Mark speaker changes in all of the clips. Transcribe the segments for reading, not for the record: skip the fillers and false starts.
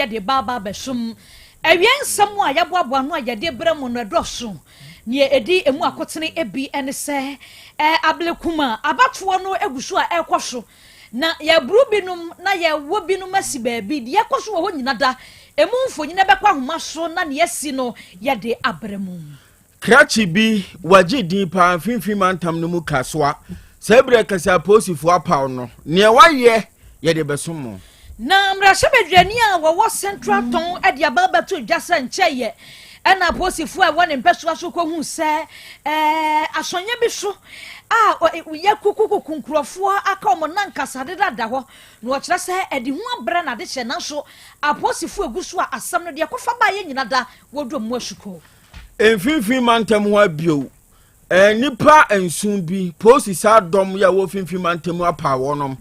Speaker 1: ye de baba besum ewen sam a yaboabo no a ye de bremu no doso ne edi emu akotene ebi ene se ablekuma abatoɔ no egusu a ekoso na ye brubinum na ye wobinum asi baabi de ekoso wo nyina da emu mfonyina bekwa homa so na ne yesi no ye de abremu
Speaker 2: krachi bi waje din pa finfin mantam no mu kasoa sebre kasa posifo apaw no ne waye ye de besomo
Speaker 1: na mrashe bedwani a wo central ton e de ababa to dwasa ncheye ena posifo a won mpeso so ko hu se asonye bi so ye kukuku nkrofo aka omo nankasa de dada ho no o kire se edi hu abra na de hye na so aposifo egusu a asam no de kofa ba ye nyina da wodo mu asuko
Speaker 2: finfin mantam ho abio nipa ensun bi posisa dom ya wo finfin mantam apa wonom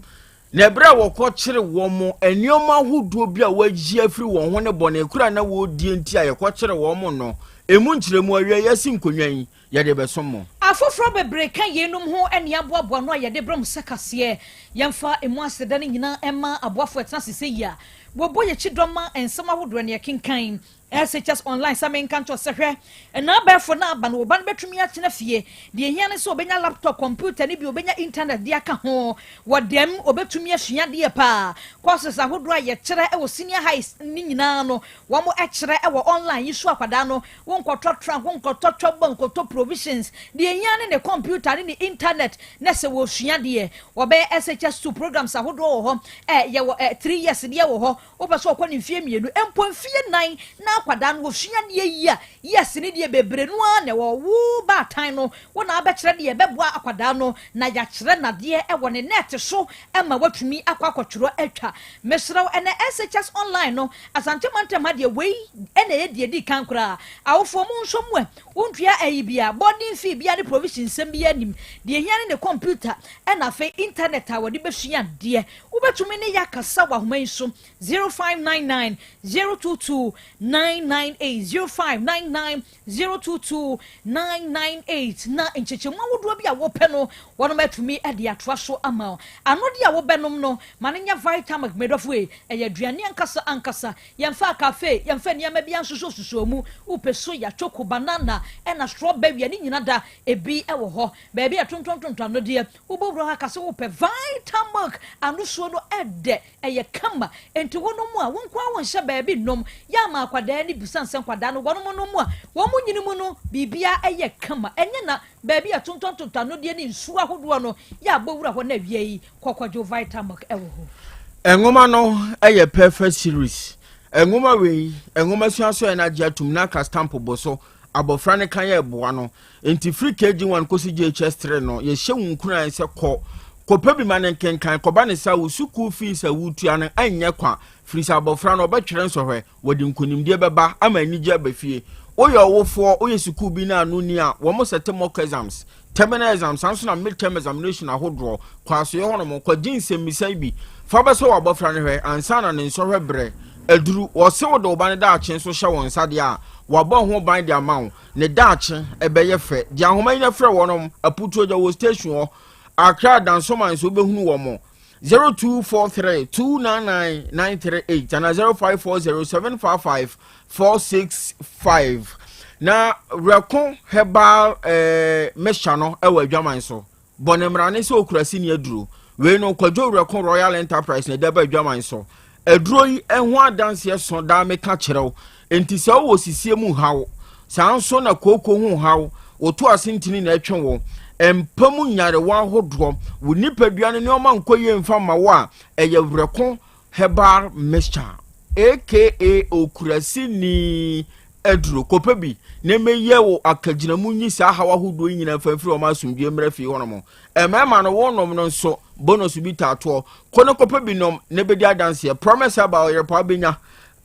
Speaker 2: na ebra wo ko kire wo mo enioma huduo bi a wagi afiri wo ho ne bone kura na wo die nti a ye ko kire wo mo no emu nkyiremu awie yasi nkonwan ye de besomo
Speaker 1: afofro bebre kan yenum ho ene aboabo no ye de brom sekase yemfa emu aseda ne nyina ema aboafo etna sese ya wo boye chidoma ensema hodo ne kinkan SHS online samen kanto sehwe na befo na aba no oba no betumi atena fie de ehia ne so obenya laptop computer ne bi obenya internet de aka ho wodem obetumi asua de pa courses ahodo aye kire e wo senior high ni nyina no wo mo e kire e wo online yisu akwada no wo nkototran wo nkototwa bankoto provisions de ehia ne computer ne internet na se wo sua de wo be SHS2 programs ahodo ho ye wo 3 years de wo ho wo be so okoni fie mienu empon fie 9 na kwadan wo hwia ne yia yes ne de bebre no a ne wo ba tan no wo na abekere de beboa akwadan no na ya kire na de e wo ne net so e ma watumi akwakotworo atwa mesrew ene SHS online no asante mantem de wei ene ye de kan kura awofo mu nso mu wontua ayibia boarding fee bia de provision sem bia nim de hia ne computer e na fe internet a wo de behua de wo betumi ne yakasa wa homan so 0599 022 998 na enchechemu awodo bia wo pe no wono matumi e de atoa so ama ano de a wo benom no manenya vitamin medofo e yaduane ankasa yemfa cafe yemfa niam bia nsoso mu upeso ya choco banana e na strawberry ani nyina da ebi e wo ho ba bia tontontonton no de ubobro ha kase wo pe vitamin ano so no ede ye kama enti wono mu a wonkwa won hye ba bi nom ya ma akwada ni busansen kwada no wono no mu a wo mu nyini mu no bibia eye kama enye na ba bia tontontonton no de ni nsu ahodo no ya bowura ho na wie yi kokwajo vitamin e wo ho
Speaker 2: engoma no eye perfect series engoma we engoma suaso e na jatum na ka stamp boso abofra ne kan ye boa no enti free kg1 kosi GHS3 no ye hye wunkuna se kopa bi manen kenkan koba ne sa wo suku fees a wutua no anye kwa frisa abofra no obetwere nsohwe wodi nkonimdie beba ama anije abafie oye owofo oye suku bi na anu ni a wo mo sete mock exams terminal exams anso na midterm examination ahodro kwa so ye hono mo kwa jinsem misai bi fa beso wo abofra ne hwe ansa na ne nsohwe bre aduru wo se wo do oba ne da achen so hye won sade a wabo ho ban de amawo ne da achen ebeye fe di ahoma ina frɛ wonom aputu oja wo station Accra Dansoman so behunu wo mo 0243299938 and 0540755465 na rekon herbal mesha no ewa adwaman so bonemrane se okurasi ne aduro we no kwadwo rekon Royal Enterprise ne deba adwaman so aduro yi eho adanse so da meka kirew enti se wo sisie mu hawo sanso na koko hu hawo oto asintini na etwe wo empamu nyare wa hodro wo nipaduane ne oma nkoye mfa ma wo a eyewreko herbal mixture aka okurasi ni edro kopabi ne meye wo akaginamu nyisa hawa hodo nyina fanfiri o ma sumdie mrafi hono emema no wonom no nso bonus bi tato kono kopabi nom ne bedi adanse promise about your pabenya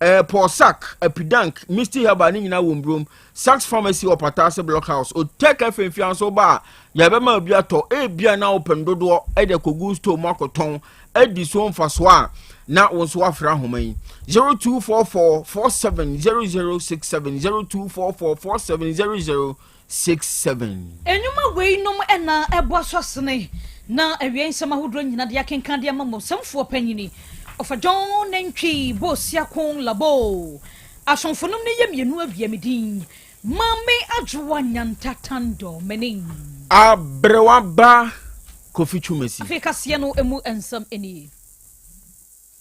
Speaker 2: Porsac, Epidank, Misty Habanina Wombroom, Sax Pharmacy or Patase Blockhouse, or take a fianso bar, Yabema Biato, Bia now open dodo, Edeko Gusto Marcoton, Edison Fassois, now on Swafra Home, 0244470067, 0244470067.
Speaker 1: And you my way no a boss na ewie nsema hodro nyina de akenkan de amamo sem fo panyini of a John Nenchi, Bosiakon Labo. Asonfonum ne yem yenu aviamedin. Mame adwanyan tatando menin.
Speaker 2: Abrewaba Kofi Chumesi.
Speaker 1: Afrika siano emu ensam eni.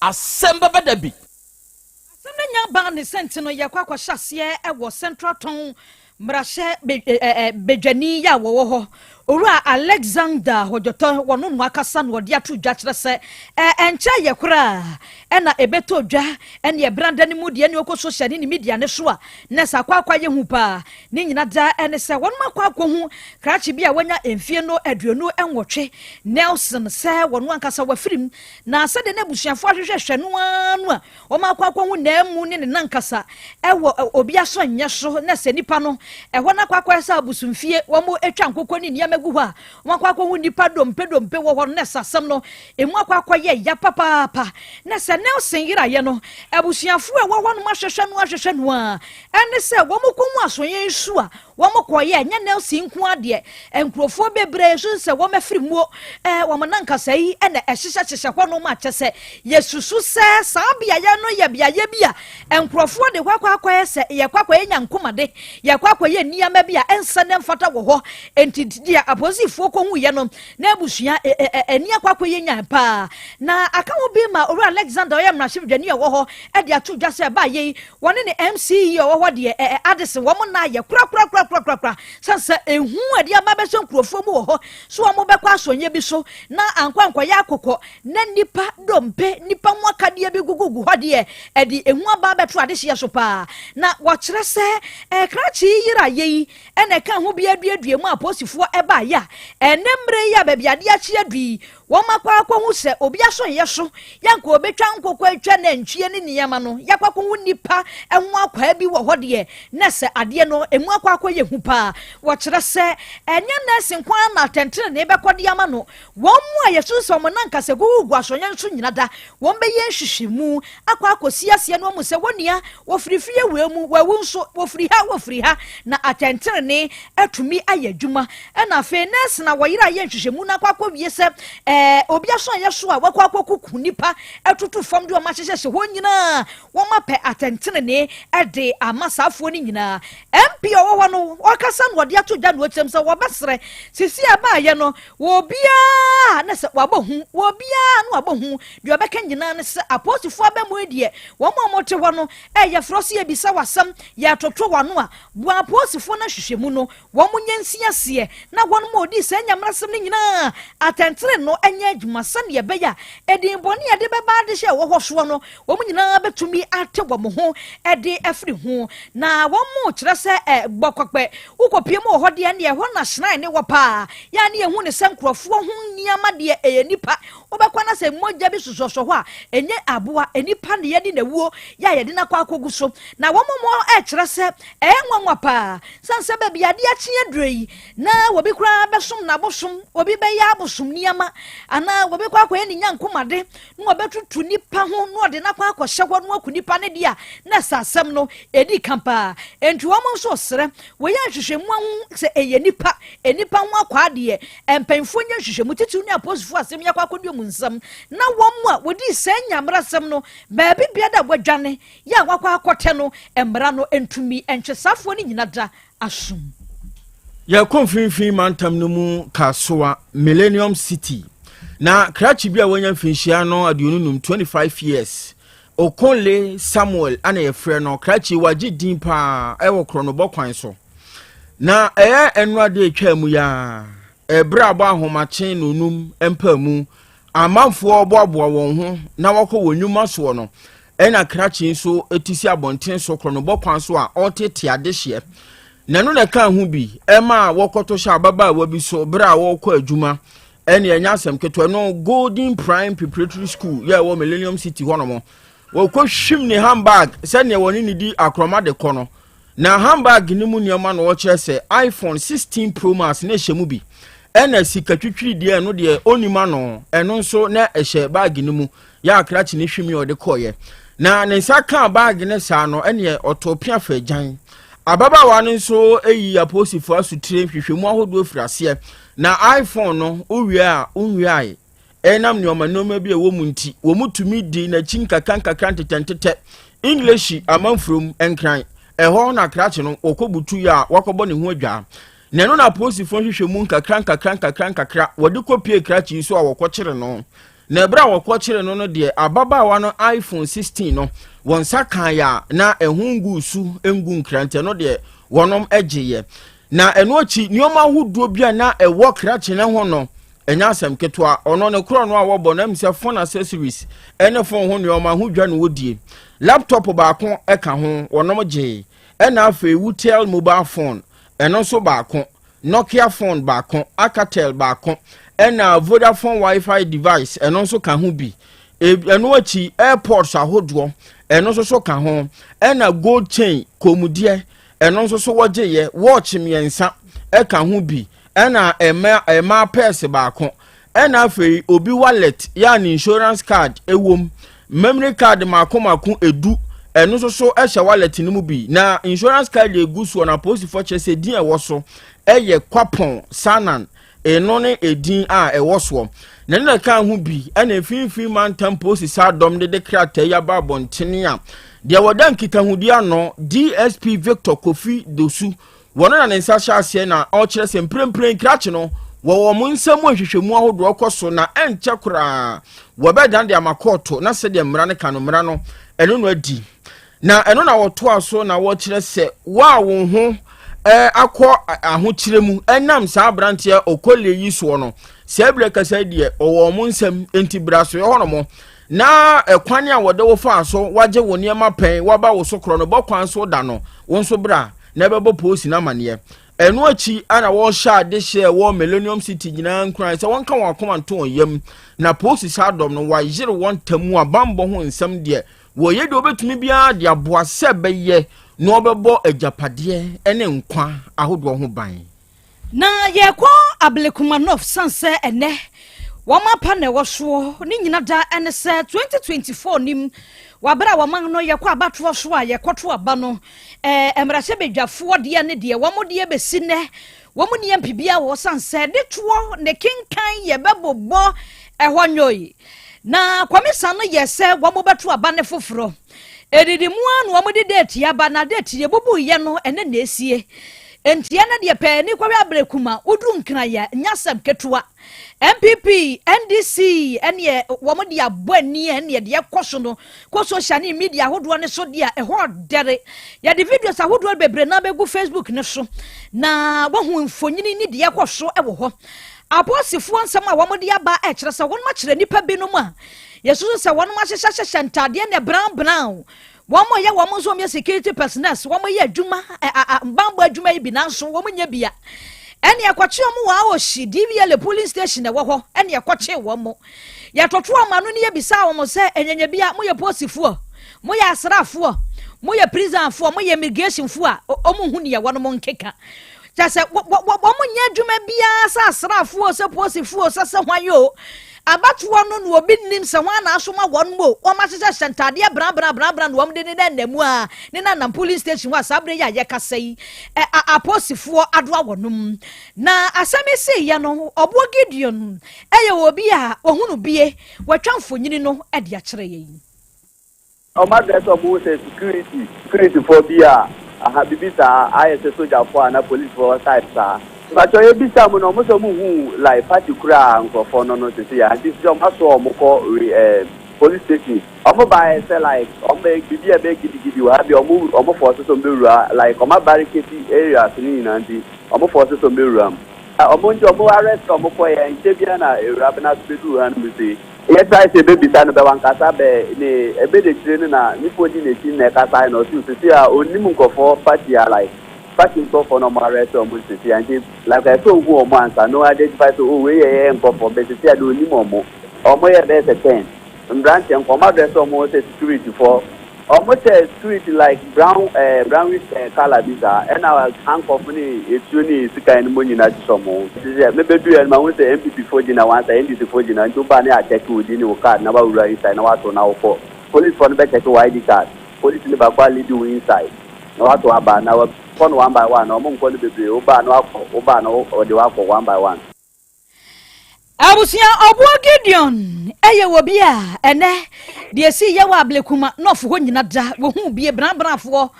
Speaker 3: Asem Beba Dabi.
Speaker 1: Asem nya ba ne sentino yakwa kwa hyase e Central Town mrahye bedwani ya wo ho. Ora Alexander hojoto wono no akasa no de atu dwa kire se enche ye kura na ebeto dwa ene ye branda ne mu de ne okọ social ne media ne so a ne sakwa ye hu pa ne nyina da ene se wono akwa hu krachi bia wanya emfie no aduonu enwotwe Nelson se wono ankasa wafirim na se de ne busuafo ahwehwehwe no anu a o ma akwa hu na emu ne nankasa ewo obi aso nye so na se nipa no ehwo na akwa sa abusumfie wo mo etwa nkokọ ni niam gu ha wakwa hu nipa dompe wo ho ne sasam no emu akwa ye ya papa na se Nelson yira ye no abusuafo e wo ho no ahwehwe no a ene se wo mo komu asonye nsu a wo mo koye nya Nelson nku ade enkrofo bebre so se wo mafiri mu wo mo nankasa yi ene ehyehyehye ho no ma kyese yesusu se sabia ye no ye bia ye bia enkrofo de kwakwa se ye kwakwa nya nkomade ye kwakwa ye niama bia ensa ne mfata wo ho entidia aposifo ko hu ye no na abusua eni akwakwa ye nya pa na aka wo bi ma Oro Alexander ye mrahye dwani wo ho e de atu dwa se ba ye woni ne MC wo ho de adese wo mo na ye kura sansa ehu ade amabeso nkrofo mu wo ho so wo mo bekwa asonye bi so na ankwankwa ya akokọ na nipa dompe nipa mwakade bi gugugu ho de e de ehu aba beto adehye so pa na wo kire se krachi yira ye ene ka ho bi aduadue mu aposifo eba ya enemre ya babia de achi adui wo makwa hu se obi aso ye so yanko obetwa nkokọ atwa na ntwie ne niyama no yakwa hu nipa enhu akwa bi wo ho de na se ade no emu akwa ye hu pa wo kire se enya na senkwa na tentere ne bekode ama no wo mu a yesu so mo nanka se gugu asonye nso nyina da wo be ye hwehwemu akwa akosiasie no mu se wonia wo firifie wemu wawu nso wo firi ha na atentere ne atumi ayadwuma na fe nurse na wo yira ye hwehwemu na akwa wie se obi aso ye so a wakwa kuku nipa atutu fam de o ma hyehye ho nyina wo ma pe atentene ne de amasafo ni nyina MP owo no wakasa no de ato dwa no atem se wo besre sisi aba ye no wo bia na se wabohu wo bia no wabohu de obeka nyina ne se apostifo abamu die wo mo te ho no ye froso ye bisa wasam ya toto wano a bo apostifo na hwehwemu no wo mo nyansiase na won mo di se nyamrasem ni nyina atentene no anya adwuma sane ye beya edin boni ye de beba de hye wo hwso no wo mu nyina betumi ate wo mo ho ede afri ho na wo mu kire se gbokokpe ukopie mo ho de ne ye ho na shrine ne wo pa ya ne ye hu ne sankrofo ho niama de eye nipa obekwa na se moja bi sososo ho a enye aboa enipa ne ye de na wuo ya ye de na kwa akogu so na wo mo kire se enwanwa pa sanse ba bia de achi adrei na wo bi kura besom na bosom obi be ya bosom niama ana wo be kwa ni nyankomade no obetutu nipa ho no de na kwa akɔhye ho no akunipa ne dia na sasɛm no edi kampa entu wo nso sere wo ya hwehwemu ho se eye nipa enipa ho akwa de empanfo nya hwehwemu titu ne aposifo asɛm yakwa akɔdu mu nsɛm na wo mu a wodi sɛ nyamra sɛm no baabi bia da wadwane ya wakwa akɔte no embra no entumi entwesafo ni nyina da asum
Speaker 2: ya konfinfin mantam no mu kasoa Millennium City na krachi bia wanya finhia no aduonum 25 years Okonle Samuel ana ye frɛ no krachi wagye din pa ewo kronobɔ kwan so na enwade atwa mu ya ebra abo ahomache no num empa mu amanfo oboaboa won ho na wakɔ wonwuma so no ena krachi so etisi abonten so kronobɔ kwan so a ɔtete adehye na no na kan ho bi ema wakoto sha baba wa bi so bra wakɔ adwuma ene enya asem keto no Golden Prime Preparatory School ya wo Millennium City hono wakɔ hwim ne handbag se ne woni ne di akroma de kono na handbag ni mu niam na wo kyerɛ se iPhone 16 Pro Max na hyɛ mu bi ena sikatwitwiri de no de onima no eno nso na ɛhyɛ bag ni mu ya akrachi ne hwimi ɔde kɔye na ne nsa ka bag ne sa no ene ɔtɔpia fa agyan ababa wa nso eyi aposifo asutire hwehwemu ahodo afirase na iPhone no uwie a enam nyoma noma bi e wo munti wo mutumi di na chinka kanka kantete English amanfrom enkran eho na krache no okobutu ya wakobo ne ho adwa na no na posifo hwehwe mu nkakra wode kopie krache so a wokokire no na ebra wokokire no no de ababawa no iPhone 16 no wonsa kan ya na ehungu su engu nkrante no de wonom ageye na eno achi nioma huduo bia na ewo krache ne ho no enya asem ketwa ono ne kro no a wobo na mse phone accessories ene phone ho nioma hudwa no wodie laptop baako eka ho wonom je ena afa Wutel mobile phone eno so baako Nokia phone baako Alcatel baako ena Vodafone Wi-Fi device eno so ka ho bi eno achi AirPods ahodo eno so ka ho ena gold chain komudie eno so wogeye watch miensa eka ho bi ena ema purse baako ena afa obi wallet ya ni insurance card ewom memory card mako edu eno so ehye wallet ni mu bi na insurance card egu so na post for chese din e wo so eye kwapon sanan eno ne edin a e wo so na ne ka ho bi ena efinfin man tempo si sadom de krata ya ba bontene a de wodan kitahudi ano DSP Victor Kofi Dosu wono na nsa hyase na o kire se mprempren krache no wo mo nsam ahwehwemu ahodo okoso na enche kura wo bedan de amakoto na se de mra ne kanu mra no eno no adi na eno na woto aso na wo kire se wa wo ho akọ aho kire mu enam sa brante okole yi so no se ebre kasa die wo mo nsam enti braso ho no mo na ekwane a wode wo fa so waje wo niema pen waba wo so kro no bokwan so da no wo nso bra na bebo posi na mane enu achi ana wo sha de she wo Millennium City nyina nkran se won ka won akoma nto yam na posi sadom no wa yire won tamu abambo ho nsam de wo ye de obetumi bia de aboa se beye no obebo agapade ene nkwa ahodo ho ban
Speaker 1: na ye kwa Ablekumanov sanse ene wama pa na woso ni nyina da ene se 2024 nim wabra waman no ye kwa abato so a ye kwoto aba no emrase bedwafo de ne de wamo de besi ne wamo ne mpibia wo sanse de tuo ne kinkan ye bebobo ehonyoyi na kwamisa no ye se wamo beto aba ne foforo edidi mu anu wamo de date ya ba na date ye bobu ye no ene na esie entia na de pe ni kwa Abrekuma udru nkra ya nyasam ketua MPP NDC ene wamo de abani ene de koso no koso shani media hodo ne so de e ho dere ya de videos ahodo bebre na begu Facebook ne so na wohu mfonyini ni de koso e wo ho aposifo nsam a wamo de aba e kire se won ma kire nipa binom a yesu se won ma hyehye ntade ne brown wamo ya wamo so me security personnel wamo ya adwuma mbambo adwuma yi bi nanso wamo nya bia ene yakwache omo wa oshi DVL police station e wo ho ene yakwache wamo ya toto amanu ne ya bisa wamo se enyenya bia mo ye posifo mo ya asrafo mo ye prison fo mo ye immigration fo a omo hu ne ya wono mo nkeka tase wamo nya adwuma bia sa asrafo se posifo se hwayo abatuwa no no obi nim se ho na asoma won mo o ma hyehyɛ hyentade bra no wom de ne namu a ne na police station wa sabre ya ye kasai aposifo adoa wonum na asame se ye no obo Gideon eye obi a ohunu bie watwamfo nyini no de a kyere ye
Speaker 4: o ma dress obo se security for bia aha bibisa ayese soldier for na police for side sa but you be some no mo so mu hu like party kura nkofo no to see and this jump aso o mo ko police station omo by say like omo bibia be gidi wa bi omo force so mbewura like omo barricade area ni na ndi omo force so mbewura omo njo omo arrest omo ko ye ntebia na ewura be na bedu han mi say ye try say baby sa no be wan kasa be ni ebe de train na ni podi na tin na kasa na so see a onimu nkofo party like parking for no more rest on city and like I told you once I know identify to we for but see I do ni momo omo ye be 10 branch and come address almost security for almost security like brownish color visa and our hand company it's uni sika any money na somo maybe do and my say MPP for jina once NDC for jina to ban ya check with ni card na ba ura inside na what na for police for be check ID card police ni ba kwa lead inside na what aba na one by one omo nko ni bebe oba no akọ oba no o de wakọ one by one
Speaker 1: Abusia Obwa Gideon eye wo bia ene de si ye wa ablekuma no fo ho nyina da wo hu bie branbrafo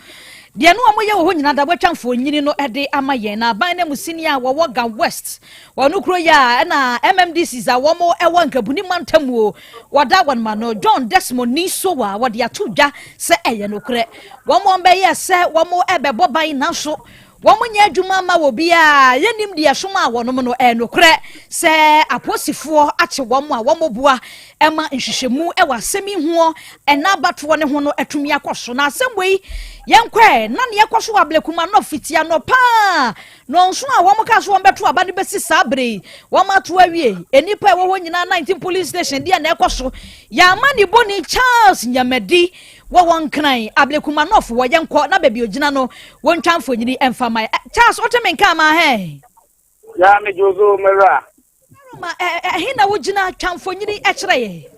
Speaker 1: de no amoye wo ho nyina da botwamfo nyini no ede amaye na ban na musini a wo ga west wo no kro ya na MMDC za wo mo ewo nkabuni mantamu wada wan ma no John Desmond ni so wa wo de atodwa se eye no kre wo mo be ye se wo mo ebe boban na so Womunya adwuma ma wo bia yenim de yesoma a wonom no enokre se aposifo ache wom a womobua ema nhwehwemu e wasemi ho ena bato ne ho no atumi akoso na asemwei yenkwe na ne yakoso ablekuma no fitia no pa no nso a wom ka so wom beto aba ne besi sabre wom ato awie enipa wo ho nyina 19 police station dia na ekoso ya mani boni Charles Nyamedi wo won kran ablekuma no fo wo yenko na baby ogina no won twamfo nyini emfama Charles otemenka ma he
Speaker 5: ya me jozo mera
Speaker 1: ma hina wo gina twamfo nyini e kire ye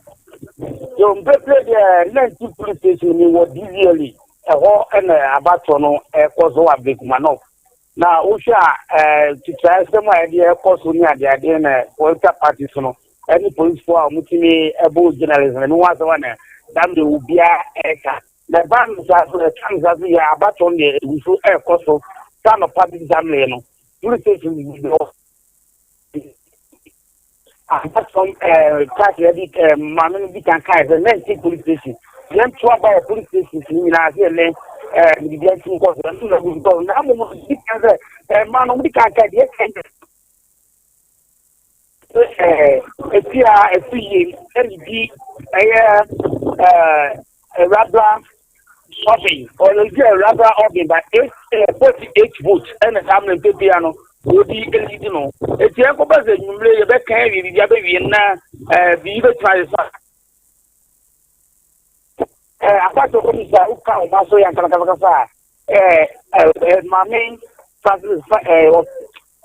Speaker 5: yo mpeple de 90 police station ni wo dizieli ho ena abato no kozo ablekuma no na wo hwa titrai sema de kozo ni ade na political parties no any police for amutimi ebo journalism no wa so na damde ubia eka the ban za the transaction ya abaton de wifu koso sana public examine no police station no abaton card ready manu bi kan kai the next police station them to about police station ni na se le the get ko so na go na mo bi kan se manu bi kan kai de efi LD a rubber shopping or a rubber organ by 48 votes and a family piano would be no. It's a couple of you may carry the other be try. Apart from who count Maso and Kalakasa, my main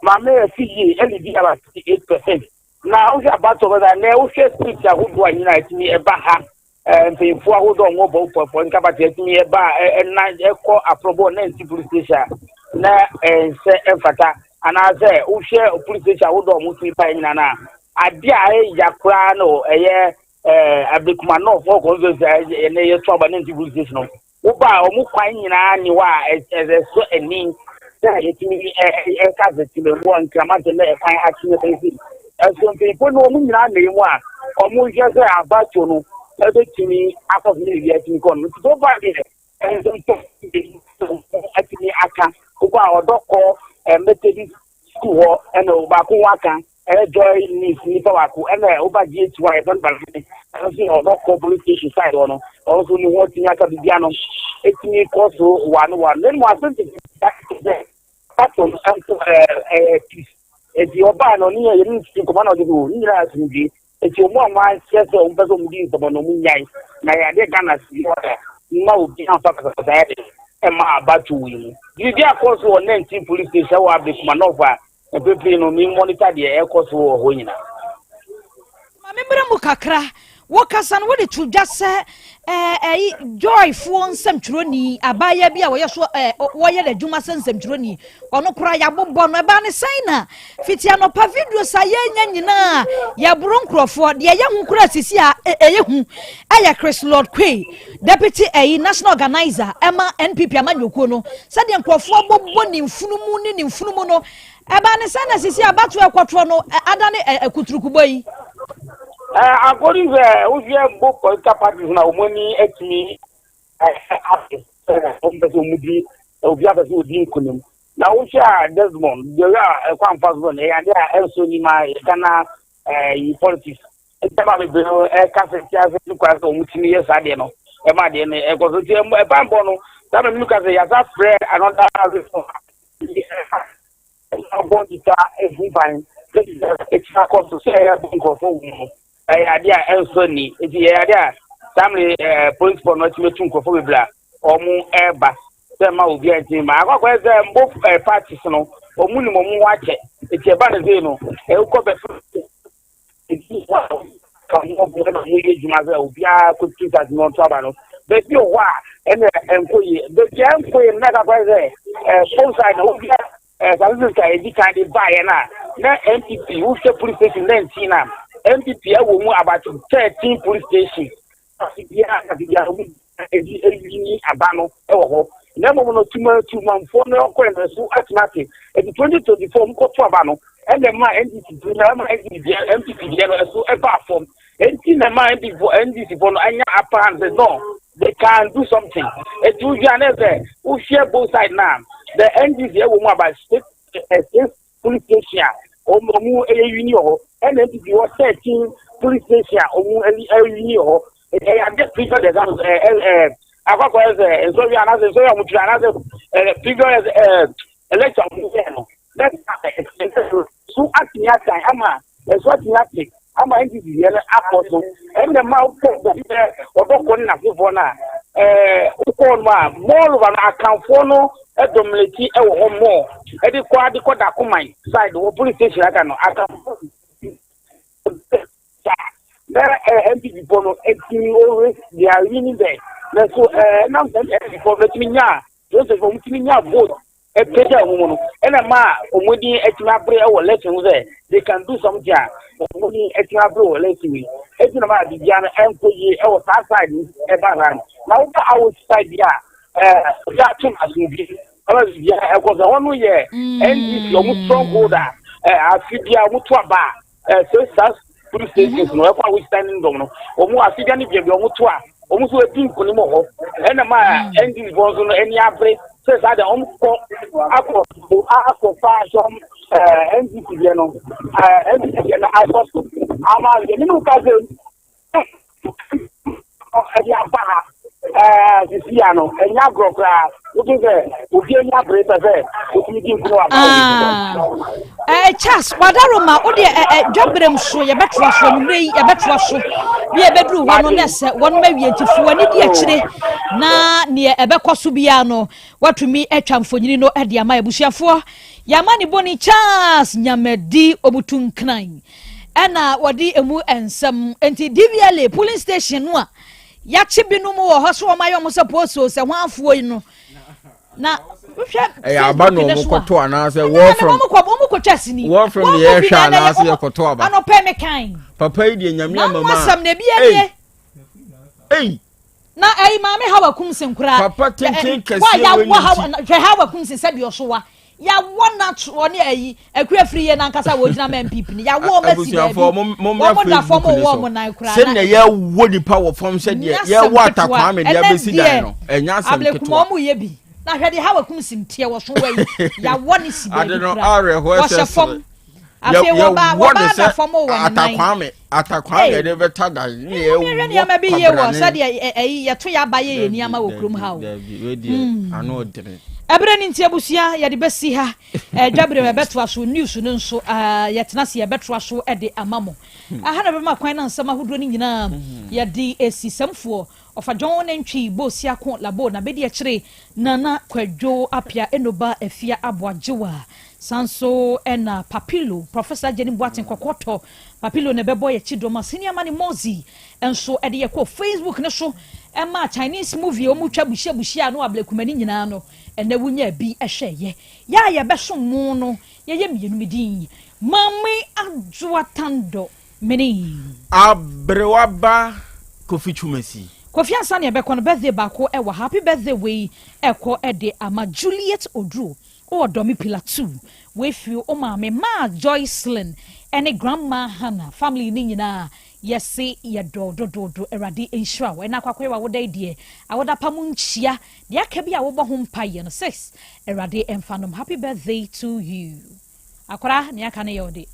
Speaker 5: my main fee LED about 8%. Now, we are about over there. Now, we share picture who do I unite me a baha and pay for who don't mobile for and capacity me a bar and night echo approval 90 police station. Na and say Enfata and I say, who share a police station who don't move by Nana. I dear Yakrano a year a big man no for convers and a trouble 90 police station. Uba or Mukain as a so and mean that it me a cousin to the one Cramant and a fine action. As some people know me, I name one, or more just about you know, to me, out of me, yet in con. Go back there and some actually Aka, Uba or Doko, and Methodist school, and Obakuaka, and Joy Nis Nipawaku, and Oba GHY, and Balani, and see or Doko police station side on, also you want to Yaka Biano, it's me also 1. Then was something back to there. That's on a piece. If you're bad on here, you need to come on the room. If you're more mind, just on person being the Monomy, now they can see water. No, be on top of society. And my about to win. You get also on 19 police station, I be Manova, and people know me monitor the air course for Hoina.
Speaker 1: Remember Mukakra. Wakasan wode to just say joy for nsem troni abaya bia wo yeso wo ye adwuma sensem troni ono kura ya bobbo no ba ne saina fitia no pa video sa ye nya nyina ya buru nkrofo de ye hu kura sisi a eye hu aya Chris Lord Quay deputy national organizer Emma NPP amanyokuo no sade nkrofo bobbo ni mfunumu no eba ne saina sisi abato ekwoto no adane kuturukubo yi.
Speaker 5: According to who's your book for parties now, money at me, now, we share Desmond, there are a conference one, and there are also in my Ghana politics. It's about a cafe to class on which years I don't know. It was a bambono, that look at the other friend, another every time. It's not called to say idea elsoni eti idea family police for not me tun ko fo bibla omu eba se ma obi antin ma akwa se mbo parties no omu ni momu wache eti eba na ze no e ko be eti wa ka mo bo na mo ye juma ze obi a ko tuta no traba no be bi o wa enkoyi be bi enkoyi na ka kwa ze sponsor na obi a services ka edi kan di buy na na MPP who say police station 19 na MPP e wo mu about 13 police stations asibia abano e wo ho na mo no tuma fo no ko en so atmati e 2024 mko to abano e dem ma NDC na ma MPP dia no so e ba form enti na ma NDC for no anya upper hand no they can do something it you who share both sides now the NDC e wo mu about state police station omu union and NDC was 13 police station omu union I get people that akoko eze so we another so we mutu another figure election that's so atinya time ama so atinya take ama NDC yele akoso and the mouth odoko na fifo na ukon ma more of an account for no edomleti e wo mo e de kwa da kuman side wo police station aka no aka MPP bono always they are winning there. So now MPP for let me nya just for me nya vote e peja wono and ma omodi etima bre e wo election there they can do something omodi etima bre wo election e na ma di dia na enkoyi e wo side e ba ran na wo our side dia ya tun asubi ala dia e ko za wonu ye NDC o mu strongholder afibia mu to aba so police stations no ekwa we standing down no omu afida ni bia omu to a omu so ebi nkoni mo ho ena ma NDC bonzo no eni abre say say the omu ko akọ fashion NDC bia no NDC bia na akọ ama ni mu ka ze edi aba Sisiano, and Yagrokra, looking there, who gave ya break as
Speaker 1: Chas, Wadaroma, or the Jobram show, your better from me, a better show. Be a bedroom one on this, one maybe to one actually. Na near a Becasubiano, what to me a champ for you know at the Amaya Bushia for Yamani Bonnie Chas, Yamedi Obutum Knine. Anna, what the emu and some anti DVLA polling station. Yachi binumu wa hoso wa mayo musapo so se wanfo yi no na
Speaker 2: abano mukoto anase war from war from the air sha anase yakoto aba
Speaker 1: ano pe me kan
Speaker 2: papa yi de nyame mama
Speaker 1: masam na bia
Speaker 2: eh
Speaker 1: na ai mama hawa kum senkura
Speaker 2: papa tinkin kase we
Speaker 1: ni hawa kum se sabi osowa ya wona oni ayi akura free ye na nkasa wo gina MPP ni ya wo masi da
Speaker 2: se na ya wo di power from se de ya wo atakwa me de abesi dan no enya asem keto
Speaker 1: ablekumo mu ye bi na hwede hawa kum simtie wo so wai ya woni si da
Speaker 2: I don't know are ho se
Speaker 1: afi wo ba da fomo wo
Speaker 2: ni atakwa me de beta da ni e wo
Speaker 1: ni ama bi ye wo se de ya to ya ba ye ni ama wo krum ha wo
Speaker 2: ano dire
Speaker 1: Ebre ni ntiabusia ya de besi ha dwabre me beto aso news no nso ya tenase ya beto aso de amamo aha na be ma kwan na nsama hodo ni nyina ya de esisamfo ofadwon nantwi bosia ko labo na be de kire nana kwadwo apia enoba afia aboajewa sanso ena papilo professor Jenny Boatin kokoto papilo ne bebo ye chidoma senior mani mozi enso de ye ko Facebook ne so ema Chinese movie o mu twa buhia no ablekumani nyina no ene wunya bi ehweye ya beso mu no ye mienu midin mami adwatando meni
Speaker 2: abrewaba Kofi Chumesi
Speaker 1: Kofi Asante be kono birthday bako e wa happy birthday we e ko e de ama Juliet Odru o domi pillar 2 we feel o ma me ma Joycelyn ene grandma Hannah family ni nyina yesi ye do erade enhira we na kwakwa wa woda die awoda pamunchia de aka bi a wo bo ho mpaye no 6 erade emfanom happy birthday to you akora ne aka ne yode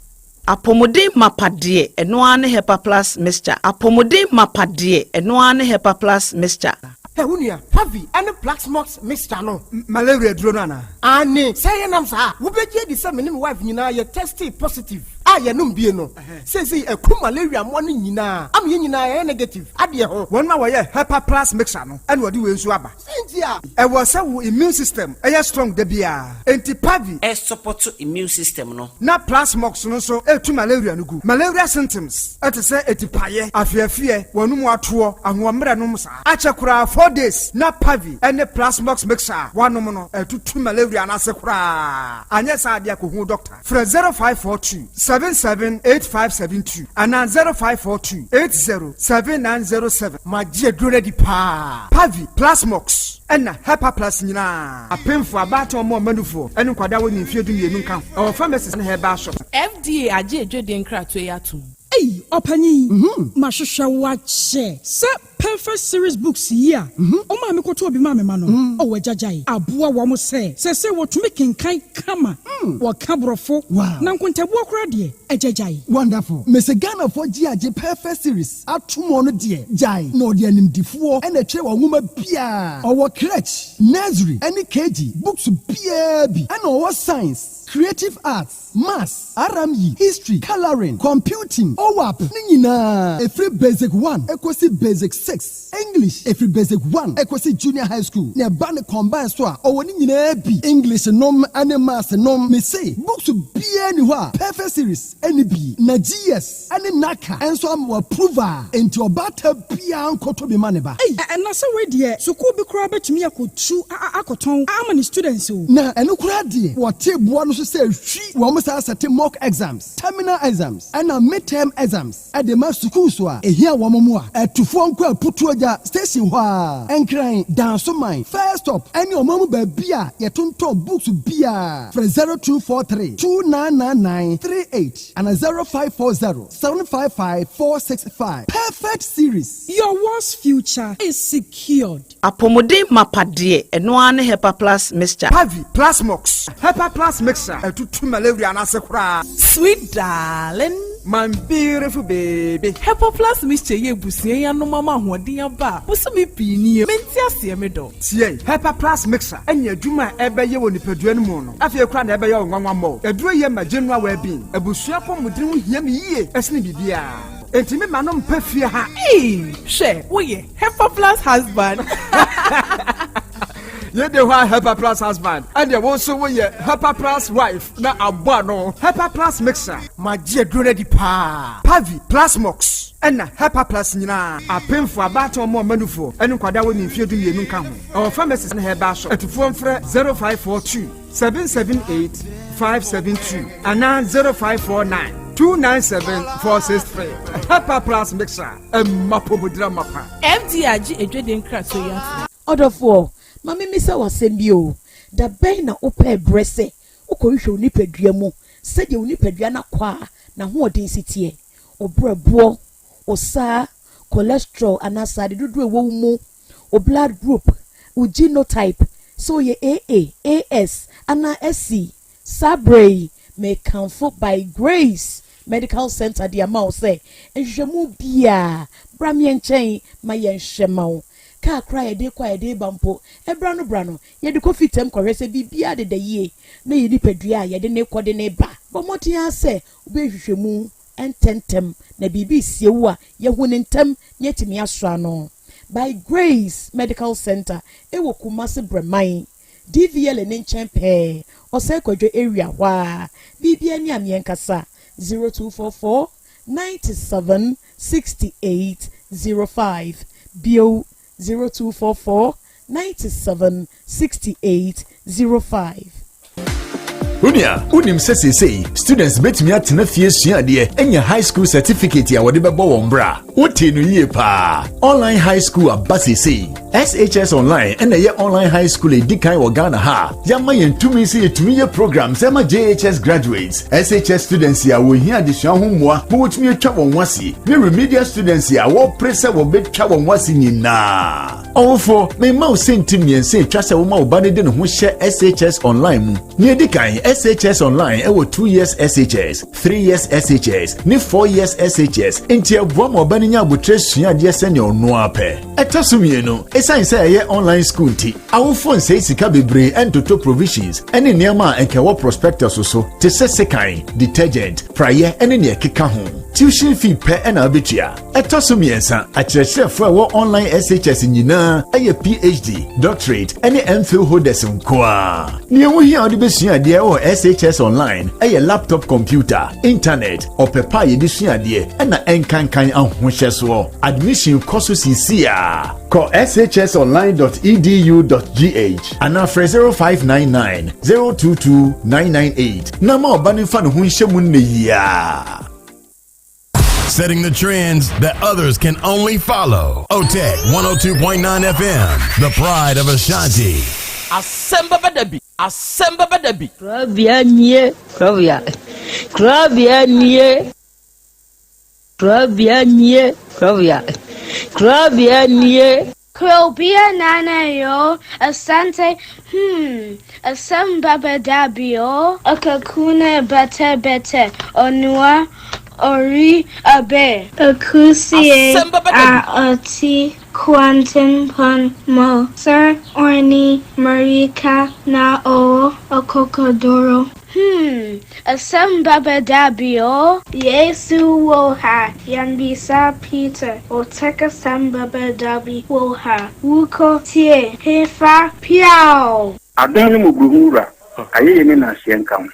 Speaker 6: Apomodin mapade eno ane hepa plus mixture apomodin mapade eno ane hepa plus mixture
Speaker 7: Hunia, heavy and black smokes mixture no malaria drona. Ani, say nam sa, wo beje di say me wife nyina ye tested positive. yenum bie no say eku malaria mo no nyina am ye nyina negative ade ho won ma woye Hepa Plus mixer no and wodi we nsu aba sentia e wo say wo immune system strong da bia enti pavi
Speaker 6: support immune system no
Speaker 7: na plasmox no so etu malaria no gu malaria symptoms ete say etipaye afiafie wonu mu ato ahomre no msa achekura 4 days na pavi ene plasmox mixer wanom no etutu malaria na sekura anya sa dia ko hu doctor fra 0542 778572 ana 0542 807907 magie dure di pa pavi plasmox ena Hepa Plus nyina apemfo abato mo manufo ene kwada woni mfie du mienu nka o pharmacist na herbal shop
Speaker 8: FDA age edwede nkrato yatum
Speaker 9: Hey, Opani, Mashusha wache. Se perfect series books here. Oma mi koto obi mame mano. Owe jajai. Abua wamo se wotumi kinkai kama. Wa kabrofo. Na nkontabu akura die. Jajai.
Speaker 10: Wonderful. Mese Ghana for GAJ perfect series. Atumo no die. Jai. No die nimdifuo. Ene tre wa nguma bia. Owo crèche, nursery, any KG. Books bia bi. Ene owo science, creative arts, maths, RME, history, coloring, computing. OWAP. Nina. Every basic 1. Equasi basic 6. English. Every basic 1. Equasi junior high school. Ne bane combine swa. Owo nina bi. English nom ane maths nom. Me say. Books bia ni wa. Perfect series. NB. Na GS. Ane naka. Enso am approval. Enti obata bia ankoto bi maneba.
Speaker 9: Hey. Na se we die. Suku bi kura betumi akotu akoton. Amani students o.
Speaker 10: Na eno kura die. Wote boa no so say hwi. Wo mo sa set mock exams. Terminal exams. And midterm exams. At the mass schools wa ehia wo momo a etufo nko aputu aja station ho a enkran danso man first stop any omamu ba bia yetonto books bia for 0243 299938 and 0540 755 465 perfect series.
Speaker 9: Your world's future is secured.
Speaker 6: Apomode mapade eno ane Hepa Plus mixture.
Speaker 7: Pavi Plasmox Hepa Plus mixer etutu malaria na sekura.
Speaker 8: Sweet darling,
Speaker 7: My beautiful baby.
Speaker 8: Hepa Plus mixture ye busie ya no mama hoden aba. Busumi pini menti ase me do.
Speaker 7: Tie Hepa Plus mixer enya adwuma ebeye wo nipadua no mu no. Afie kura na ebeye onwanwa mo. Eduro ye ma general well-being. Ebusua ko mudin ho hia me yie. Esne bibia. Enti me ma no mpa fie ha.
Speaker 8: She wo ye Hepa Plus husband.
Speaker 7: Ye de wa Hepa Plus husband and ye wo so wo ye Hepa Plus wife na abua no. Hepa Plus mixer magie dure di pa Pavi Plasmox ena Hepa Plus nyina apemfo abato mo manufo enu kwada wo ni mfie du mienu nka ho our pharmacist na herbal shop etufo mfre 0542 778 572 ana 0549 297-463. Hepa Plus mixer mapobudra mapa
Speaker 8: MD age edwede nkrato yatum
Speaker 1: Odofo Mami misa wasembio da ben na ope brese okohwe onipadua mu sede onipadua na kwa na ho odensity obrabo osa cholesterol anasade dudu ewo mu o blood group o genotype so ye AA AS ana SC sabrey may comfort by grace medical center dia ma o say enhwemu bia bramye nchen ma ye nhwema ka kra ye de kwa ye de bampo ebra no ye de kofi tem korese bibia de ye na ye nipadua ye de ne kode ne ba bomoti ase obehwehwemu ententem na bibi siewu a ye hunentem ye timi asra no by grace medical center ewo kumase breman DVL ne nchen pe ose kwadwo area wa bibia ni amienkasa 0244 97 68 05 bio 0244 97 68 05.
Speaker 11: Unia, unim say students bet me at na fie sua de enya high school certificate ya wode bebo wombra. Wote no yie pa. Online high school abase say. SHS online and ye online high school edikan wo Ghana ha. Yama yentumi say yetumi ye programs ema JHS graduates. SHS students ya wo hia de sua ho moa, bo wotumi atwa won wase. Me remedial students ya wo prese wo betwa won wase nyina. Ofo, me ma o sentimi ense twa se wo ma wo ba de ne ho hye SHS online mu. Ne edikan SHS online ewo 2 years SHS, 3 years SHS, ni 4 years SHS. Enti eboa mo ba nya abotre sua de se ne ono ape. Etosumie no, esan se ye online school ti. Awofo nse sika bebre entoto provisions. Ene niam a enkewo prospectus so. Te se sekan, detergent, prayer ene ne ekeka ho. Tuition fee pe na abetua. Etosumie nsa, akyerɛkyerɛfo a wo online SHS nyina eye PhD, doctorate ene MPhil holders nkoa. Ni ehu hia odi besua de wo SHS online eye laptop computer, internet, opepa ye disua de na enkankan ahohye so. Admission course CCA. Call shsonline.edu.gh and after 0599 022 998. Nama obani fa no hu nhemu ne ya.
Speaker 12: Setting the trends that others can only follow. OTEC 102.9 FM, the pride of Ashanti.
Speaker 3: Asem Beba Dabi. Asem Beba Dabi.
Speaker 13: Krobea nie. Krobea nie. Krobea nie. Krobea nie.
Speaker 14: Krobea nana yo. Asante. Asem Beba Dabi yo. Akakune bete. Onua. Ori abe akusie ati quantum pon mo sir orni marika na o okokodoro Asem Beba Dabi o Yesu wo ha Yanbisa Peter o teka Asem Beba Dabi wo ha wuko tie hefa piao
Speaker 5: adonu mubuhura ayeye ne na hyenkam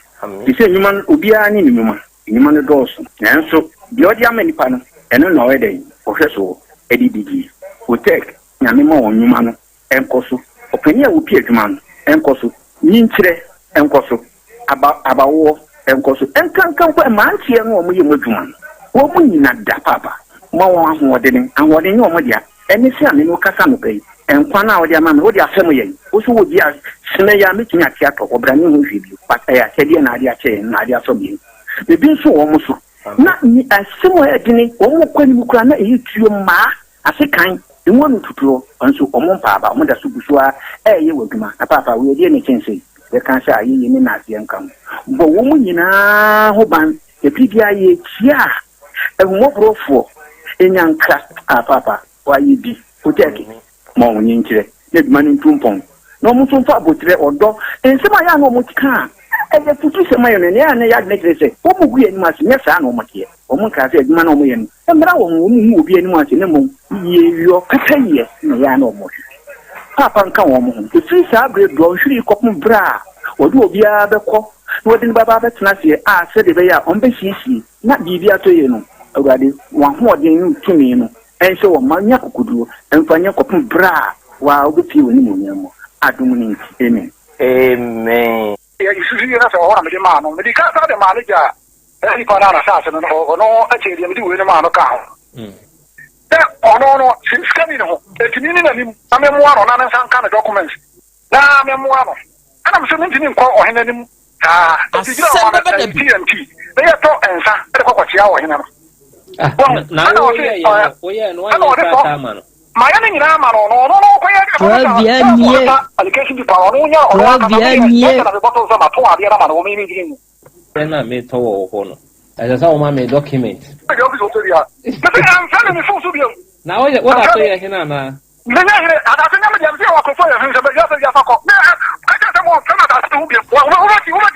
Speaker 5: ise nyuma obia ni nyuma nyuma ne doso nanso bi odi amanipa no eno na oyede ohweso edidigi hotek nyame ma onyuma no enkoso opani a wopi adwuma no enkoso nyinkyire enkoso abawo enkoso enkankan kwa mantie no omo yemu adwuma wo mu nyina da papa ma wo ahoden ahoden omo dia eni se ame no kasa no bai enkwa na odi ama me odi afem ye wo so wo dia sene ya metumi atia to obrani ho hwebi pata ya kede na adi ache na adi asobi ebi nso wo mo so na ni asemo edini wo mo kwani mu kura na etuo ma asekan emu no tutuo nso omo mpaaba mo da so busua eye waduma na papa we die ne chense de kan sha ayi ni na asie nkam bo wo mu nyina ho ban epibia ye tia ehumo brofo enyanka papa wa yi bi hoteki mo nyinkire ne duma ni ntumpon no mo so fa botre odo ensema ya no mo tika eye futu se mayo ne ya ne ya ne krese wo mu gu eni mase nya sa na o makie o mu ka se adwuma na o mo ye no emra wo mu obi eni mase ne mo ye yo kataye ne ya na o mo papa nka wo mo ho fi sa bre do hwiri kopum bra odu obi a beko no de baba betena se a se de be ya on be hisi na bibi atoye no awurade wa ho odin tumi no enso wo manya kokuduo emfanya kopum bra wa obi woni mo nyamo adum ni amen ya isusu na se ora me de ma no me di ka sa de ma le ja e pa na sa se no no a che de me di we ma no ka ono siskani no etini ni na nim na me mo aro na na san ka na documents na me mo aro ana me so ntini nko ohena nim ka
Speaker 3: Asem Beba Dabi
Speaker 5: be ya to ensa e ko kwachi awo ohena no
Speaker 15: na wo ye no wa ta ma no
Speaker 5: Maya ni na ma no ko ya
Speaker 13: Krobea nie.
Speaker 5: Allocation di pa no nya
Speaker 13: Krobea nie.
Speaker 5: na be boto za ma to ade na ma no mi mi din
Speaker 15: na me to wo ho no asa sa o ma me document
Speaker 5: ya bi so to dia but am fa me so bi
Speaker 15: na wo da to ye hina na
Speaker 5: le na hire ada se na me dia se wa ko fo ya hin se be ya se ya fa ko ka ta se mo fa na da se bi wo di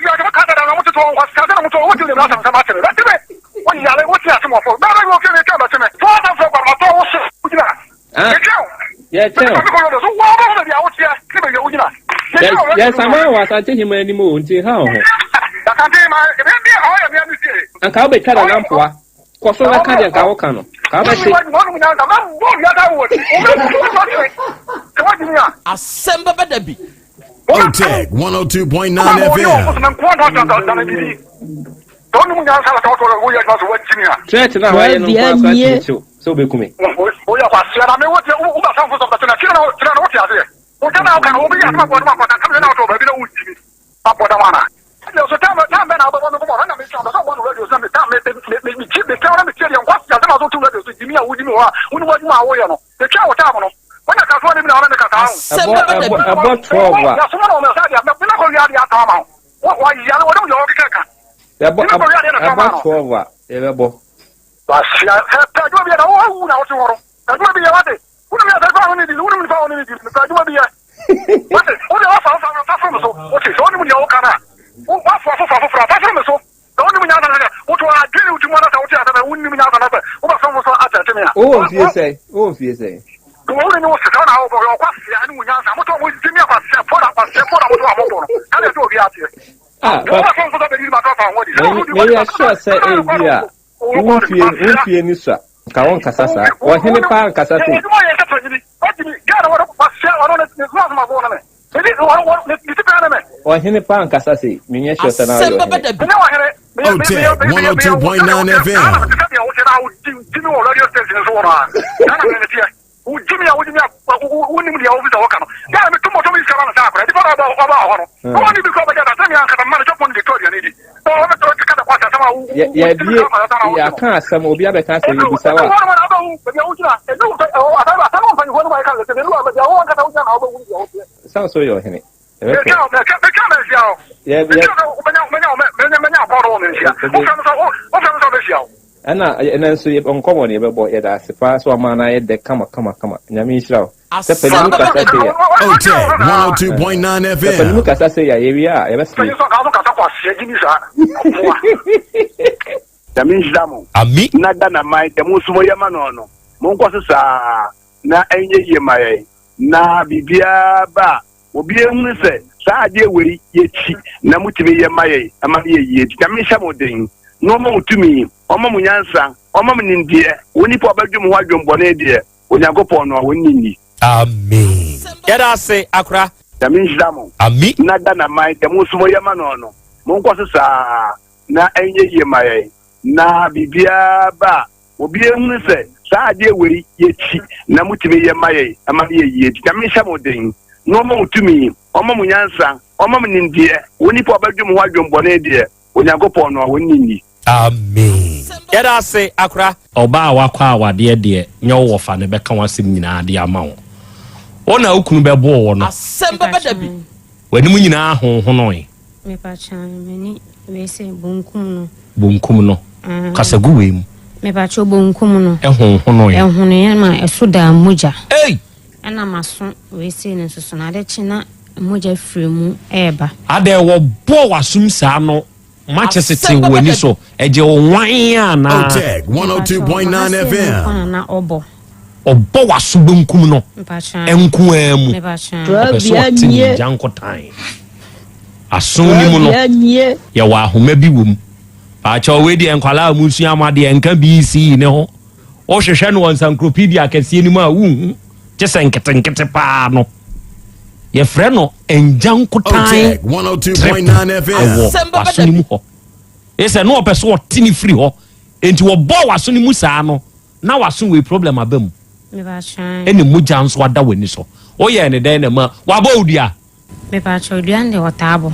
Speaker 5: ya ka da na mo to ko sa da na mo to wo ti le na sa ma se be ti be wo ya le wo ti ase mo fo da na wo ke ne ka ba se me fo da fo ba ma to wo se wo di na
Speaker 15: yeah, sama wa sa che hima ni mo nti ha ho anka be kada na mpoa ko so na kada ka wo ka no ka ba se
Speaker 3: Asem Beba Dabi
Speaker 12: OTEC 102.9 FM.
Speaker 5: Don't mu nyansa la to wo ya so wa jimia
Speaker 15: threat na wa ye no kwa so be kume
Speaker 5: o ya kwa sia na me wo ba san fo so ba na kira na wo ti ase o ta na ka wo bi ya ma ko ma ko ta ka na to ba bi na wo jimi pa po da mana le so ta be na ba no ko na me so ba so wo no radio so me ta me chi be ka na me chi ya kwa sia ta ma so tu radio so jimi ya wo jimi wa wo ni wo jima wo ya no de ka wo ta mo no wona ka so ni na wa na ka ta
Speaker 3: Asem Beba Dabi
Speaker 15: about 12 wa
Speaker 5: ya so no me sa ya me na ko ya ta ma wa ya wo
Speaker 15: About 12, Everbo.
Speaker 5: But I do be a whole now tomorrow. I do be a what? Who do you have only the woman found in it? I do be a what? Only off from so. What is only when you can. What for so? The only one what do I do to one out I wouldn't even have another. What some was at me.
Speaker 15: Oh, you say. Oh, you say.
Speaker 5: The only knows to turn out over your question and we answer. What was Jimmy about for up and for our and I do be out here.
Speaker 15: Maybe I should say, dear. Won't you any sir? Kawan Casasa, or Henry Park Casasa. Or Henry Park Casasi, Miniature
Speaker 12: Asem Beba Dabi. Automotive 102.9 FM.
Speaker 5: Jimmy, I wouldn't be over the Wakano. Yeah, I'm too much of his Carana Sabra. The father about only because I got a manager upon Victoria.
Speaker 15: Yeah, I can't some will be able to say you saw. Sounds so you're Henry. And then so you uncommon you boy that's the first one man I had the come. Yamisha.
Speaker 12: Asem Beba Dabi. Automotive 102.9 FM.
Speaker 15: Look as I say, here we are. Ever see.
Speaker 12: Ami.
Speaker 4: Nada na mai te musumo ya manono. Mungu sasa na enye ye mai na bibia ba obi ehunu se saa de weri ye chi na mutimi ye mai ama ye tamisha moden no mo mutumi omo munyansa omo mnindie woni po abadwum ho adwombo na de onyankopon no wonni.
Speaker 12: Amen.
Speaker 3: Yada say akra.
Speaker 4: Tamisha mo.
Speaker 12: Ami.
Speaker 4: Nada na mai te musumo ya manono. Mungu sasa na enye ye mai na bibia ba obi ehunu se saa de weri ye chi na mutimi ye mai ama ye tamisha moden no mo mutumi omo munyansa omo mnindie woni po abadwum ho adwombo na de onyankopon no wonni.
Speaker 12: Amen.
Speaker 3: Yada say akra.
Speaker 16: Oba wakwa awade de nye wo fa ne beka wasem nyina de ama wo. Ona okunu bebo wo no.
Speaker 3: Asem Beba Dabi.
Speaker 16: Wanimu nyina hono yi.
Speaker 17: Me pa chan meni we say bonkum
Speaker 16: no. Kasagu we mu.
Speaker 17: Me pa cho bonkum no.
Speaker 16: Hono yi.
Speaker 17: Hono yi ma esoda moja.
Speaker 16: Hey.
Speaker 17: Ana maso we say ne soso na de china moja free mu eba.
Speaker 16: Ade wo bo wasum sa no. Manchester wani so eje wan ya na.
Speaker 12: Automotive 102.9 FM.
Speaker 17: Na obo
Speaker 16: wasu bonkum no. Enku emu.
Speaker 13: Krobea nie.
Speaker 16: Janko time. Asoni mu no. Ya wa homa bi wom. Acha we di enkwala musu amade enka BC ne ho. O hwehwe no encyclopedia kese ni ma wu. Jese nkete pa no. Ye friend no enjanko time.
Speaker 12: 102.9 FM.
Speaker 16: Asoni mu ho. Ese no opeso otini free ho. Enti wo bo wasoni mu saa no. Na waso we problem abam.
Speaker 17: Me ba chan.
Speaker 16: Eni muja nso ada wani so. O ye ne den na ma wa ba odia.
Speaker 17: Me ba cho odia nde wotabo.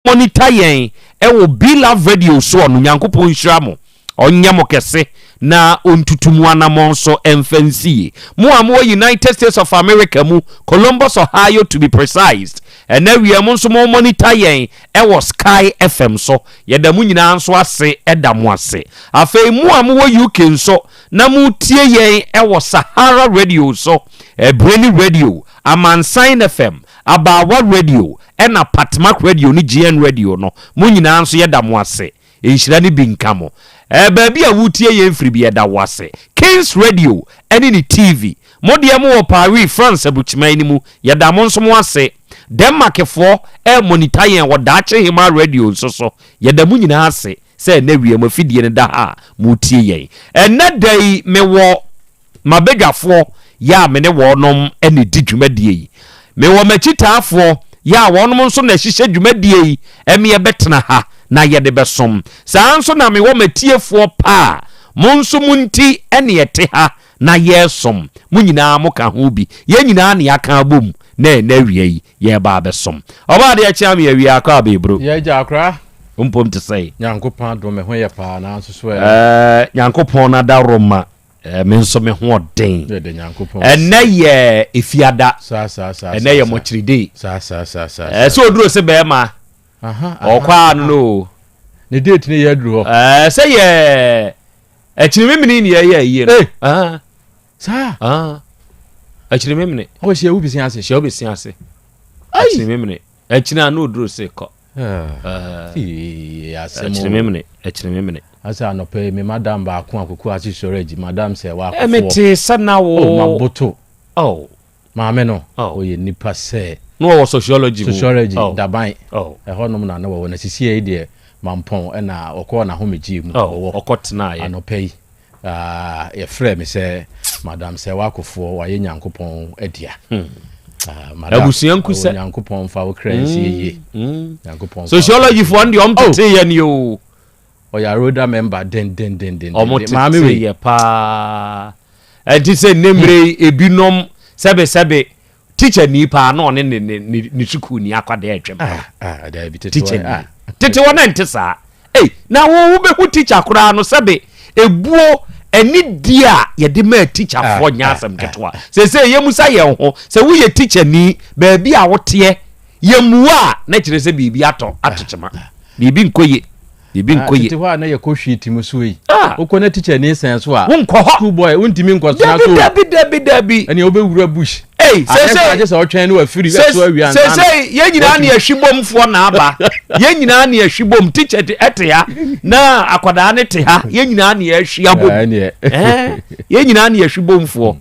Speaker 16: monitor yen ewo Be Love Radio so no Nyankopon hyira mo onyamo kese na ontutumu anamon so emfancy mo am United States of America mu Columbus Ohio to be precise and now we am so mo monitor yen ewo Sky FM so yeda mu nyina nso ase eda mo ase afei mo am UK so na mu tie yen ewo Sahara Radio so Brainy Radio Amansan FM Abawa Radio ena Patmark Radio ni GN Radio no mo nyina nso yeda mo ase enhyira ni bi nkamo baabi a wutie ye mfiri bi eda wase Kings Radio ene ni TV modie mo wo Paris France abuchimai ni mu yeda mo nso mo ase Denmark fo monitor yen wo daache hima radio so yeda mu nyina ase se na wie mafidie ne da ha mu tie yen ena dai me wo mabegafo ya me ne wo nom ene di dwumadie yi me wo machitaafo ya wo nom nso na hihye dwumadie yi eme ye betena ha na yede besom saa nso na me wo matiefo pa monso munti ene yete ha na yesom munyina mo ka ho bi ye nyina na yaka abom na wie ye ba besom oba de acha me wie aka be bro
Speaker 18: ye ja akra
Speaker 16: umpom te say
Speaker 18: Nyankopon do me ho ye pa na nso so
Speaker 16: Nyankopon na da roma me nso me ho den
Speaker 18: de Nyankopon
Speaker 16: ene ye efiada
Speaker 18: sa
Speaker 16: ene ye mochiride
Speaker 18: sa
Speaker 16: so oduro se be ma okwa no
Speaker 18: ne date ne ye duro
Speaker 16: say ye echirememini ne ye ye
Speaker 18: sa
Speaker 16: echirememini
Speaker 18: o she ubi sin ase
Speaker 16: she ubi sin ase echirememini echina no oduro se ko echirememini
Speaker 18: asa no pe me madam ba ko akoko ase storage madam se wa akofo
Speaker 16: emete sana wo
Speaker 18: maboto maame no
Speaker 16: o
Speaker 18: ye nipa se
Speaker 16: no wo sociology
Speaker 18: daban honom na wo na sisi e de mampon na okọ na homegi mu
Speaker 16: okotena ye
Speaker 18: anopai ye frɛ me sɛ madam sɛ wakofo wa ye Nyankopɔn adia
Speaker 16: abusuanku sɛ
Speaker 18: Nyankopɔn fa wo kransi ye
Speaker 16: Nyankopɔn sociology for ndi omtete ye ni o
Speaker 18: oya roda member den
Speaker 16: maame we ye pa enti sɛ nemre ebinom sebe teacher ni pa na one ne suku ni akwade atwem
Speaker 18: da bi
Speaker 16: teacher tete wona ntesa na wo be hu teacher kura no sebe ebuo eni dia ye de ma teacher fo nya asem ketwa se ye musa ye ho se wo ye teacher ni ba bi a wote ye muwa na kire se bibi atochema bibi nkoye
Speaker 18: tete ho na ye ko hwiti muso yi okona teacher ni sen so a
Speaker 16: wonkɔ
Speaker 18: school boy wontimi nkɔ so na so
Speaker 16: dabi
Speaker 18: ene obewura bush
Speaker 16: se
Speaker 18: otwen no afiri so awia
Speaker 16: na se ye nyina na ahwibomfo na aba ye nyina na ahwibom teacher ete ya na akwada ne te ha ye nyina na ahwiabom ye nyina na ahwibomfo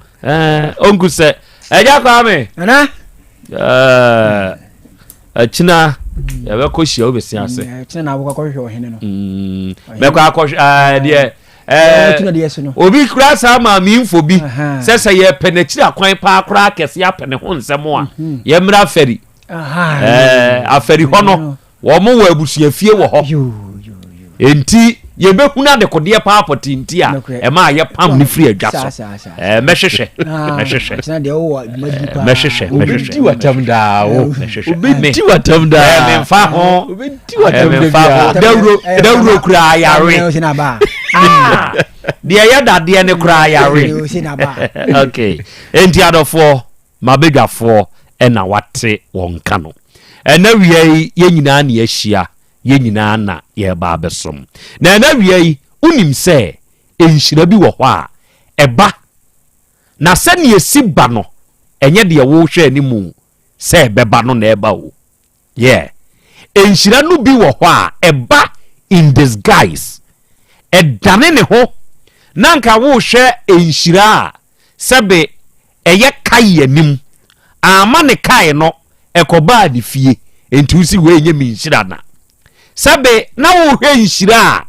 Speaker 16: onku se eja kwa me
Speaker 7: ana
Speaker 16: achina ya be ko hia obesi ase
Speaker 7: achina na abukọ hwe ohene no
Speaker 16: me kwa akọ de obi kura sa ma mi info bi sese ye penechiri akwan pa akura kese ya pene ho nsemo a ye mra aferi aferi ho no wo mo wa abusu afie wo ho enti ye be huna de kode pa apoti nti a e ma ye pam ni free adwa so mehwehwe
Speaker 7: achina de wo madi pa
Speaker 18: mehwehwe watam da wo
Speaker 16: obedi watam da me mfa ho
Speaker 18: obedi watam da
Speaker 16: dawro kura yare dia ya da dia ne kura yare okay enti adofo mabegafo na wate wonka no na wiei ye nyina na yahia ye nyina na ye ba besom na wiei unim se enhyira bi wo hɔ a eba na se ne esi ba no enye de wo hwɛ animu se beba no na eba wo enhyira no bi wo hɔ a eba in disguise edane ne ho nanka wo hwɛ enhyira a sebe eye kai anim ama ne kai no ekoba de fie entusi we nye minhyira na sebe na wo hwɛ nhyira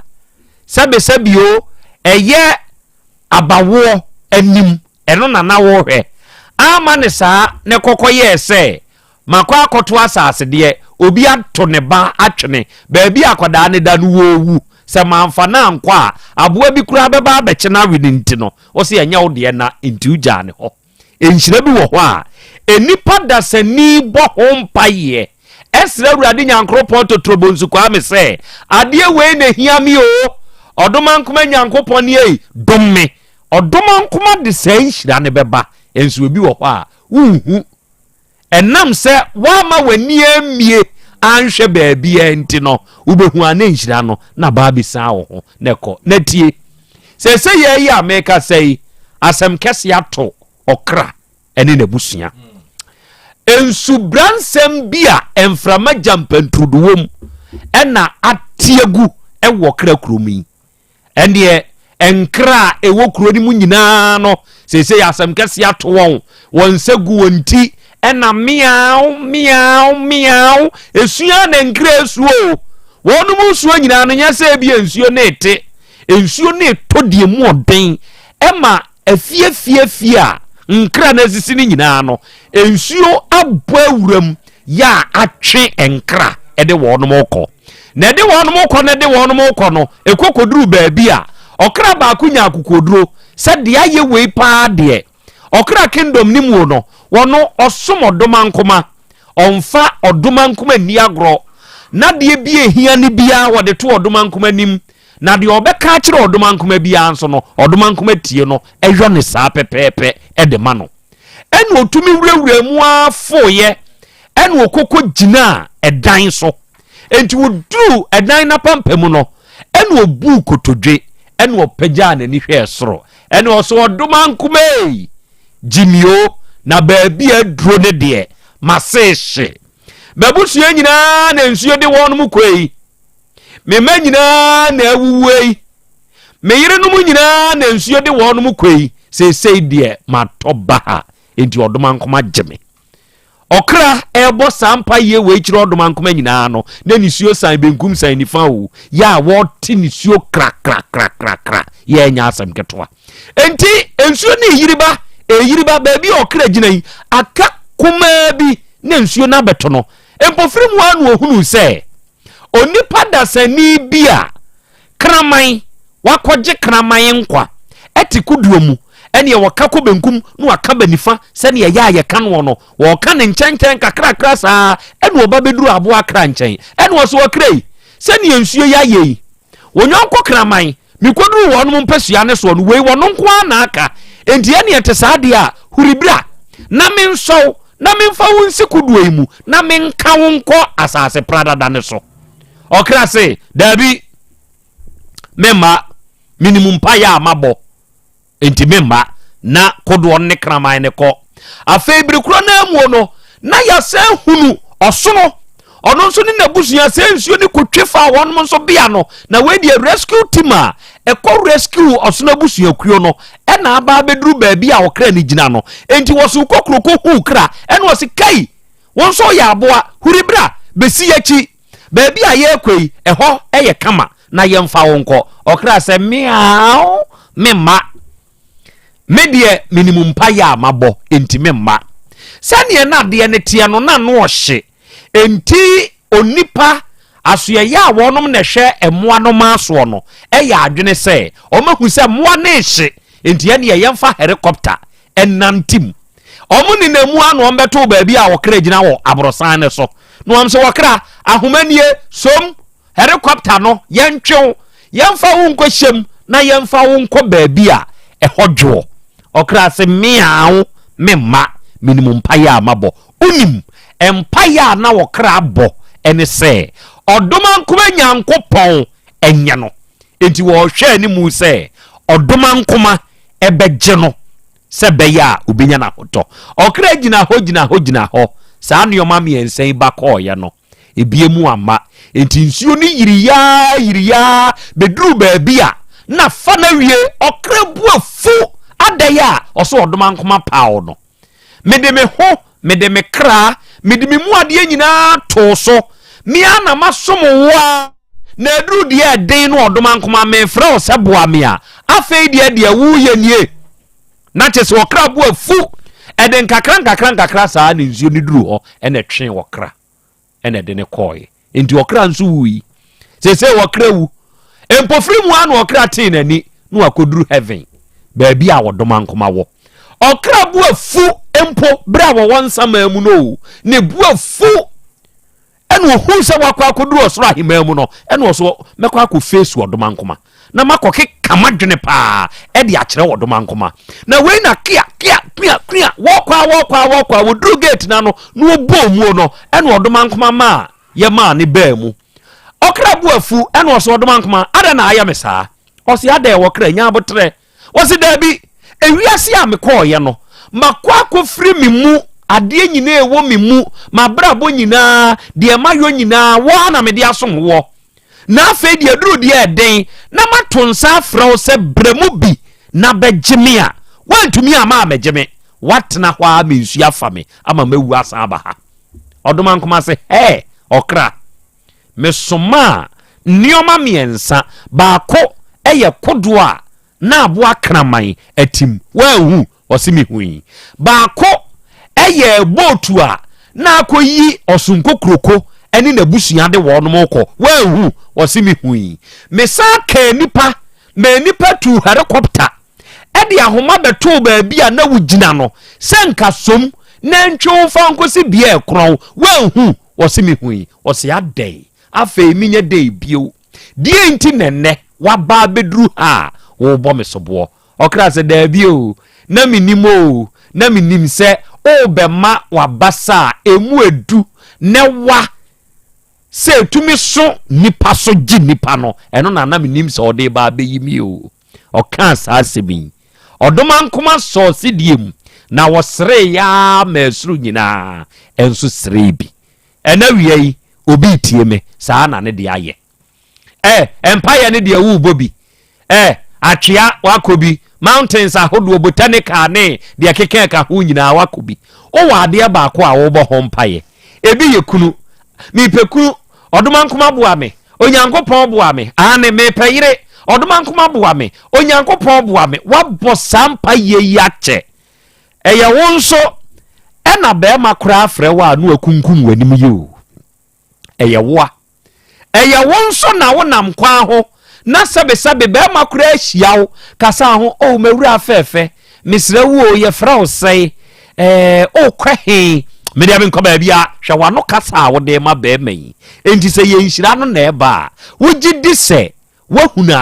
Speaker 16: a sebio eye abawo anim eno na wo hwɛ ama ne saa ne kokoye se makwa akoto asase de obi ato ne ba atwene ba bi akoda ne da no wowu se manfa na nkwa aboa bi kura beba abeche na winti no o se enya wo de na nti ugya ne ho enhyira bi wo ho a enipa dasani bo ho mpaye esra urade nyankopon totrobonsu kwa me se ade we na hia mi o odoma nkoma nyankopon ne dom me odoma nkoma de sai hira ne beba enso obi wo ho a unhu enam se wa ma wani amie anhwe baabi enti no ubehu ana nhira no na ba bisa wo ho neko na tie se ye ya meka sei asem kese ato okra ene na busua ensu bransem bia enframa jampantruduwom ena atiegu ewo kra kromi ene enkra ewo kro ni mu nyina no se asem kese ato won segu wonti ena miau esua na nkra esuo wonu mu suo nyina no nya se bia ensuo na ete ensuo na etodie mu oden ema afie a nkra na sisi ni nyina no ensuo abawuram ya atwe enkra ede wonum okọ na ede wonum okọ no ekokoduru baabi a okra ba akunya akokoduro se de aye wei pa de okra kingdom ni mu no wono osom odoma nkoma onfa odoma nkoma ni agro na de bie hia ni bia wode to odoma nkoma nim na de obeka kire odoma nkoma bia anso no odoma nkoma tie no ehwo ne saa pepepe ede ma no enu otumi wurewure mu afoye enu okoko gina edan so enti wodu edan na pampam no enu obu kotodwe enu opagya na ni hwe soro enu oso odoma nkoma jimio na baabi aduro ne de maseshe babusu nyina na nsuo de wonum kwei mema nyina na awuwei meyirenum nyina na nsuo de wonum kwei sesei de matoba enti odoma nkoma geme okra ebo sampa ye we kire odoma nkoma nyina no na nisuo san benkum san nifa wo ya woti nisuo kra ye nya asem ketwa enti nsuo ne yiriba baabi okra gina aka kuma bi na nsuo na beto no empofiri mu anu ohunu se onipa dasani bia kraman wakoje kraman nkwa etikuduo mu ene waka ko benkum no waka banifa se ne ya kan no wo ka ne nkyɛnkyɛn kakra saa ene oba beduru abo akra nkyɛn ene wo so wakrei se ne nsuo ya yei wonyanko kraman mikoduru wonom mpasua ne so no wei wono nko ana aka enti ene ete saade a huribra na menso na memfa wonsi kuduo mu na menka wonko asase prada dane so okra se dabi memma minimum pa ya mabo enti memma na kodo ne kraman ne ko afebiri kro na amuo no na ya se hunu osono ono nso ni nabusua se nsuo ni kotwefa wonum nso bia no na we die rescue team a ekọ rescue osono busua kuo no e na aba beduru baabi a okra ni gina no enti wosu kokroko hu kra e no wosi kai wonso ya aboa huribra besi yachi baabi a ye kwei eho eye kama na yemfa wonko okra se miao memma medie minimum pa ya mabo enti memma sane na de ne tie no na no ohye enti onipa asoya ya wonom na hwe emoa no maso no eya adwene se o mahu se moa na hye enti ya ne yemfa helicopter enantim omuni na mu anu ombeto baabi a wokra gina wo abrosan ne so no am se wokra ahomanie som helicopter no yentwew yemfa wo nkohyem na yemfa wo nkọ baabi a ehodwo okra se miao memma minimum paya mabo unim empaya na wokra abo ene se odoma nkoma nyankopon enye no enti wo hwe ni mu se odoma nkoma ebegye no se beya obenya na hoto okra gina ho saa no yoma me ensen ba koye no ebiemu ama enti nsuo ni yiriya beduru baabi a na fa na wie okra buafu adaya oso odoma nkoma pawo no mede me ho mede me kra mede me mu ade nyina to so me ana masomo wa na eduru de den no odoma nkoma me fra oseboa me a afei de wu ye nie na chese okra buafu eden kakran saa ne nsuo ni duru ho ene twen okra ene de ne koy enti okra nso wuyi sese okra wu empofiri mu anu okra tin nani no akoduru heaven baabi a wodoma nkoma wo okra buafu empo bra wo wonsama mu no ne buafu ɛna ohu sɛ wakɔ akɔduru ɔsoro ahemmaa mu no ɛna ɔso mɛkɔ akɔ face ɔdoma nkoma na makɔ keka madwene paa ɛde akyerɛ ɔdoma nkoma na wei na kia wɔkɔ wɔduru gate na no na wɔbɔ mu no ɛna ɔdoma nkoma ma yɛmaa ne baa mu ɔkra bu afu ɛna ɔso ɔdoma nkoma ada na ayɛ me saa ɔsi ada wɔkra nya abotrɛ ɔsi daabi ewiase a mekɔɔyɛ no makɔ akɔfiri me mu adeɛ nyinaa ɛwɔ me mu mabrabɔ nyinaa deɛ mayɔ nyinaa wɔn na mede asom wɔ na afei deɛ duru deɛ ɛden na mato nsa afrɛ wo sɛ brɛmu bi na bɛgye me a wantumi ama amɛgye me watena hɔ a mensu afa me ama mawu asan aba ha ɔdoma nkoma sɛ ɔkra mesoma nneɔma mmiɛnsa baako ɛyɛ kodoɔ a na aboa kraman atim wanhu ɔse mehui baako ɛyɛ boatu a na akɔyi ɔsonkokuroko ɛne n'abusua de wɔnom kɔ wanhu ɔse mehui mesa ka nipa ma nipa tu helicopter ɛde ahoma bɛtoo baabi a na wogyina no sɛ nkasom na ntwew fa nkosi bia ɛkorɔn wanhu ɔse mehui ɔse adɛn afei minya dɛ bio die nti nɛnɛ waba beduru ha wo bɔ me soboɔ ɔkra sɛ daabi o na menim o na menim sɛ o bɛma wabasa emu edu ne wa sɛ tumi so nipa so gye nipa no ɛno na menim sɛ ɔde ba bɛyi mi o ɔka saa asɛmi ɔdoma nkoma sɔ sidie mu na wɔsere ya masuru nyinaa ɛnso sere bi ɛna wie yi obi tie me saa na ne de ayɛ empire ne de awu bobi atwea wakobi mountains ahodoɔ botanical ne de keka ka ho nyinaa wakobi o wɔ adeɛ baako a wɔbɔ ho mpaye ebi yɛ kunu mipekunu ɔdoma nkoma boa me onyankopɔn boa me ane mepɛyere ɔdoma nkoma boa me onyankopɔn boa me wabɔ saa mpaye yi akyɛ ɛyɛ wo nso ɛna bɛrima koraa frɛ wo a no akunkum w'anim yi o ɛyɛ wo a ɛyɛ wo nso na wonam kwan ho na sɛbesɛbe bɛrima koraa ahyia wo kasa ho o mawura afɛɛfɛ mesrɛ wo yɛfrɛ wo sɛe okɔ he mede ame nkɔ baabi a hwɛ wano kasa a wode ma bɛrima yi enti sɛ yɛnhyira no na ɛba a wogye di sɛ woahunu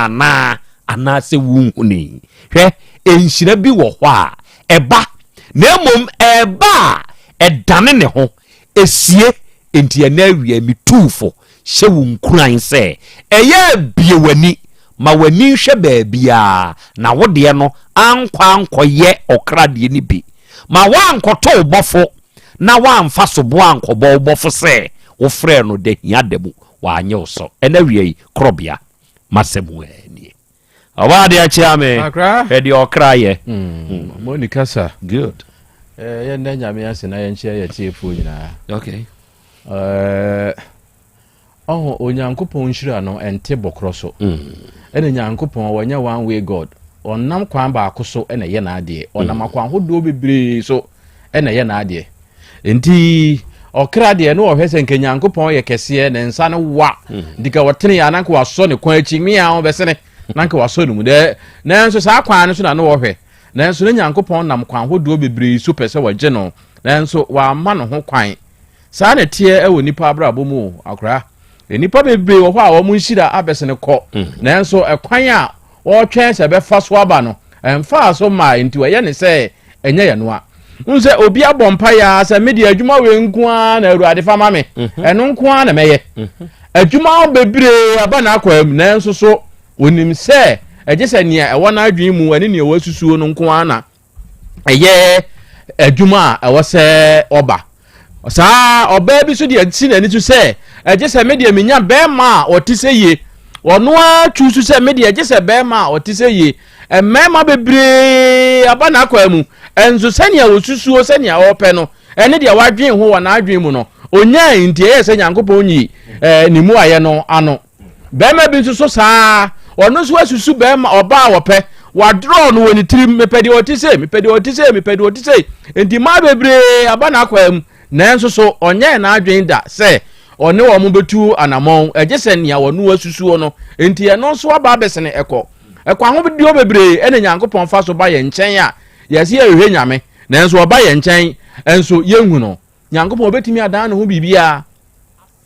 Speaker 16: anaasɛ wonhuni hwɛ ɛnhyira bi wɔ hɔ a ɛba na mmom ɛba a ɛdane ne ho ɛsie enti ɛna awia metuufo hyɛ wo nkuran sɛ ɛyɛ bie w'ani ma w'ani hwɛ baabia na wodeɛ no ankɔyɛ ɔkradeɛ ni bi ma woankɔtɔ wo bɔfo na woamfa so boa ankɔbɔ wo bɔfo sɛ wofrɛ no da hia da mu wanyɛ wo sɔ ɛna wie yi Krobea masɛm w'ani ɔbaade akyea me ɛdeɛ ɔkra yɛ
Speaker 18: monica sir
Speaker 16: good
Speaker 18: yɛnda nyame ase na yɛnkyerɛ yɛtiefoɔ nyinaa
Speaker 16: okay
Speaker 18: onyankopɔn nhyira no ɛnte bɔkorɔ so ɛne nyankopɔn wɔnyɛ one way god ɔnam kwan baako so ɛna yɛ n'adeɛ ɔnam akwan ahodoɔ bebree so ɛna yɛ n'adeɛ nti ɔkra deɛ no ɔhwɛ sɛ nka nyankopɔn yɛ kɛseɛ ne nsa no wa ndika wɔtene yɛ ananka wasɔ ne kwan akyi mea wɔbɛsene nanka wasɔ no mu dɛ nanso saa kwan no so na no wɔhwɛ nanso ne nyankopɔn nam kwan ahodoɔ bebree so pɛ sɛ wɔgye no nanso wama no ho kwan saa na teɛ ɛwɔ nipa abrabɔ mu akora nipa bebree wɔ hɔ a wɔn nhyira abɛsene kɔ nanso ɛkwan a wɔtwɛn sɛ bɛfa so aba no ɛmfa so ma nti wɔyɛ ne sɛ ɛnyɛ yɛ noa nse obi abɔ mpa ya sɛ media adwuma we nkoa na Awurade fa ma me ɛno nkoa na mɛyɛ adwuma bebree aba na akɔ am nanso so onim sɛ ɛgye sɛ nea ɛwɔ na adwen mu ani nea ɛwɔ susuo no nkoa na ɛyɛ adwuma a ɛwɔ sɛ ɔba saa ɔbaa bi so de ati na ni so sɛ ɛgye sɛ media menya bɛɛma a ɔte sɛ ye ɔno a twu so sɛ media ɛgye sɛ bɛɛma a ɔte sɛ ye ɛmɛɛma bebree aba na akɔ mu enzo sɛnea wosusuo sɛnea ɔpɛ no ɛne deɛ wadwen ho wɔ n'adwen mu no onya nti ɛyɛ sɛ nyankopɔn nyi ne mu ayɛ no ano bɛɛma bi nso so saa ɔno nso asusu bɛɛma ɔbaa wɔpɛ wadrɔ no wɔ ne tirim mepɛdeɛ ɔte sɛ enti ma bebree aba na akɔ mu nanso so ɔnyɛ n'adwen da sɛ ɔne wɔ mo betu anamɔn ɛgye sɛ nea wɔno asusuo no enti ɛno nso aba abɛsene ɛkɔ ho bi bebree ɛne nyankopɔn fa so ba yɛ nkyɛn a yɛsi ɛhwɛ nyame nanso ɔba yɛ nkyɛn enso yehu no nyankopɔn obetimi adan ne ho bibia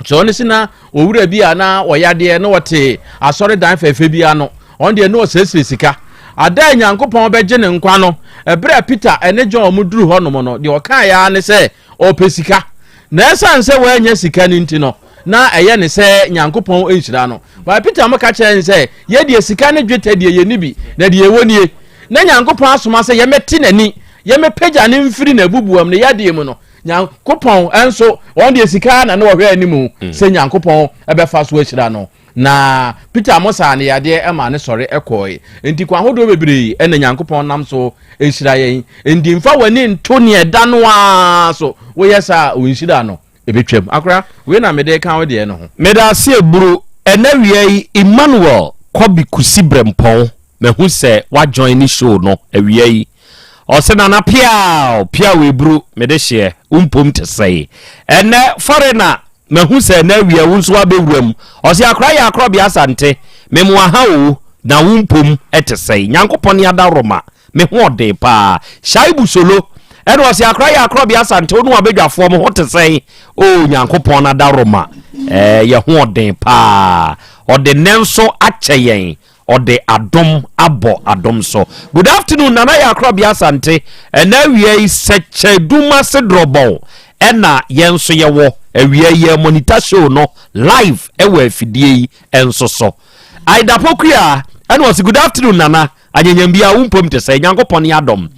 Speaker 18: so on sina owura bi ana oyade no wote asori dan fefe bi ano on de no sesire sika ada nyankopon beje ne nkwa no ebere Peter ene John muduru ho no mo no de okan ya ne se opesika na esanse we anya sika ni ntino na eye ne se nyankopon enhyira no ba Peter mo ka kire ne se ye de sika ne dwete de ye ni bi na de ewonie na nyankopon asoma se ye meti nani ye mepeja ne mfiri na bubuam ne yade mu no nyankopon enso on de sika na no hwe animu se nyankopon ebefa so ahyira no na Peter Mosa ne yade ema ne sore ekoi enti kwa hodo bebre ene nyankopon nam so ehyira yen enti mfa wani nto ne eda no a so wo yesa wo nhyira no ebetwam akra we na mede kan wo de no ho
Speaker 16: meda se eburu ene wiei Emmanuel Kobi Kusibrempon mehu se wa join ni show no wiei osena na pia we buru mede hye umpom te sei ene foreigner mehu se na wiei wonso abewuram ose akra ya Krobea Asante memu aha o na umpom ete sei nyankopon ya da roma mehu ode pa Shaibu Solo ene ose akra ya Krobea Asante onu abedwafo mo hote sei o nyankopon na da roma ye hu ode pa ode nenso acheyen ode adom abo adom so. Good afternoon nana ya Krobea Asante ena wiei secheduma sedrobo ena yenso yewo wiei ye monitor show no live ewe afidie enso so aidapokua ena was good afternoon nana anyanyambia umpom te say nyankopon adom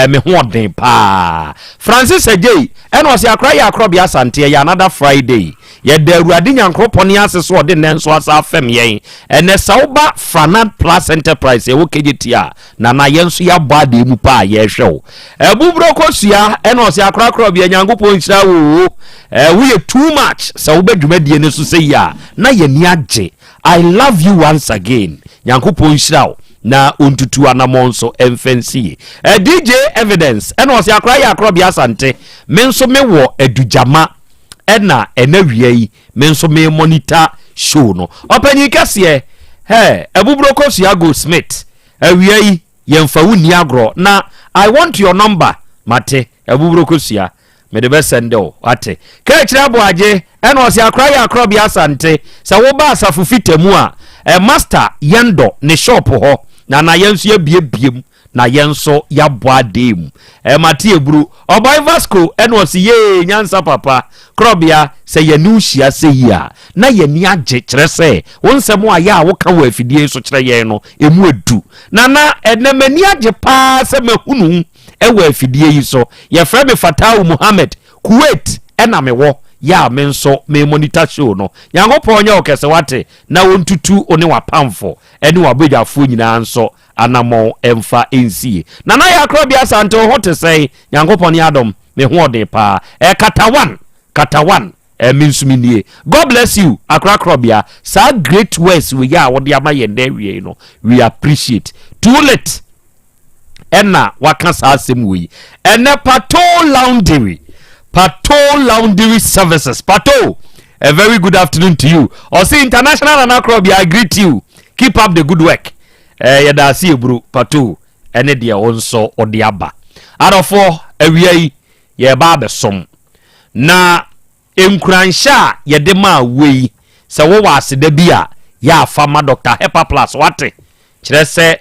Speaker 16: me ho ode pa Francis Ejei ena was ya Krobea Asante ya another Friday ye da Awurade nyankopon ase so ode nenso asa fam yen ene sauba Franad Plus Enterprise e wo kejetia na yenso ya bade mu pa ye hwew ebubro kosua ene ose Krobea nyankopon hira wo we too much so obedwumadie ne so say ya na ye ni age I love you once again nyankopon hira na ontutu anamonso emfensi DJ Evidence ene ose Krobea Asante menso mewo adujama ena wiei menso me monitor show no opanyi kase ebubro kosua Go Smith wiei yemfa wuni agro na I want your number mate ebubro kosua me de be send o ate ka kira boaje ena ose Krobea Asante sa wo ba asafu fitemu a master yendo ne shop ho na yenso ya biem na yenso ya boadem mate eburu obai Vasco ena ose ye nyansa papa Krobea se yenu hia se ya na yeni age kire se wonsem a ya wo ka wo afidie so kire ye no emu edu na enemani age pa se mahunu ewo afidie yi so ye frɛ me Fatau Muhammad Kuwait ena me wo ya me nso me monitor show no yankopon nya okese wate na wontutu one wapamfo ene wabedwafo nyina nso anamo emfa ensie na ya Krobea Asante ho te sei yankopon adom me ho ode pa Katawan minsuminie God bless you Krobea sa great words we ya wode amayende wie no we appreciate too late ena waka sa asem we ene Pato Laundry Services Pato a very good afternoon to you also international and Krobea I greet you keep up the good work yada see bro Pato ene dia onso ode aba adofo awiei ye ba besom na enkuransha ye de ma wei se wo waseda bia ya fama Dr. Hepa Plus wate kire se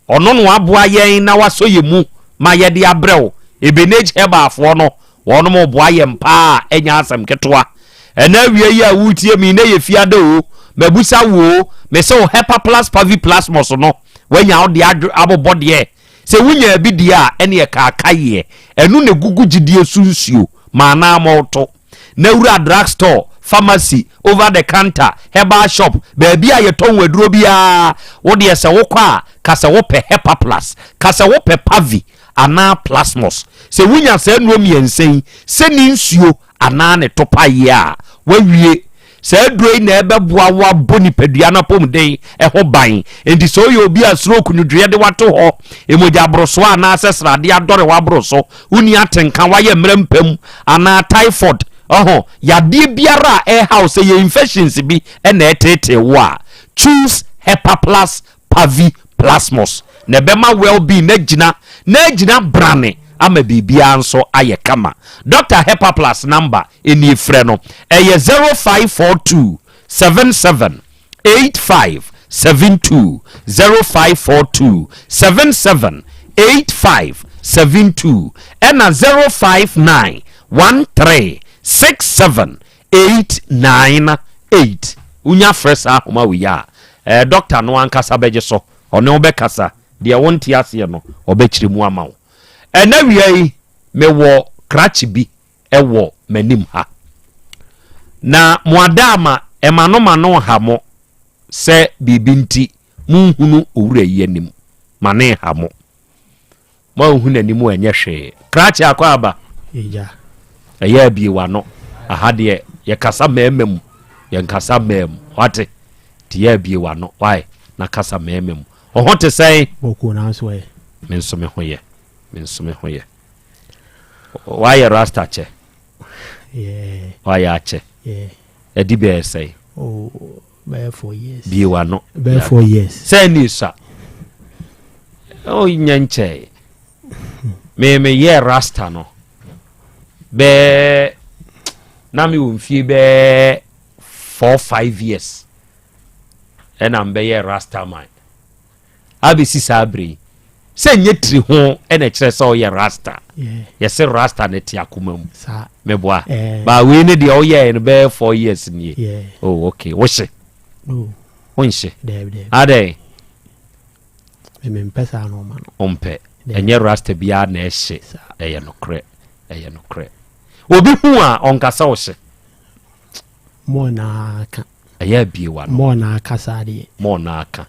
Speaker 16: ono no aboa yen na waso ye mu ma ye de abrew ebenage heba afo no wono mo boa ye mpa enya asem ketwa ena wie ya wutie mi na ye fiade o mabusa wo me se Hepa Plus Pavi Plus mo so no wanya ode abobode se wunya bi dia ene ye kaakaye enu ne gugu gidie sunsuo mana moto na wura drugstore pharmacy over the counter herbal shop baby a yeton waduro bia wo de se wo kwa ka se wo pe Hepa Plus ka se wo pe Pavi ana Plasmos se wunya se nuo miensen se ni nsuo ana ne topaye a wawie se droi na ebeboa wa boni padua na pomden ho ban enti so yo obi asro kunudue de wato ho emoja broso ana asesra de adore wa broso uni atenka wa ye mrempam ana typhoid yade biara house ye infections bi na etete wa choose Hepa Plus Pavi Plasmos na bema well being na gina brane ama bibia nso aye kama Dr. Hepa Plus number eni frɛ no 0542 77 85 72 0542 77 85 72 ɛna 059 13 67 898 unya fresa homa we ya doctor no ankasa beje so one obekasa de wonti ase no obekire mu ama wo ɛna wiai me wo krachi bi ɛwɔ manim ha na moadama emano ha mo se bibinti munhunu owura yi anim mane ha mo hunu anim enye hwe krachi akwaba
Speaker 19: eja
Speaker 16: ɛyɛ bi wa no aha de ye kasa memem ye kasa mem wate ti ye bi wa no why na kasa memem o hote sai
Speaker 19: boku na so ye
Speaker 16: menso me hoye why rasta che why ache edi be sai
Speaker 19: oh by 4 years
Speaker 16: bi wa no
Speaker 19: by 4 years
Speaker 16: sai ni sa o nyanche me ye rasta no be na mi wonfie be 4-5 years and am be ye rasta man abisi sabri se nyetri ho ene kire se o ye rasta yes rasta ne ti akoma mu me boa ba we ne de o ye no be 4 years ni oh okay wo she
Speaker 19: no
Speaker 16: wonse
Speaker 19: de
Speaker 16: ade
Speaker 19: me mpesa no ma no
Speaker 16: ompe enye rasta bia na ehye eye no kre obi hu a onkasa wo hye
Speaker 19: mo na aka
Speaker 16: aya bie wa no
Speaker 19: mo na aka sade
Speaker 16: mo na aka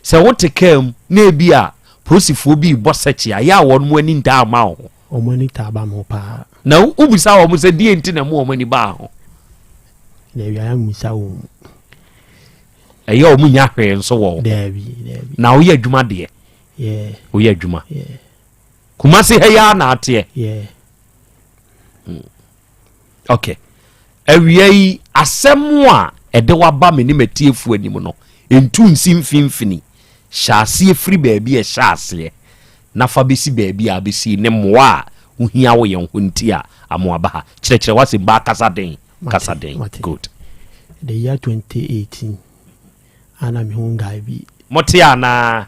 Speaker 16: se wote kam na ebi a prosifo bi bosechi aya won mo ani nda ma ho
Speaker 19: o mo ani ta ba mo pa
Speaker 16: na ubisa wo mo se die nti na mo ani ba ho
Speaker 19: na wi aya musa wo
Speaker 16: aya o mu nya hwe nso wo
Speaker 19: dabi
Speaker 16: na wo ye adwuma de wo ye adwuma kumasi heya na ate okay awiai asɛm a ɛde waba me ne matiefu anim no entu nsim finfini hyase free baabi e hyase na fa besi baabi a besi ne moa ohia wo yen ho nti a amoaba ha kyerɛkyerɛ wase ba kasa den good
Speaker 19: the year 2018 ana me hu guy bi
Speaker 16: motia na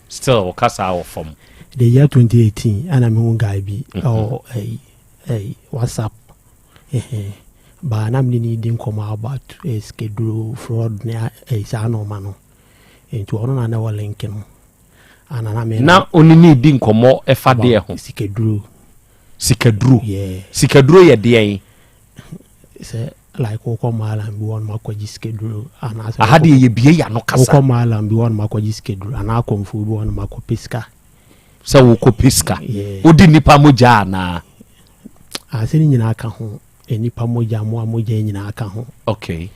Speaker 16: still kasa wo from
Speaker 19: the year 2018 ana me hu guy bi oh WhatsApp ba na me ni din come about schedule fraud na isa no ma no enti ono na wa link no ana na me
Speaker 16: na onini din komo efa de ho
Speaker 19: sikaduro
Speaker 16: sikaduro ye de yin
Speaker 19: se like ko mala bi won makwaji schedule ana
Speaker 16: aha de ye bie ya no kasa
Speaker 19: ko mala bi won makwaji schedule ana komfu bi won makopiska
Speaker 16: se wo kopiska odi nipa moja na
Speaker 19: aseni nyina aka ho enipa moja nyina aka ho
Speaker 16: okay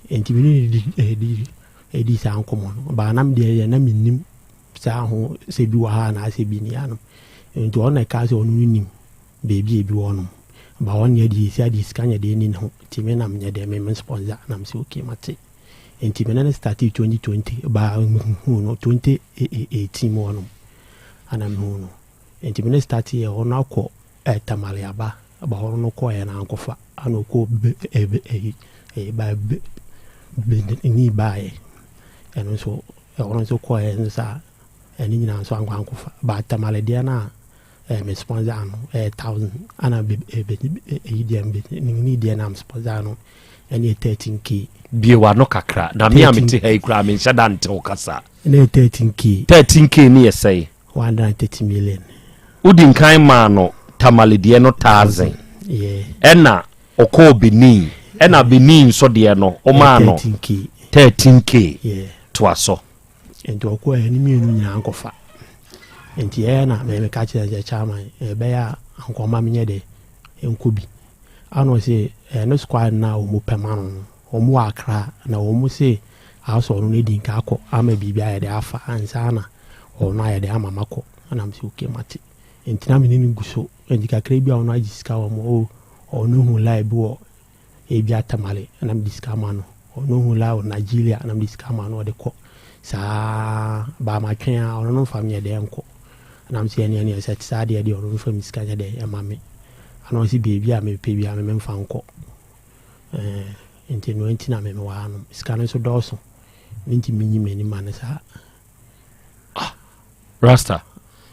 Speaker 19: enti bi edi sa ankomo ba nam de na minim sa ho se bi wa ha na se bi ni ano enti ona ka se onu nim bebi ebi wono ba won ye di sia di skanya de ni ho ti me nam nye de me sponsor nam se okay mate enti me na start 2020 ba hu no 2018 mo no ana me hu no enti me na start ye ono akọ tamale aba ba hono no ko ya na ankofa ana ko ba ni bae eno so hono so ko ya nsa eni nyina so ankofa ba tamale dia na me sponsor ano 1000 ana ni dia na sponsor ano eni 13k
Speaker 16: bie wa no kakra na me amete ha ikura me nhyada nte okasa
Speaker 19: eni
Speaker 16: 13k ni yesai
Speaker 19: 130 million
Speaker 16: udin kan ma no tamale de no 1000 ena oko Benin ena Benin so de no o ma no 13k to aso
Speaker 19: enti oko eni mienu nya ankofa enti na me ka che je chama be ya ankoma menye de enkobi ano se no squad na o mu pemano o mu akra na o mu se aso no edin ka akọ ama bibia ya de afa ansa na o na ya de ama mako ana msi okay mate enti na menini guso enti kakra bia ono agiska wo mo ono hu live wo ebia tamale na mdiska mano ono hu la Nigeria na mdiska mano de ko sa ba ma twen ono no family de enko I'm saying any set sad idea or from Miss Kanya Day, and mammy. I know see baby, I may pay me, I'm a fan call. Into 20 I'm a one, scanning so dorsal. Minty many manners.
Speaker 16: Rasta.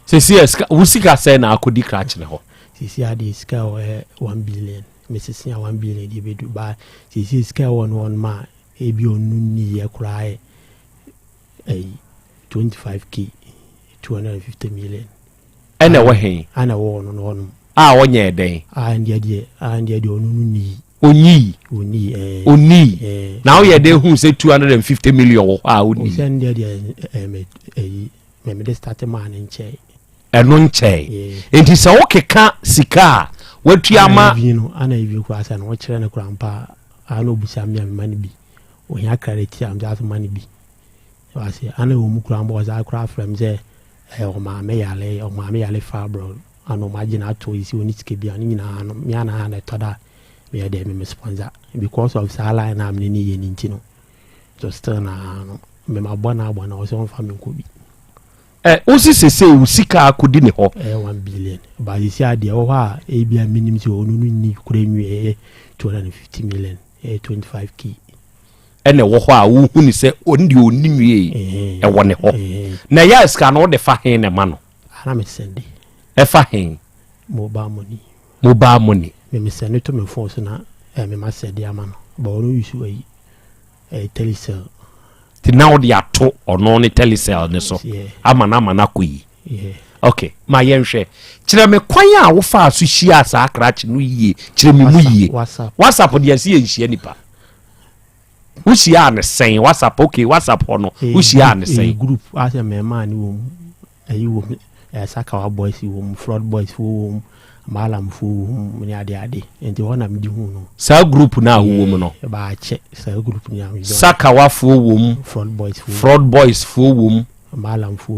Speaker 16: See, Usika said I could decratch in her.
Speaker 19: See, I did scale 1 billion. Mrs. 1 billion, you be to buy. See, scale 1 man, a bio nuni, a cry a 25k, 250 million.
Speaker 16: And away,
Speaker 19: and a one on one.
Speaker 16: 1 year day.
Speaker 19: And the idea, only.
Speaker 16: Oni. Now, you're there who say 250 million. I would
Speaker 19: send the starter man in chair.
Speaker 16: And non chair. It is a okay car, sika. What you are,
Speaker 19: and if you was and watch a grandpa, I know Busami money be. When you carry I'm just money be. I say, I know Mukram was I craft from there. Or my mayale or my mayale farbro. I know imagine I told you when it's keep being Miana and I thought that. We are there, my sponsor, because of Sala and I'm in Intino. Just turn on my bonnet when I was on farming could be.
Speaker 16: Osi say Usika could didn't hope
Speaker 19: 1 billion. But you see, idea of ABM minimum to only could 250 million, 25k.
Speaker 16: And a waha who say only me a 1 hope. Now, yes, can all the fahin a man.
Speaker 19: I'm a Sunday.
Speaker 16: A fahin. Mobile money.
Speaker 19: Me send it to me phone so na me ma say dia man but no use a telecell
Speaker 16: ti now they are to or no ni telecell ne so amana koyi okay ma yenhwe kire me kwan a wo fa so hia sa akrachi no yie kire me mu yie whatsapp de ase yenhia nipa wo hia ne sen whatsapp okay whatsapp no wo hia ne sen
Speaker 19: group as me man wo ayi wo saka wa boys wo fraud boys wo malam fu muni ade enti wona mdi hu no
Speaker 16: sa group na wo mu no
Speaker 19: ba che sa group ni am
Speaker 16: saka wa fu wo mu fraud boys fu wo mu
Speaker 19: malam fu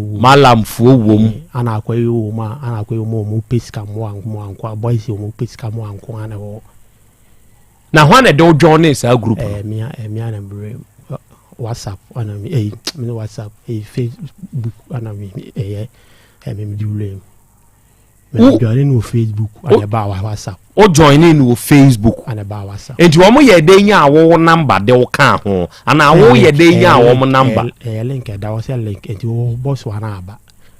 Speaker 16: wo mu
Speaker 19: ana akwai wo mu pesika mo anko boys wo mu pesika mo anko ana ho
Speaker 16: na ho na do join sa group
Speaker 19: me na bre WhatsApp ana me WhatsApp Facebook ana me me dule me join no Facebook and ba WhatsApp
Speaker 16: o join in no Facebook
Speaker 19: and ba WhatsApp
Speaker 16: enti wo mo ye de nya wo number de wo kan ho ana wo ye de nya wo mo number
Speaker 19: link da wo se link enti wo boss wa na aba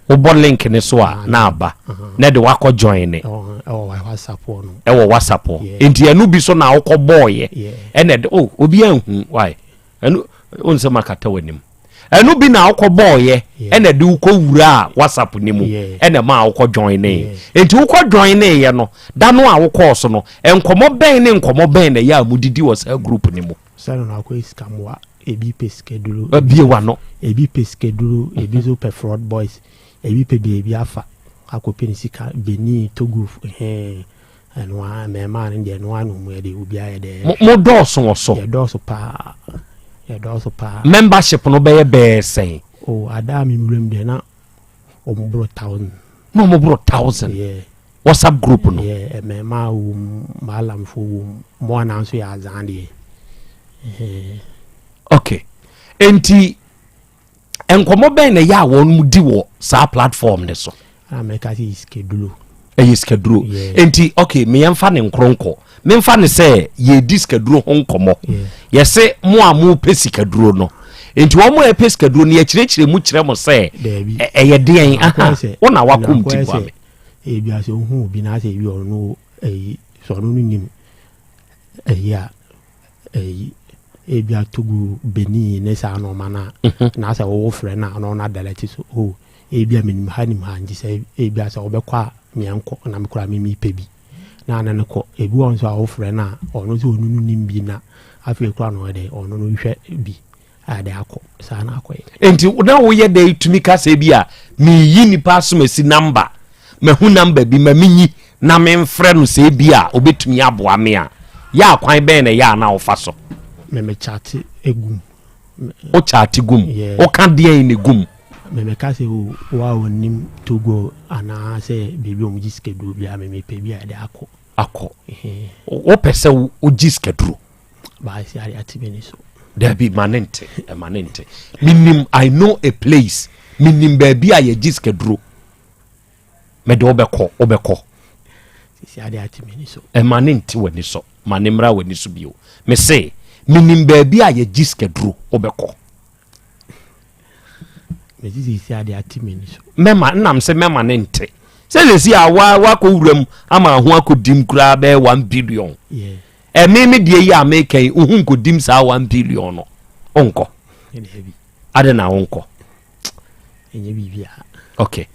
Speaker 16: wo bo link ne so a na aba na de wa ko join ne
Speaker 19: WhatsApp no
Speaker 16: e wo WhatsApp enti enu bi so na wo ko boy e de obi anhu why enu onse makata wanim enu bi na akọ boy ene de ukọ wura WhatsApp ni mu ene ma akọ join ne enti ukọ join ne ye no da no akọ so no enkomo ben ne ya mu didi WhatsApp group ni mu
Speaker 19: sala na akọ iskamwa ebi pe schedule
Speaker 16: bie wa no
Speaker 19: ebi pe schedule ebi zo pe fraud boys ebi pe ebi afa akọ pe ni sika beni togu enu a me ma ne de no anu mu ye de obi aye de
Speaker 16: mo do so
Speaker 19: ye do so pa
Speaker 16: membership no be say
Speaker 19: ada mi mrem de na omubro 1000
Speaker 16: no omubro 1000 WhatsApp group no
Speaker 19: me ma malam fu mo ananso ya zande
Speaker 16: okay enti enkomo ben na ya won mu di wo sa platform ne so
Speaker 19: ameka si schedule
Speaker 16: enti okay me yemfa ne nkronko me mfa ne se ye diskaduro ho nkomo ye se mo amu pesikaduro no enti wo mo e pesikaduro ne ye kirechire mu kire mo se ye den aha wona wakom ti kwa me
Speaker 19: e bia se hu bi na se bi onu so no nim ya e bia tugu beni ne sa no mana na se wo frɛ na no na delete so e bia menim hanim hanji se e bia se obekwa me anko na me kura me pebi na ne ko ebi won so awo frɛ na ono so onu nim bi na afi kura no de ono no hwɛ bi ade akɔ sa na akɔ
Speaker 16: enti na wo ye de tumi ka se bi a me yi nipa so mesi number me hu number bi ma minyi na me mfrɛ no se bi a obetumi aboa me a ya kwan bɛn na ya na wo fa so
Speaker 19: me chat egum
Speaker 16: o chat gum o kan de ni gum
Speaker 19: me ka se wa onim togo ana se bibi omu schedule bia me pe bia de
Speaker 16: akọ o pese o schedule
Speaker 19: ba si ari atibeni so
Speaker 16: there be manente minim I know a place minim ba bia ye schedule me de obekɔ
Speaker 19: sisi ade atimi so
Speaker 16: e ma ne nti wani so ma ne mra wani so bio me say minim baabi a ye giskeduro obekɔ
Speaker 19: me sisi ade atimi so
Speaker 16: mema nnam se mema ne nte se si wa ko wuram ama ho akodim kura be 1 billion me de yi American uhun kodim sa 1 billion no onko ade na onko
Speaker 19: enye bibia
Speaker 16: okay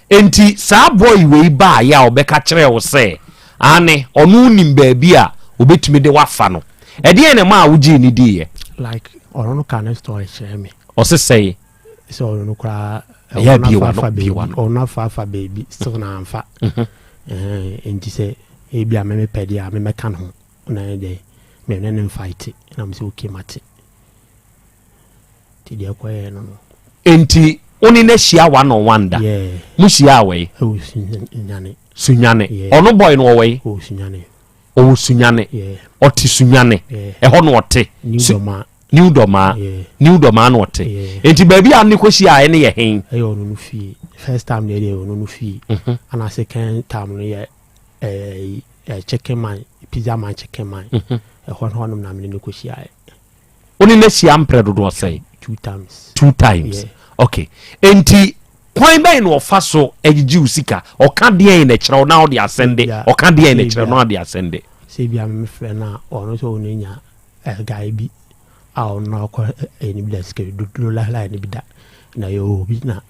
Speaker 16: enti sa boy we ba ya obeka kire wo se ane onu nim baabi a obetumi de wafa no e de ene ma wuji ni di ye
Speaker 19: like ono kan story share me
Speaker 16: o se say
Speaker 19: so ono kra
Speaker 16: ya biwa no
Speaker 19: ono fa baby still na amfa enti se e bia me pedi a me kan ho na de me ne fight na me se okay mate ti de kwaye no
Speaker 16: enti oni na hia one on one da mu hia we sunyane ono boy no we sunyane oti sunyane e ho no ote new doma no ote enti baabi a ne ko hia e ne ye hen
Speaker 19: e ono no fie first time dey ono no fie and second time no ye chicken man pizza man chicken man e ho no na me ne ko hia
Speaker 16: oni na hia ampredo do say 2 times okay enti kwan bay no ofa so agigi usika oka de na kire na odi asende oka de na kire na odi asende
Speaker 19: se bia me fe na ono so onenya guy bi a ono ko eni bi da ske do la ni bi da na yo bi na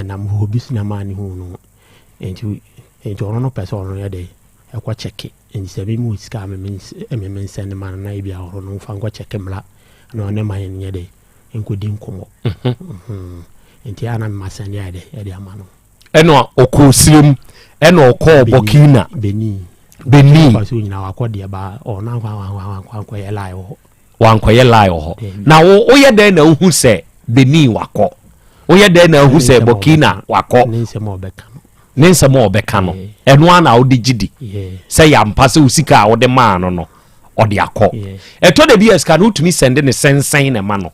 Speaker 19: na mo bi sina mani hu no enti ono no person ono ya de e kwa check enti se bi mu sika me send man na bi a ono fa kwa check mla na one man ni ya de enkodi nkomo enti ana masani ade amano
Speaker 16: eno okosirem eno okọ Burkina Benin
Speaker 19: baso nyina wakode ba ona kwa ye lai ho
Speaker 16: wankoye lai ho na wo ye den na hu se Benin wakọ wo ye den na hu se Burkina wakọ nensem obeka no eno ana wo de gidi se ya mpase usika a wo de ma no ode akọ eto de bi eska no tumi send ne sensen ne ma no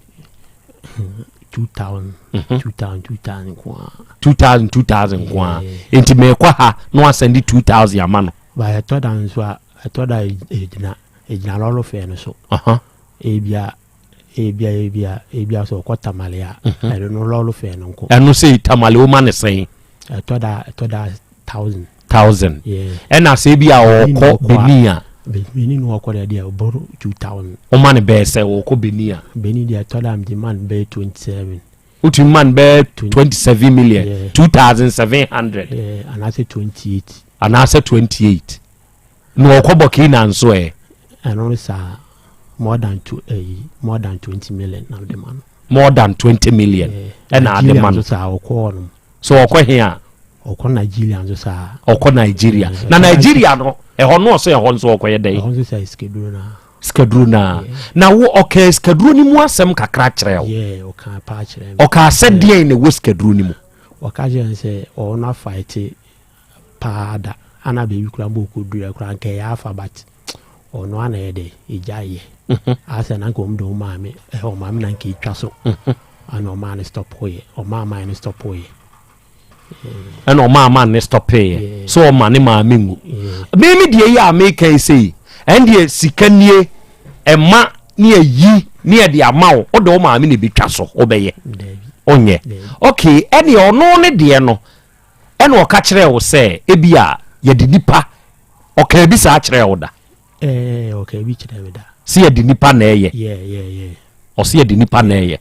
Speaker 19: 2000 kwa
Speaker 16: 2000 kwa enti me kwa ha no asendi 2000 amano
Speaker 19: ba etoda ejina lolo fe no so ebia so kwata malia no lolo fe no ko
Speaker 16: eno se tamale o mane sen
Speaker 19: etoda 1000
Speaker 16: ena se bia o ko Benia
Speaker 19: Benin no akọ dia oboro 2000
Speaker 16: o man be say o ko Benia
Speaker 19: Benin dia todam the man be 27
Speaker 16: uti man be 27 million 2700
Speaker 19: and I say 28
Speaker 16: no o ko Burkina nso
Speaker 19: and only sa more than 20 million now the man
Speaker 16: more than 20 million and the man so o ko here
Speaker 19: oko Nigeria nso sa
Speaker 16: oko Nigeria na Nigeria no e ho no so e ho nso okoye dey
Speaker 19: ho nso sa
Speaker 16: skedru na wo okay skedru ni mu asem kakra kire o
Speaker 19: o kan pa kire
Speaker 16: o ka asede na wo skedru ni mu
Speaker 19: o ka je nse o na fight pada ana be wikura bo ko dura kura nke ya afa bat o no ana ye dey ejaye asa na ko mdo maame o maame na nke twa so ana o ma na stop hoye o ma na stop hoye
Speaker 16: eno ma ne stop here so ma ne ma mengu me die ya American say and sikanie ema ne yi ne de amawo o do ma me ne betwa so obeye onye okay ene ono ne de no ene o ka kire wo say ebia ye de nipa o ka bi sa kire wo da
Speaker 19: o ka bi kire we da
Speaker 16: si ye de nipa na eye o si ye de nipa na eye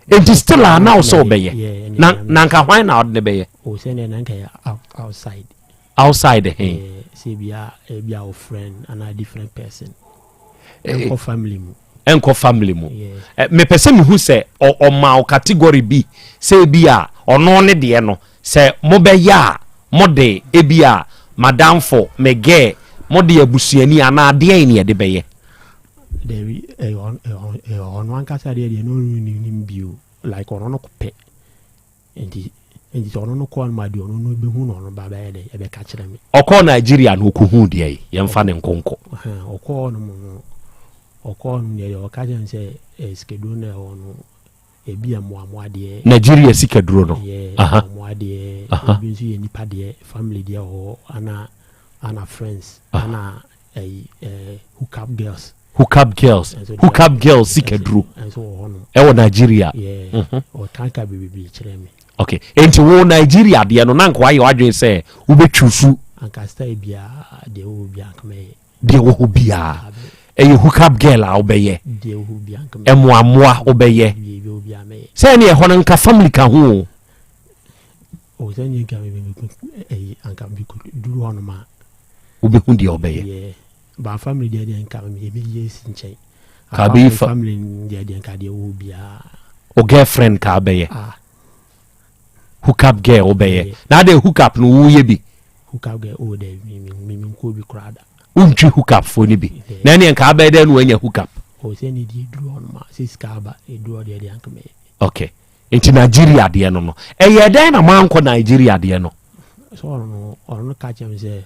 Speaker 16: enti still now so obeye na nka hwan na odne beye
Speaker 19: o se ne na nka outside say bia our friend and a different person enko family mu me pese me
Speaker 16: hu se o ma category B say bia ono ne de no se mo be ya mo de ebia madam for mege mo de abusuani ana de ne de beye
Speaker 19: there on one kasa de no nim bio like ono ko pe endi ono no ko ma de ono no be hu no baba ya de e be ka kire me
Speaker 16: okọ Nigeria no ko hu de ye mfa ne nkonko
Speaker 19: okọ no ne o ka je nse schedule na ono ebi amoamoa de
Speaker 16: Nigeria sika duro no
Speaker 19: amoa de ebi nso ye nipa de family de ho ana friends ana hookup girls sika duro e wo Nigeria o kanka bibi kire me
Speaker 16: okay enti wo Nigeria de no na nko aye wadwen se wo betwusu
Speaker 19: anka style bia de wo bia kame
Speaker 16: de wo bia e hookup girl a obeye
Speaker 19: de wo bia kame
Speaker 16: emoamoa obeye se ne ho nka family ka ho
Speaker 19: o se ni ka me anka bi ko duru hono ma
Speaker 16: obehu de obeye
Speaker 19: ba family de nka me bi yes nchen
Speaker 16: ka be
Speaker 19: family de nka de wo bia
Speaker 16: o girlfriend ka obeye hookup girl obeye na de hookup no wo ye bi
Speaker 19: hookup girl o de mi ko bi krada
Speaker 16: untwi hookup fo ni bi na ne nka abɛ de no anya hookup
Speaker 19: o se ni di duru on ma siska ba e duru de anka me
Speaker 16: okay enti Nigeria de no no ye den na manko Nigeria de no
Speaker 19: so ono ka chem se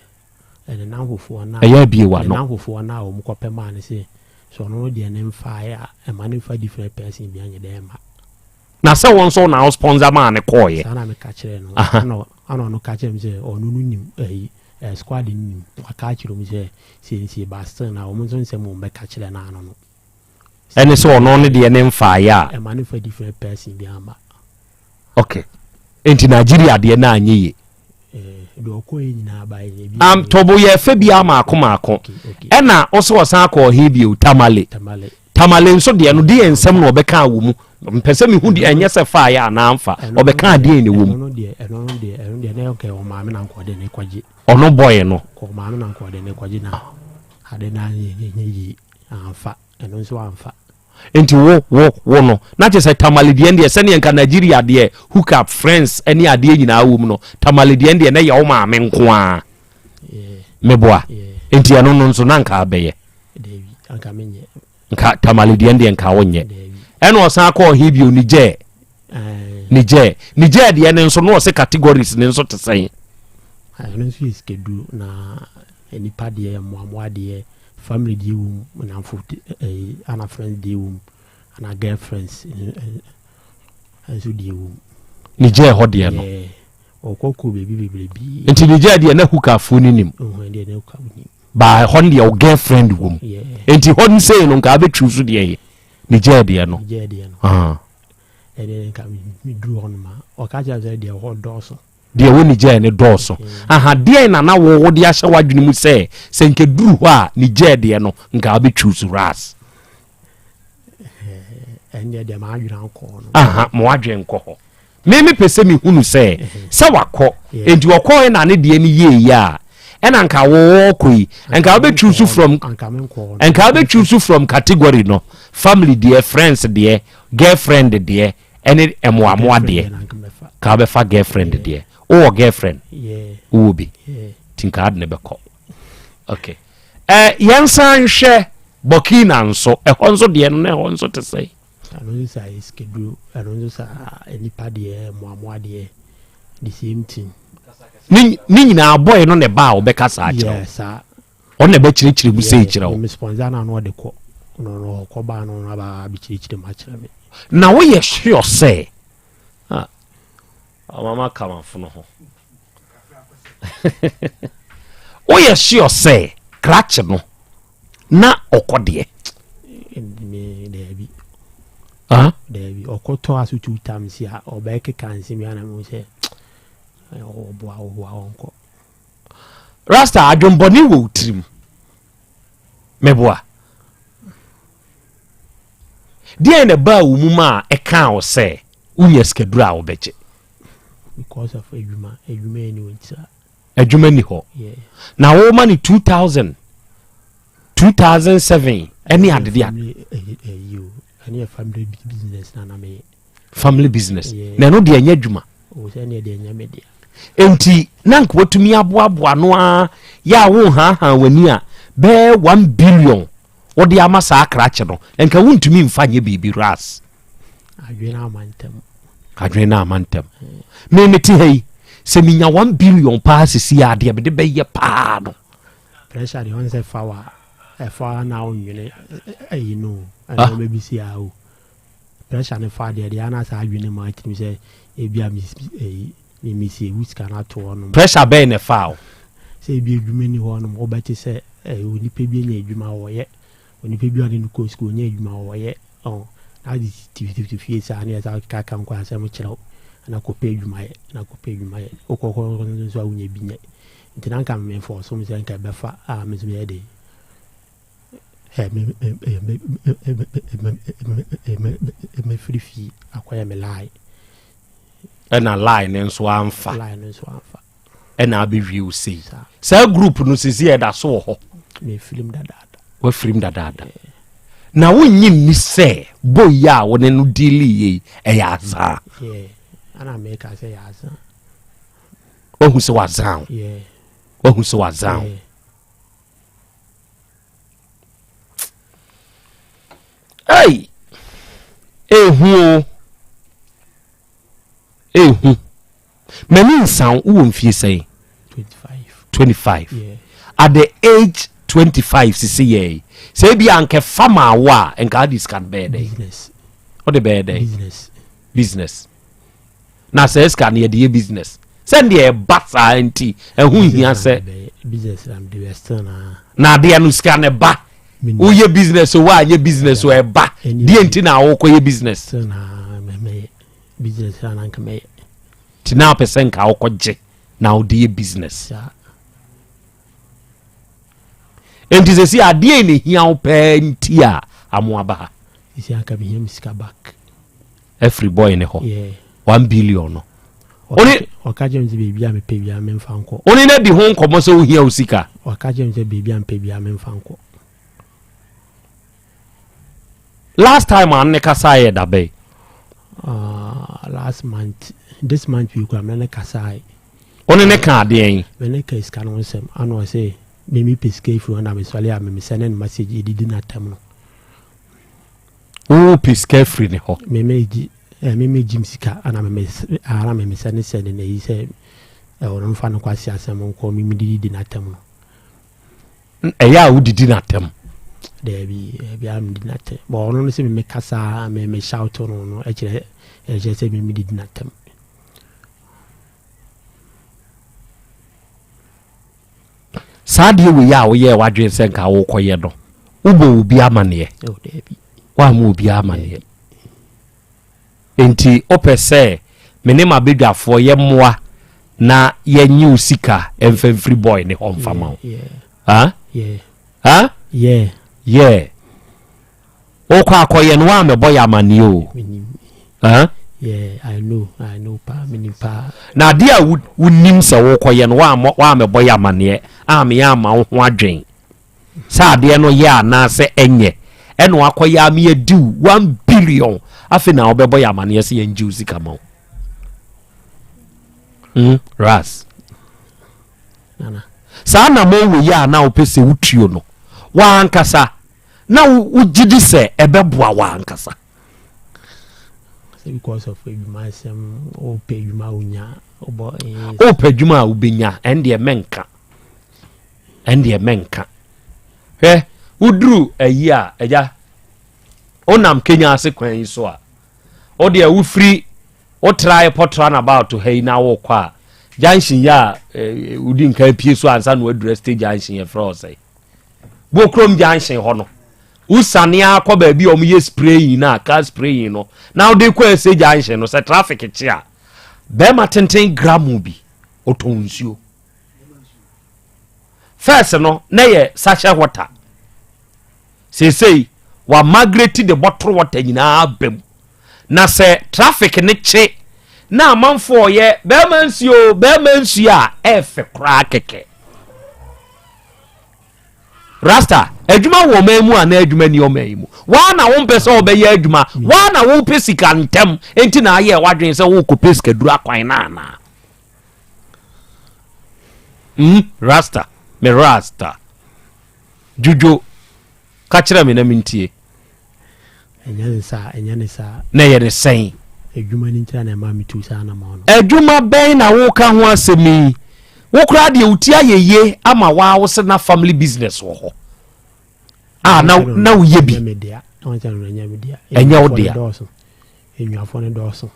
Speaker 19: ene na hofo na
Speaker 16: ya bie wa no
Speaker 19: na hofo na o mkope ma ne se so ono de ne mfa ya e ma ne fa different person bi anye de ma
Speaker 16: na se won so na sponsor man ne koye
Speaker 19: sana me ka kire no ano ka chem se ono nu nim squad nim wa ka kire mu se si Boston na o mo so se mo be ka kire na ano no
Speaker 16: ene so ono ne de ne mfa ya
Speaker 19: e ma ne fa different person bi ama
Speaker 16: okay enti Nigeria de na anye ye
Speaker 19: do ko nyina ba ye bi
Speaker 16: tobo ye fa bi ama akoma ena o so san akọ he bi o tamale nso de no de ensem na obeka awo mu mpese mi hu de enye se fa ya na amfa obeka de ne wo mu
Speaker 19: no de na okay o ma me na nko de ne kwaje
Speaker 16: ono boy no
Speaker 19: ko ma me na nko de ne kwaje na ade na ye amfa eno nso amfa
Speaker 16: enti wo no na che se tamale de ende se ne nka Nigeria de hookup friends eni ade nyina awo mu no tamale de ende na ye wo ma me nko a meboa enti eno no nso na nka abeye
Speaker 19: David anka menye
Speaker 16: nka tamale de ende nka wonye eno osan akọ hebio Niger de ene nso no se categories ne nso tesai
Speaker 19: eno nso iskedu na enipa de moamoa de family de wum na foot ana friends de wum ana girlfriends so de wum
Speaker 16: Niger ho de no
Speaker 19: okoko bebi
Speaker 16: enti Niger de na hookup fo ni nim
Speaker 19: de na hookup ni
Speaker 16: ba hon de girlfriend wum enti hon say no nka betru so de Niger de no
Speaker 19: ede nka mi duru on ma o ka ja ze de ho doso
Speaker 16: de wo Niger ne doso de na wo de ahye wadwene mu se nke duru ho a Niger de no nka betru so ras
Speaker 19: ende de ma adwene anko no
Speaker 16: mo adwene nko ho me pese mi hunu se wakọ enti wakọ na ne de ni ye ya ena nka wo koi nka be choose from category no family dear friends dear girlfriend dear any emoamoa dear ka be fa girlfriend dear o girlfriend wo bi tinka ad ne be ko okay yansan hwe Burkina nso ehonso dear no na ehonso te sei
Speaker 19: ano sa iskedu ano sa enipa de moamoa de the same thing
Speaker 16: ni nyina boy no ne ba obeka sa akira
Speaker 19: yes
Speaker 16: on ne be chirichiri mu sei kira o
Speaker 19: mi sponsor na no de ko no ko ba no na ba bi chirichiri ma kira me
Speaker 16: na wo ye sure say mama kama funo ho wo ye sure say crash no na okode
Speaker 19: me de bi
Speaker 16: Devi
Speaker 19: okoto asu 2 times ya obeke kansi mi ana mu se obo onko
Speaker 16: Rasta adwomboni wo trim meboa die na ba wo mu ma e kan o se unya skedura wo beche
Speaker 19: because of edwuma ni wonta
Speaker 16: edwuma ni ho na wo ma ni 2007 any adede a
Speaker 19: any family business na me
Speaker 16: family business na no de anya dwuma
Speaker 19: o se ne de anya media
Speaker 16: enti nank watumi aboaboa no a ya wo ha wani a be 1 billion wode amasa akrache no enka wontumi mfanye bibi ras adwena amantem me meti hei se minya 1 billion pa sisi ade be de be ye pa no
Speaker 19: pressure de on se fawa e fa na onwene no ana be bisi a o pressure ne fa de ana sa adwene ma atimi se ebia mi see which cannot to on
Speaker 16: pressure be ne fa
Speaker 19: se ebia adwuma ni ho no obeti se onipa bi nya adwuma wo ye onipa bi ade no ko school nya adwuma wo ye adi tifiti fie sa ne za ka kan kwa se mo kyerɛ na ko pe adwuma ye na ko pe adwuma ye okoko nso awunya bi nya ntina nka me for so mo se nka be fa me so ye de me free fee akwaya me lie
Speaker 16: na lie ne nso amfa na be view say sa group no sisi e da so ho
Speaker 19: me film dada
Speaker 16: we film dada na wonyi ni se boy ya woni no dili ye e ya za
Speaker 19: ana me ka se ya za
Speaker 16: ohu se wazan ohu se wazan Hey, ehu, many sound who say 25.
Speaker 19: Yeah.
Speaker 16: At the age 25, say be anke farmer wa and God is can bear day.
Speaker 19: Business.
Speaker 16: What the bear day?
Speaker 19: Business.
Speaker 16: Now says can ye the business. Send ye basa auntie and who he say
Speaker 19: business am the western.
Speaker 16: Now the anuscan a ba. Who your business or why your business or ba the na wo your business
Speaker 19: business and me
Speaker 16: tina percent ka wo je now the business and this see ade ni hia wo pe nti a amoaba ha
Speaker 19: isi aka bi him sika back
Speaker 16: every boy in ho 1 billion no
Speaker 19: oni okaje mzi bebi a me pe bia me mfa nko
Speaker 16: oni na di ho nkomo so hia wo sika
Speaker 19: okaje mzi bebi a me pe bia me mfa nko.
Speaker 16: Last time I ne kasai da be.
Speaker 19: Last month, this month we come na kasai.
Speaker 16: Oni ne ka de en.
Speaker 19: When ne ka iska no sem, ano say me pesque fu na me swale a me send message edidi na tam no.
Speaker 16: Oh, pesque free ne ho.
Speaker 19: Me jim sika ana me send na yi say ono fa no kwasi asem nko me didi na tam no.
Speaker 16: Ya wo didi na tam.
Speaker 19: There be am did not but no say me kasa me shout no e just say me did not them
Speaker 16: Sadie we ya wo ye wadwen se nka wo koye do ubo obi amane
Speaker 19: there be
Speaker 16: wa mu obi amane enti opese me ne mabedwafo ye moa na ye nyi usika emfemfree boy ne hom fama ha yeah okwa akoye no wa me boy amane o
Speaker 19: I know pa mini pa
Speaker 16: na dia wunim se wo koye no wa me boy amane am ya ma ho adwen sa de no ya na se enye eno akoye am ye do 1 billion afi na obeboy amane se ye nji sika ma ras
Speaker 19: nana
Speaker 16: sa na mo wo ya na opese wutuo no wa ankasa na ugidi se ebeboa wa ankasa
Speaker 19: because of myself o peduma unya
Speaker 16: o peduma ubenya ende menka udru ayi a eja onam Kenya ase kwan so a o de awu free o try potra na about to hey na wo kwa junction ya udi nka pie so ansa no adura stage junction ya frosai bo krom junction ho no usane akoba bi omuye spray na car spray no now dey kwa stage junction no se traffic chia be matenten gramu bi otonsuo first no na ye sachet water say wa migrate the bottle water nyina abem na se traffic ne che na amanfo ye be mansuo a efe kra keke rasta adwuma wo mamu ana adwuma ni o mamu wa na wo mpese obeye adwuma wa na wo pesika ntem enti na aye wadwen se wo ko pesika duru akwan na rasta me rasta juju ka kire me na mintie
Speaker 19: enya sa
Speaker 16: na ye ne sen
Speaker 19: adwuma ni ntira na ma mitu sa na ma no
Speaker 16: adwuma ben na wo ka ho asemi wo kra de uti ayeye ama wa wo se na family business wo ho na wo ye bi enya wo dia
Speaker 19: enyuafo ne dɔɔso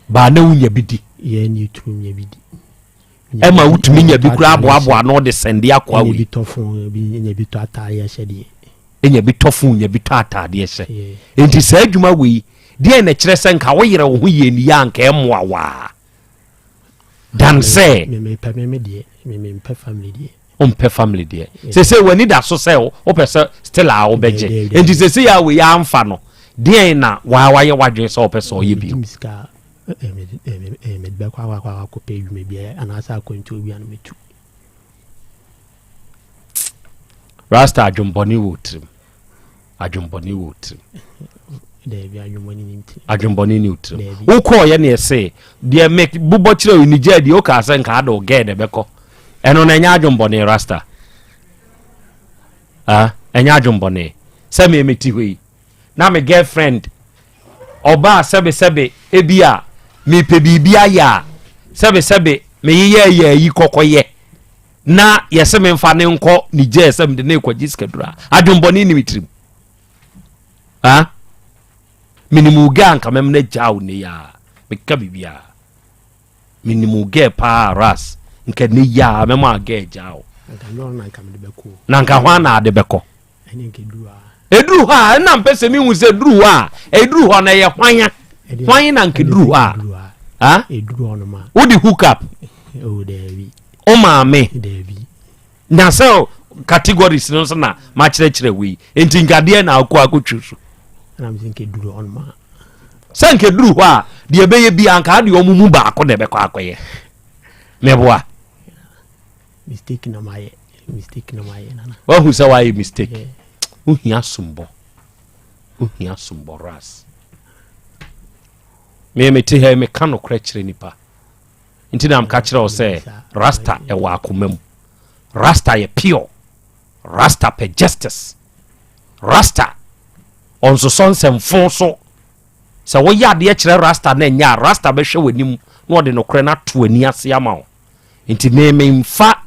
Speaker 16: ba na wunya bidi
Speaker 19: ye ni trum nya bidi
Speaker 16: ema wutumi nya bi kura aboa no de sende akwa wi
Speaker 19: bi tofon bi nya bi to atare ya hyede
Speaker 16: enya bi tofon nya bi to atade ya hye enti saa adwuma wi de na kyerɛ sɛ nka wo yere wo ho ye ni ya nka emoa wa dan sɛ
Speaker 19: me de me pɛ family de
Speaker 16: pɛ family de se wani da so sɛ wo pɛ sɛ still a wo bɛgye enti se ya we ya amfa no de na wa ye wadwe sɛ wo pɛ sɛ ɔyɛ bi
Speaker 19: me kwa ko pay me bia anasa akwantu bia no metu
Speaker 16: rasta adwombɔne wotrim
Speaker 19: Debi
Speaker 16: adwombɔne ni wotrim wokɔ ye ne ɛse de make bubɔ kyerɛ ni gya di o ka sɛ nka do ge de bɛkɔ ɛno na nya adwombɔne rasta enya adwombɔne sɛ me meti hoi na me girlfriend oba sebe ebia me pe bibia ya sebe me ye yi kokoye na yese me mfa ne nko ni je sem de na ekwaji skedura adwomboni ni mitrim minimu ga nka mem na jaw ne ya me ka bibia minimu ge pa ras nka ne ya mem a ge jaw na nka hwa na de beko eduru ha na mpese mi hu se duru ha eduru ho na ye hwan na nke duru ha
Speaker 19: eduru ono ma
Speaker 16: wo di hook up
Speaker 19: Devi
Speaker 16: o ma me
Speaker 19: Devi
Speaker 16: na so categories no so na ma kyerɛ wi enti ngade na akotwu so
Speaker 19: na me nke duru ono ma
Speaker 16: se nke duru ho a de ebeye bi anka de omumu ba akɔ na bɛkɔ akɔye meboa
Speaker 19: mistake na maye nana
Speaker 16: wa hu sɛ why mistake uhia sumbo ras me te ha me kano kra kyerɛ nipa nti na am ka kyerɛ o sɛ rasta e wa akomam rasta ye pure rasta pe justice rasta on so sonsɛmfo so sɛ wo ya de kyerɛ rasta na nya rasta be hwɛ wanim na ɔde no kra na to ani ase ama wo nti me mfa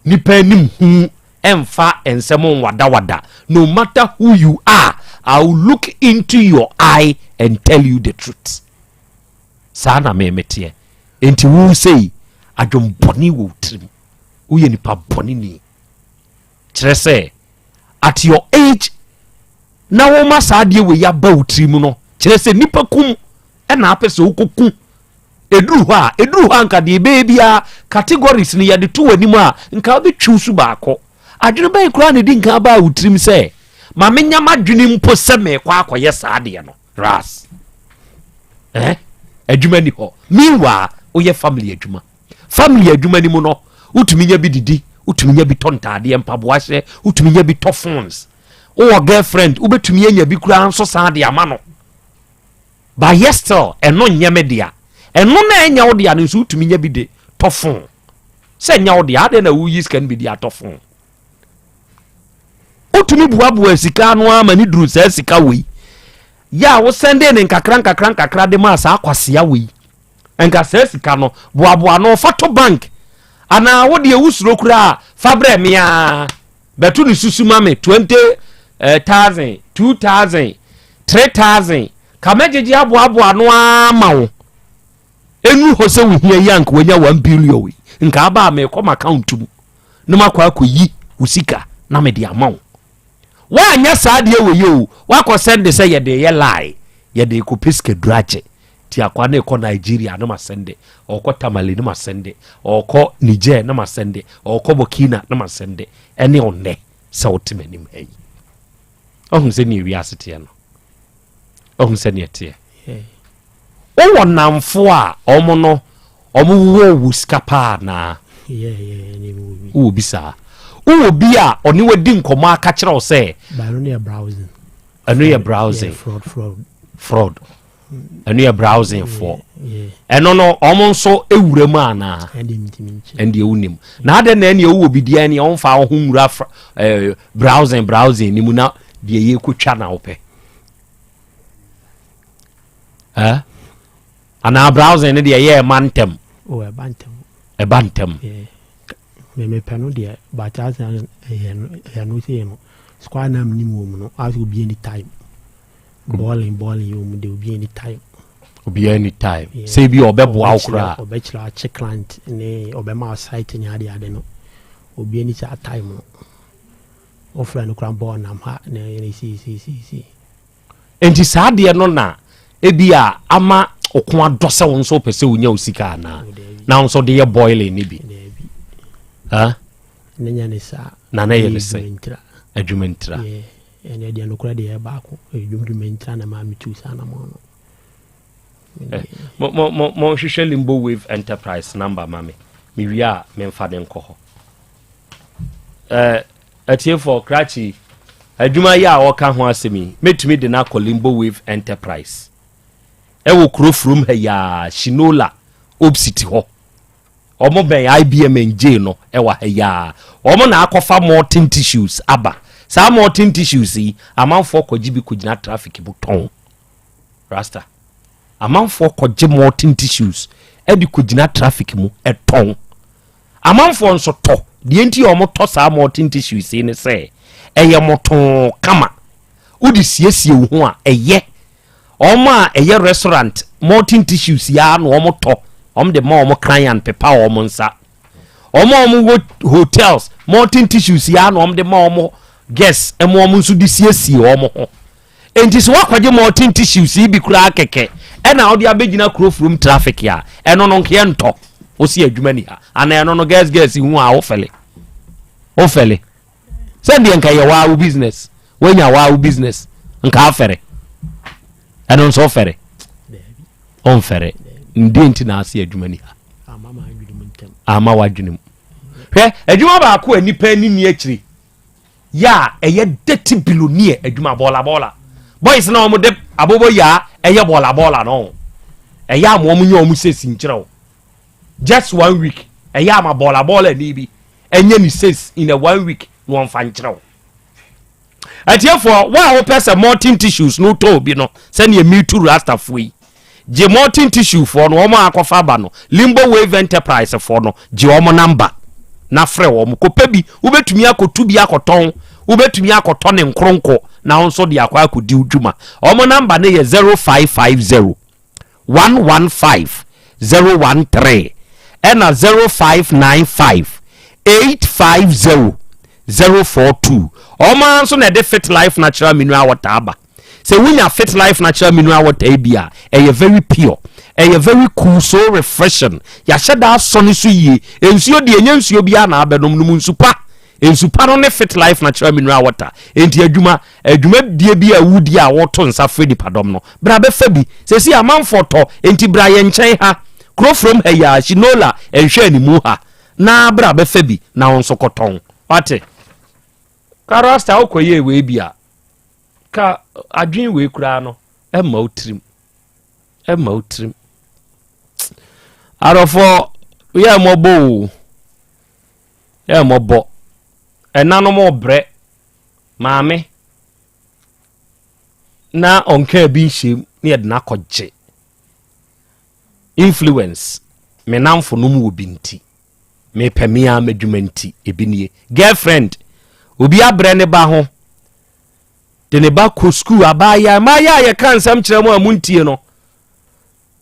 Speaker 16: nipa nim hu emfa ensem wada no matter who you are, I will look into your eye and tell you the truth. Sana me metie enti wu say adwombɔne wo trim wo ye nipa bɔne ni kyerɛ sɛ at your age na wo ma saa de we ya ba wo trim no kyerɛ sɛ nipa kum ɛna apɛ sɛ wo kokum eduru ho anka de bebia categories ni ya de to wani mu a nka obi twusu baako adwene bai kura ne di nka ba wutrim sɛ ma menya madwene mpo sɛ me kwa akoye saa de no ras adwuma ni ho meanwhile oye family adwuma ni mu no utumi nya bi didi utumi nya bi tontade mpaboa hye utumi nya bi to phones o girlfriend ubetumi nya bi kura nso saa de ama no ba yestel eno nyeme dia eno na enya wo dia no nso utumi nya bi de to phone sɛ nya wo dia ade na wo yi scan bi dia to phone utumi buabu sika no ama ni duru sa sika wei ya wo sende ne nkakra de ma sa akwasea wei enka sa sika no buabu no fato bank ana wo de ewusuro kura fabre mia betu ni susuma me 20,000 2,000 3,000 kamejeje abuabu no ama wo enu ho se wo hia yank wonya 1 billion wei nka ba me come account mu no makwa akoyi usika na me de amawo wa nya saade we yo wa ko sende se ye de ye lie ye de ko piske drache ti akwa na ko Nigeria na masende oko Tamale na masende oko Niger na masende oko Burkina na masende ene onne se otimanim hey ohun se ni wiasete no ohun se ni ete o wonamfo a omo no omo wo wuskapa na
Speaker 19: ni
Speaker 16: wo bisa wo bi a oni wadi nkomo aka kire o se
Speaker 19: ba no ya browsing
Speaker 16: fraud anu ya browsing for eno no omo nso ewuram ana ende ewunim na ade na ene ewu obi dia ne onfa ho nwura browsing ni mu na de ye kotwa na ope ana browsing ne de ye mantem
Speaker 19: bantem me pano de ba cha san ya no se no squad nam ni mu no as will be any time balling you mu de be any time
Speaker 16: obi anytime say bi obeboa okra
Speaker 19: obechira che client ne obema site nya ade no obi ani cha time no ofra no kran born am ha ne si
Speaker 16: enti saa de no na ebia ama okon adose won so pese onya osika na won so de ye boiling ni bi ha
Speaker 19: nenya ne sa
Speaker 16: na ye le se adwumentra
Speaker 19: ene de no kra de ba ko adwumentra na ma mitu sa na mo
Speaker 16: mo hwehwe Limbo Wave Enterprise number mame me wia me mfa den ko ho atie for krachi adwuma ya woka ho asemi metumi de na ko Limbo Wave Enterprise wo krofrum ha ya Shinola Obsity ho omo ben IBM NJ no wa ha ya omo na akofa molten tissues aba sa molten tissues yi amanfo kogibi kogina traffic buton rasta amanfo kogye molten tissues edi kogina traffic mu eton amanfo nso to de enti omo to sa molten tissues ni se eye moton kama udi siesie wo ho a eye omo a eye restaurant molten tissues ya no omo to de ma omo client pepa omo nsa omo hotels molten tissues ya no de ma omo guests omo nso di siesie omo ho enti so wakwaje molten tissues bi kura keke ena odi abegina krofrum traffic ya eno no nke ento osi adwuma ni ha ana eno no guest hu a ofele send ye nka ye wa business wenya wa business nka afere eno nso ofere onfere ndi enti na ase adwuma ni ha ama wadwunim hwe adwuma ba ko anipa ni ni akiri ya eye dirty billionaire adwuma bola boys na omo de abobo ya eye bola no eye amomu nya omu sesi nkyerɛw just 1 week eye ama bola ni bi enye ni ses in a 1 week no onfa nkyerɛw atiefo wa ho pese molten tissues no to bi no se ne me tu rasta foi je molten tissue for no omo akofa ba no Limbo Wave Enterprise for no je omo number na frɛ omo kopa bi ubetumi akotu bi akoton ubetumi akoton ne nkronko na onso de akwa akodi udwuma omo number ne ye 0550 115 013 ena 0595 850 042 omo anso na de Fit Life Natural Mineral Water aba se winya Fit Life Natural Mineral Water bia e very pure e very cool so refreshing ya sheda soni so yie ensuo de enye nsuo bia na abenom num nsupa ensupa no ne Fit Life Natural Mineral Water enti adwuma die bia wudi a woto nsa fredi padom no bra be fa bi se si amanfo to enti bra ye nchen ha krofrom ha ya Shinola enhwe animu ha na bra be fa bi na wonso koton wate karasta okoye we bia ka adwin we kura no emma otrim arofo ye mobo enano mo bre maame na onka bi hiem ne yede na kogye influence me namfo no mu obinti me pemia madwumanti ebinie girlfriend obi abre ne ba ho de ne ba ko school abaya maya ye kan sam kire mu amuntie no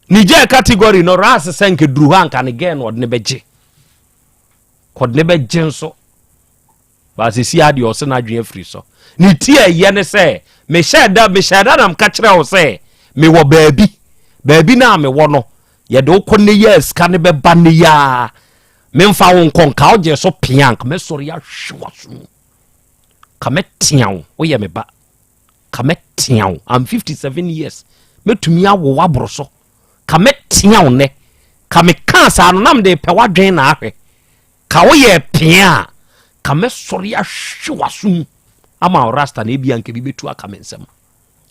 Speaker 16: ni je category no ras senke duru hanka ne gen od ne beje kod ne beje nso ba se si ade o se na adwen afri so ni tie ye ne se me shada nam ka kire o se me wo baabi na me wo no ye de ukone yes ka ne be ba ne ya me mfa wo nkon ka o je so piank me sori ya hwaso kametian wo ye me ba kametian I'm 57 years metumi awo wabro so kametian ne kameka no nam de pe wadwen na ahwe ka wo ye pia kamesori ya hwaso ama rasta na ebia nke bi betu akamensem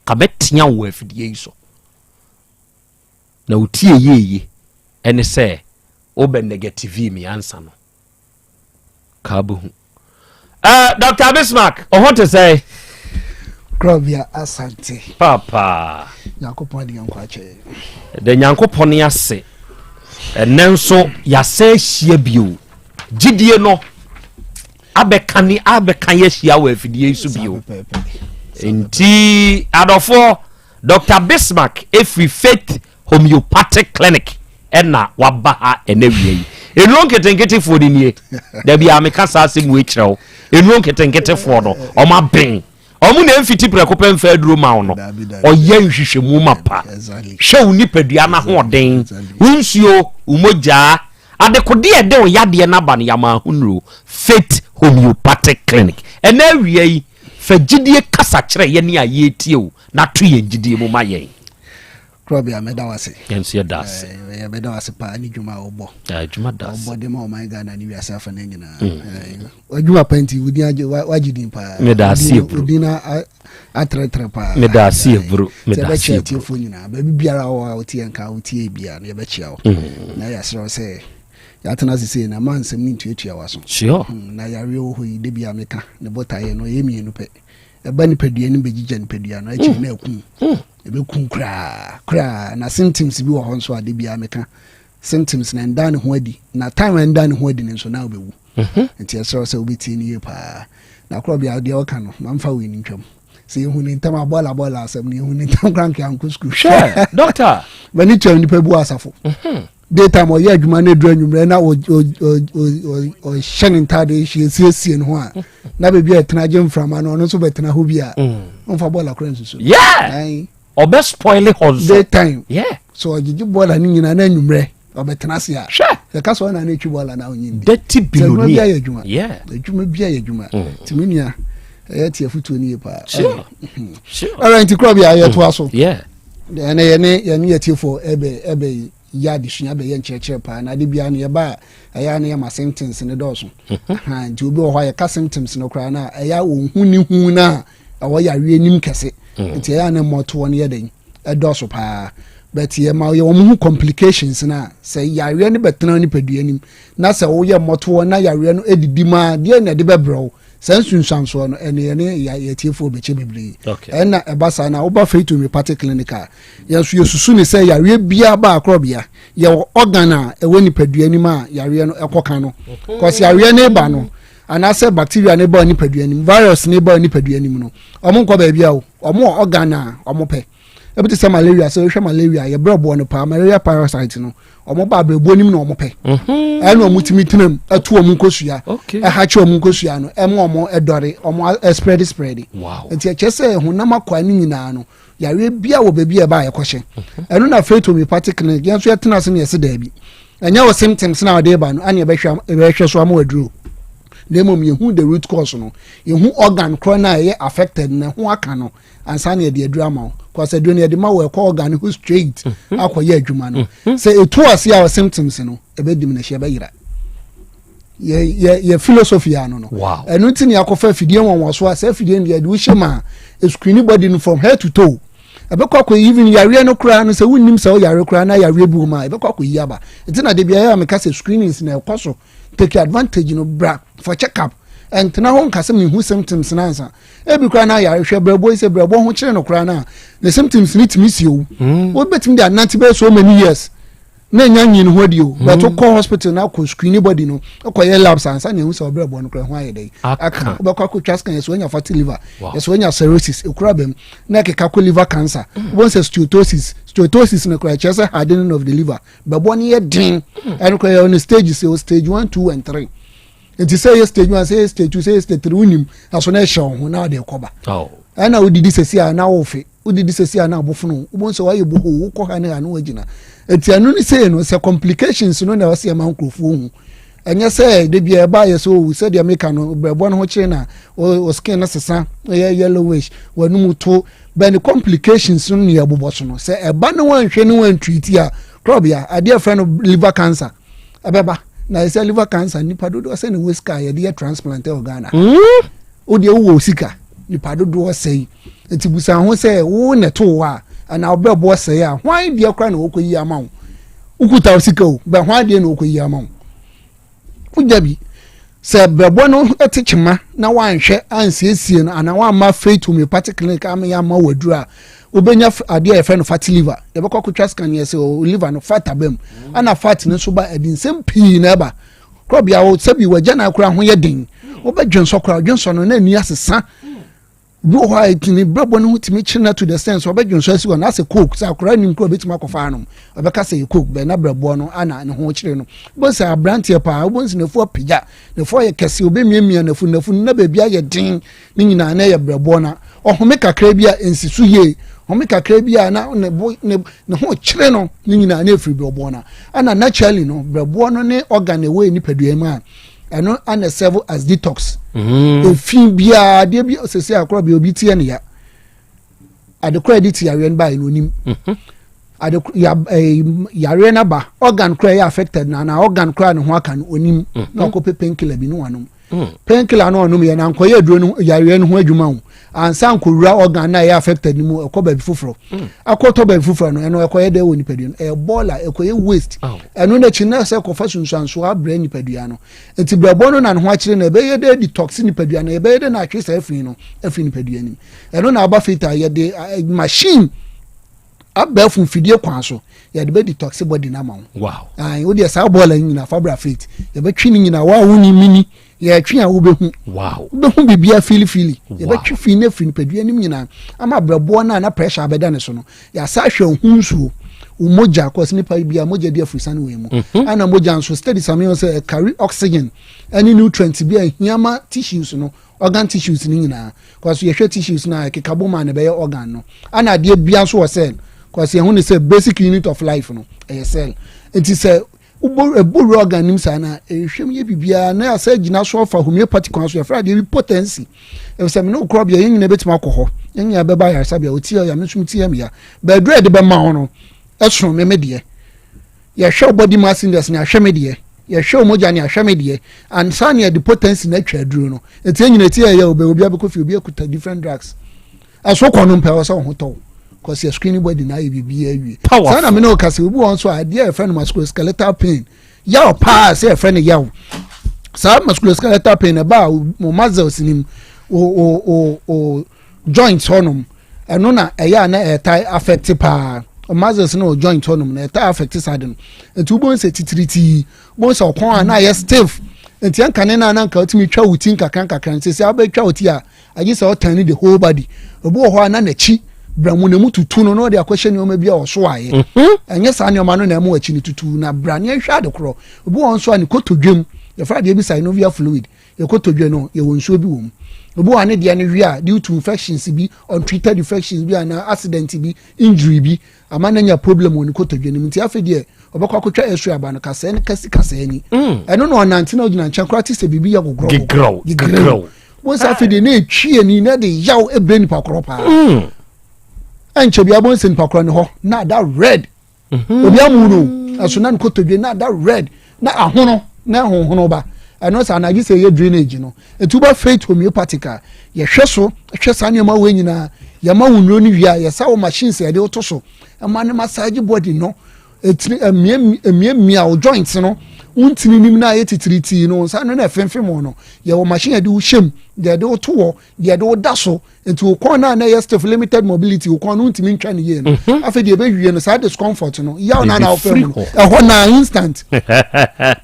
Speaker 16: kametian wo afidie so na utie yeye ene se obe negative mi ansa no kabu Dr. Bismarck what to say
Speaker 10: Krobea asante
Speaker 16: papa
Speaker 10: Yankopon de yankwache
Speaker 16: de Yankopon yase enenso yase hia bio gidie no abekan ye hia wa afidie su bio enti adofo Dr. Bismarck every faith homeopathic clinic ɛna waba ha ɛnawie enuro nketenkete fo de nie da bia me kasa asem we kyerɛw enuro nketenkete fo do ɔma ben ɔmo na mfiti preko pɛmfa aduro ma wo no ɔyɛ nhwehwɛmu ma pa hwɛ wo nipadua na ho ɔden wonsuo umogya adekode ɛde o yade na ba ne yama hunro Faith Homeopathic Clinic ɛna awie yi fa gidie kasa kyerɛ ye ne aye tie o na to ye gidie mu ma yɛn
Speaker 20: Krobea medawase
Speaker 16: yensie das
Speaker 20: medawase pa ni dwuma obo
Speaker 16: dwuma das
Speaker 20: obo de ma o my Ghana ni wiase afa na nyina dwuma panti wudi wagidin pa
Speaker 16: medase bro
Speaker 20: udina atretre pa
Speaker 16: medase bro medase
Speaker 20: bro fo nyina ba bibiara wo tie nka wo tie bia na ye bechia wo na ya sero se ya tena sese na mansem ni tuatua waso
Speaker 16: sure
Speaker 20: na yare wo hoyi de bia meka ne botaye no ye mienu pe eba ni padua ni begija ni padua no achi na akun ebe kun kra na symptoms bi wo ho nso ade bia meka symptoms na ndan ho adi na time ndan ho adi nso na obewu nti esoro se obeti ni ye pa na Krobea de oka no mamfa we ni ntwam se hu ni ntama bola asem ni hu ni ntam krank yanko school
Speaker 16: sure doctor
Speaker 20: bani twam ni pabu asafo daytime o ye adwuma na edu anwumre na o shenin tade hiesie no a na bebi etena gem frama no no so betena ho bia onfa bola kran susu
Speaker 16: yeah obe spoil hozo
Speaker 20: daytime
Speaker 16: yeah
Speaker 20: so ogigi bola ni nyina na anwumre obetena se a sure ka so na na etwi bola na onyin
Speaker 16: dirty biloni
Speaker 20: yeah adwuma bia ye adwuma timenia tie futu ni pa
Speaker 16: sure
Speaker 20: alright Krobea ye to aso
Speaker 16: yeah
Speaker 20: ye ne tie for ebe ya disua be ye nkyerɛkyerɛ pa na de bia ne ba aya ne ma symptoms ne dɔso ha nti obi ho ya ka symptoms no kra na aya ohun ni hu na awo ya wie nim kɛse nti aya ne moto ne ye den dɔso pa but ye ma ye wo mu complications na sɛ ya wie ne betena ni padua nim na sɛ wo ye moto na ya wie no edidi ma de na de bebrɛw sansunsanso no ene ya tiefo beche bebre ena ebasa na oba Faith Homeopathic Clinic yesu yesusu ni say yare bia ba Krobea ye organ a ewe ni padua ni ma yare no ekoka no cause yare ne ba no ana say bacteria ne ba ni padua ni virus ne ba ni padua ni no omo nko ba bia o omo organ a omo pe ebiti say malaria so hwe malaria ye brebo no pa malaria parasite no omo ba brebo nim na omo pe ena omo timi tinam atu omo nkosua ha che omo nkosua no emo omo edore omo spread
Speaker 16: wow
Speaker 20: enti eche say hunam akwa ni nyina no yare bia wo bebia ba ye kohye eno na Faith Homeopathic Clinic yenso yetena se ne yese da bi enya wo symptoms na ade ba no ane behwe so amaduro demom yehu the root cause no yehu organ corona ye affected na ho aka no ansa na de adurama cause aduro de ma wo organ who straight akoye adwuma no say etu ase our symptoms no ebedim na hye bayira ye philosophy ano no
Speaker 16: wow
Speaker 20: enu tin yakofa fidie won so ase fidie de de hye screen body no from head to toe ebekwa even yare no kra no se wunnim se o yare kra na yare bu ma ebekwa yaba etina de bia ya meka se screenings na ekoso take advantage no bra for check up and na ho nkase me hu symptoms na ansa ebi kra na yare hwe brabo ise brabo ho kire no kra na the symptoms ni timi si o wo betim de ananti be so many years na nyanyi no hodi o but to call hospital na ko screen body no ko ye labs ansa na hu se brabo no kra ho ayede aka obekwa ko trust kan yeso nya fatty liver yeso nya cirrhosis ekura bem na keka ko liver cancer one say steatosis na kra chese hardening of the liver babo ni ye din and ko on stage say stage 1 2 and 3 it is say stage 1 say stage 2 say stage 3 unim aso na ehwe ho na de koba ana odidi sesi a na wofe odidi sesi a na abofunu ubonso wa yeboho wo ko ha na wagina eti anu ni say no say complications no na wase ma nkrofo hu enye say de bia ba ye so say de make no brebo no ho kire na o skin na sesa yellowish wanum to ben complications no ne aboboso no say eba no wanhwe no wan treat ya Krobea ade friend liver cancer abeba na say liver cancer ni padodo say ne weska ye de transplant organ o de wo sika ni padodo say enti busa ho say wo ne to wa ana obrebo say a hwan de kra na okoyi ama wo ukuta osika o ba hwan de na okoyi ama wo udabi se brebo no etichima na wanhwe ansiesie no ana wa ma Faith Homeopathic Clinic am ya ma wadura obenya ade e friend fatty liver de be kwakwa scan ye se o liver no fat abem ana fat ne so ba edin sem pii na ba Krobea wo sabi wagya na akura ho ye din wo be dwenso kura dwenso no na ni asesa bi ho itini brabo no hutimi china to the sense obedwon so asi won as a coke say akora nim ko betima kofa no obeka say coke be na brabo no ana ne ho kire no bo say abrantie pa bo nsi nefu apija nefu ye kese obemiamia nefu na bebia ye din ni nyina na ye brabo na ohome kakra bia ensisu ye home kakra bia na ne ho kire no ni nyina na efiri brabo na ana naturally no brabo no ne organ e we ni padua ma eno ana serve as detox efin bia de bia sese akora bia obi tie ne ya ade credit ya ren ba no nim ade ya na ba organ kra ya affected na organ kra ne ho aka no onim na okope painkiller bi no anom painkiller no anom ya na nkoye aduro no ya ren ho adwuma ho ansa nkowura organ na ya affected ni mu ekoba bi foforo akoto ba bi foforo no eno ekoye de woni padua no bola ekoye waste eno na chi na se kofa sunsuanso abra ni padua no enti brabo no na ho akire na be ye de detox ni padua no be ye de na atwesa afin no afin ni padua ni eno na aba filter ye de machine abafun fidie kwan so ye de be detox body na ma
Speaker 16: wow
Speaker 20: wo de sa bola nyina fabra fit ye be twi ni nyina wa woni mini ye twi a wo be hu
Speaker 16: wow
Speaker 20: be hu bibia fili ye be twi fi na fin padua nim nyina ama brabo na pressure abeda ne so no ya sa hwe hunsuo umoja cause nipa bia moja dia frusane we mu ana moja nso steady same say carry oxygen any nutrients bia hiama tissues no organ tissues ni nyina cause ye hwe tissues na kekabo ma na be organ no ana dia bia so cell cause ye hu ni say basic unit of life no e cell it is a ubo organism sana ehwem ye bibia na asa gina so fa homeopathic kwan so ya fra de potency e say me no krobia yin na betima akọ yin ya beba ya sabia oti ya mesum ti ya me ya ba dread be ma ho no esun me de ya show body mass index na hwe me de ya show moja ni ahwe me de and sana ya the potency na twa duro no enti yin na ti ya obi abekofi obi akuta different drugs aso kono mpa wo sa ho to cause your screening body na you be awie sana me no kase obi won so ade a friend musculoskeletal pain yaw pa say friend yaw sa musculoskeletal pain ba mo muscles nim o joints honum eno na eya na etai affect pa o muscles no joint honum na etai affect sadin entu bo nse titiriti bo nse okon na ye stiff enti an kan na nka otimi twa wutin kakran se abetwa oti a agi se o tan the whole body obo ho na chi bramu na mu tutu no de akwahye ne o ma bia o so aye enye sa ne o ma no na mu achi ni tutu na brane hwa de kro obo won so ani kotodwem ye fra de bi synovial fluid ye kotodwe no ye won so bi wom obo ane de ne hwa due to infections bi untreated infections bi na accident bi injury bi ama na nya problem won kotodwe ni mti afi de obekwa kotwa esu aba no kase ne kase ani eno no nante na ogina nchen kra ti se bibi ya gogro won sa afi de na etwie ni na de yaw ebe ni pakro pa anche bia bon sen pakro ne ho na that red obi amuru aso na nkotodwe na that red na ahono na hohono ba eno sa na gi se ye drainage no etuba faith homeopathic ye hweso hwesa ne ma we nyina ye ma wunro ni wia ye sa wo machines ye de oto so ama ne massage body no etini emia o joints no untini nim na ye titiriti no sa no na femfe mo no ye wo machine ye de wo hwem de oto wo de daso enti okon na ye stiff limited mobility okon no untimi ntwa ne ye no afi de be hwie no sa discomfort no ya na na ofem ho na instant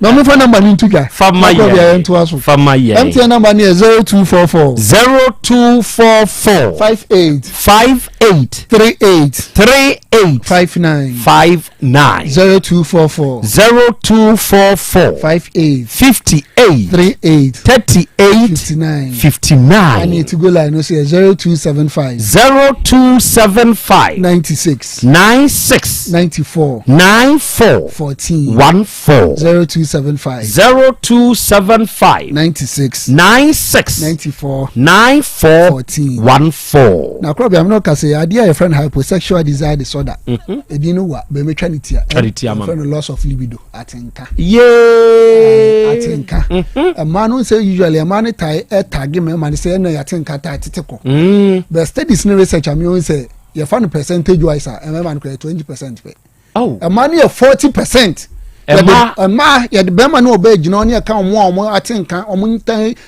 Speaker 20: no me fa number ni tuga
Speaker 16: fama ye
Speaker 20: MTN number ni 0244 58 38 59 0244 58 38 59 I need to go line no say 0275 96 94 14 0275 96 94 14 na Krobea am no ka say ade a friend hyposexual desire disorder ebi no wa be me twanitia friend loss of libido atenka atenka a man who say usually a man tag me man say no atenka ta teteko but studies no research am you say your fan percentage wise a man ko 20% pe a man here 40% ma ya de be man no be gino ne ka omo atenka omo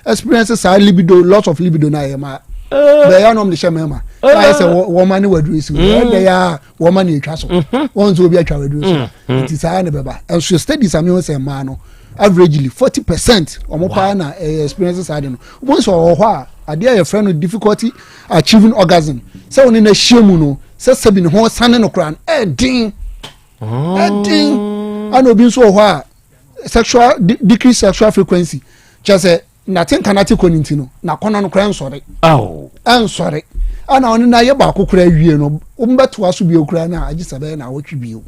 Speaker 20: experiences are libido loss of libido na ya ma be ya no me shema I say woman ni wadu isi dey ya woman ni twa so won so obi atwa wadu so it is high ne beba and so studies am you say man no averagely 40% omo pa na experiences are no won so ho a ade a friend with difficulty achieving orgasm say oni na shemu no say sabi ne ho sane no kran din and obi nso ho a sexual decrease sexual frequency just say nothing kanati koninti no na kono no kran sore sorry ana oni na ye ba kokora wie no umbeto aso bi okura na agisabe na wotwi bio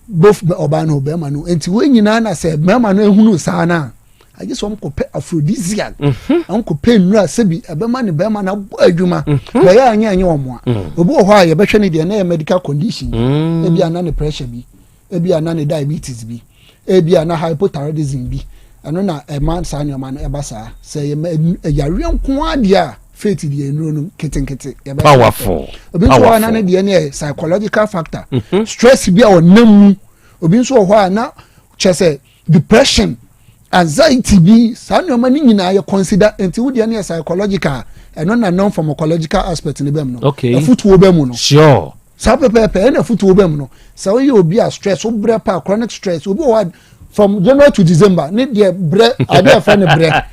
Speaker 20: both oba na obema no enti we nyina na say mema no ehunu saa na agi so mkope aphrodisiac mkope nura sebi abema ne bema na adwuma ba ya anya omo a obi ho a ye behwe ne de na medical condition ebi ana ne pressure bi ebi ana ne diabetes bi ebi ana hypothyroidism bi ano na man saa ne ma no eba saa say yare nko ade a faith di enuro no ketenkete
Speaker 16: powerful
Speaker 20: obi so wana ne de ne psychological factor stress bi a onam obi so ho a na chese depression anxiety bi saa no ma ni nyina ye consider enti wo de ne psychological eno na non pharmacological aspect ne bem no afutuo bem no
Speaker 16: sure
Speaker 20: saa pepe na afutuo bem no saa we obi a stress wo bre pa chronic stress obi wo from January to December ne de bre ade fa ne bre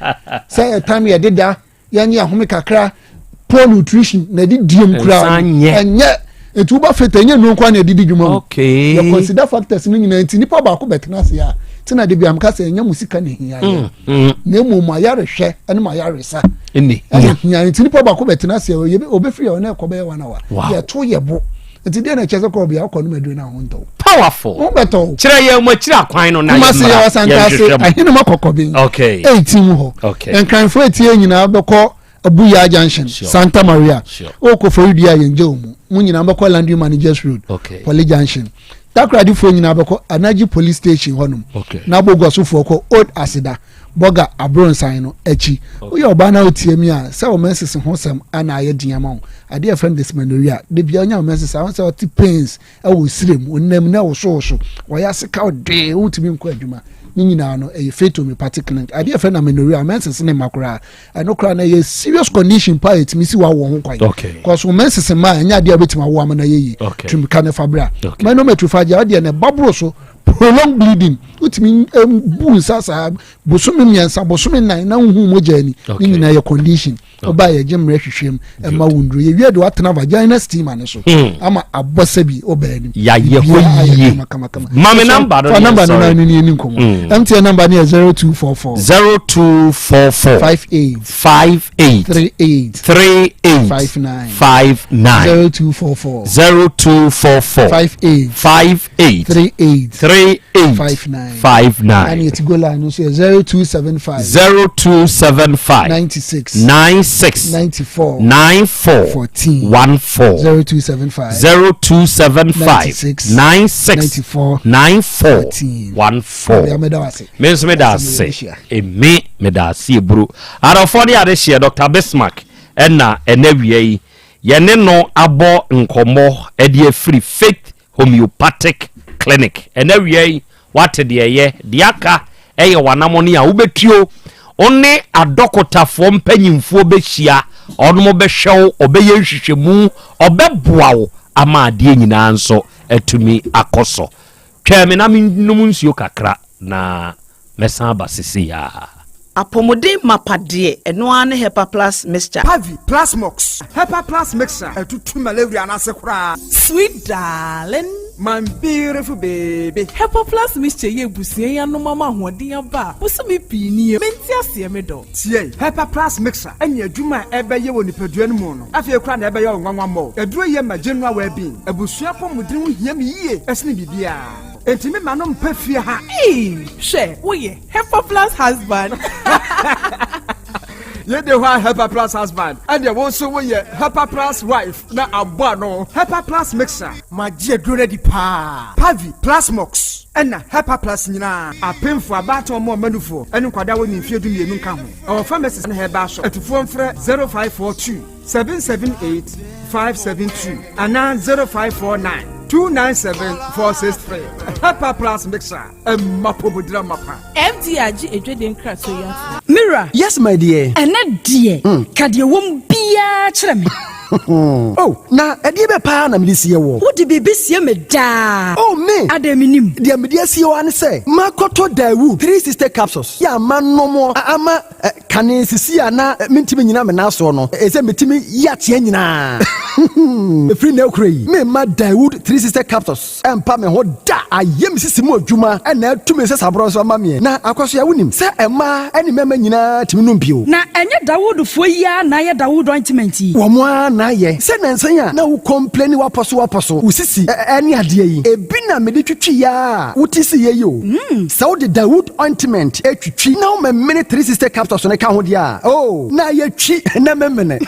Speaker 20: say time ye deda yanye ahome kakra poor nutrition na di diem kra enye etu ba fete enye no kwa na didi dwuma
Speaker 16: okay
Speaker 20: you consider factors ni nyina nti nipa ba ko betena se ya tina de bia mka se enye musika ne hia ya na emu ma yare hwe ene ma yare sa
Speaker 16: eni
Speaker 20: hia nti nipa ba ko betena se obe free o na ko be wana wa ye to ye bo nti de na chese Krobea akọ no medu na ho nto
Speaker 16: powerful
Speaker 20: o beto
Speaker 16: kire ye mo kire akwan no na
Speaker 20: ye ma se Yaw Asante ahinu makoko bi
Speaker 16: okay
Speaker 20: 18 ho en fo etie nyina beko Abuya Junction Santa Maria o for dia yenje omu mu nyina beko Land Managers Road Poly Junction takradi fo nyina beko Anaji Police Station honum na bogosofo ko Old Asida boga abronsan no echi uye oba na otie mi a se o menses ho sem ana aye diama ho ade friend this manoria de bia nya o menses a se o ti pains e wo sirem onam na wo so wo ya sika o de utimi nko adwuma ni nyina no e feto me particular ade friend na manoria menses ne makora no kra na ye serious condition pa etimi si wa wo ho kwan cause o menses ma nya de abetima wo am na ye tumi kana fabra mano metufaja ade ne babro so prolonged bleeding utimi bu sasa bosumi miansa bosumi nan na hu mojani ni na your condition oba ye gem rehwehwem e ma wundru ye wie de watena vagina steam ane so ama abosabi obani
Speaker 16: ya ye hoye mame number
Speaker 20: no ni nkomo MTN number ni 0244 58 38 59 0244 58 59 and it go line no say 0275 96 94 14 0275 96 94 14
Speaker 16: Miss Medase me medase bro arafo de ade hye Dr. Bismarck na enawie ye ne no abo nkomo e de free faith homeopathic clinic enawie what de ye de aka eye wanamoni a wobetio one adokotafo mpanyimfo behia onomo behwew obeye hwehwemu obeboawo ama ade nyina nso atumi akoso tweme na minum nsuo kakra na mesan basisi ya
Speaker 6: apomode mapade eno ane Hepa Plus mixture
Speaker 7: Pavi Plus Mox Hepa Plus mixture etutu malaria na sekura
Speaker 8: sweet darling my beautiful baby Hepa Plus mixture ye busie ya no mama hoden aba busumi pini menti ase me do
Speaker 7: tie Hepa Plus mixture anya adwuma ebeye woni padua no mu no afie kura na ebeye onwanwa mo eduro ye ma general well-being ebusua pomudin ho hia me yie esne bibia entimi manom pafie ha
Speaker 8: she woye Hepa Plus husband
Speaker 7: ye de wa Hepa Plus husband and ye wo so woye Hepa Plus wife na abo no Hepa Plus mixer ma je duro di pa Pavi Plus Mox ena Hepa Plus nyina apemfo abato mo manufo enu kwada woni mfie du mienu nka ho our pharmacies na heba so etufo mfre 0542 778 572 ana 0549 297-463. Hepa Plus mixer. Mapobudra mapa.
Speaker 8: MDRG ejwede nkrato ya.
Speaker 9: Mira.
Speaker 10: Yes, my dear.
Speaker 9: Ene die. Kadie wom bia kyerɛ me.
Speaker 10: Oh, na edi be pa na me sie wo.
Speaker 9: Wo di bibi sie me da.
Speaker 10: Oh me.
Speaker 9: Ademinim.
Speaker 10: Dia me dia sie wo an say. Makoto Dawu 3 sister capsules. Ya manomo ama kane sisi ana mentimi nyina me na so no. Ese metimi ya tie nyina. Free na okrai. Me ma Dawood 3 sister capsules. Empa me ho da ayem sisi mu adwuma na atumi se sabro so ma me. Na akwaso ya wonim. Se ema eni mema nyina timi no mpio.
Speaker 9: Na enye Dawood fo ya na ye Dawood ointment yi.
Speaker 10: Wo mo na ye. Se nansan ya na wo complain waposo. Usisi eni ade yi. Ebi na me de twitwi ya. Wutisi ye yo. Se wo de Dawood ointment etwitwi na wo me 3 sister capsules ne ka ho dia. Oh, na ye twi na memene.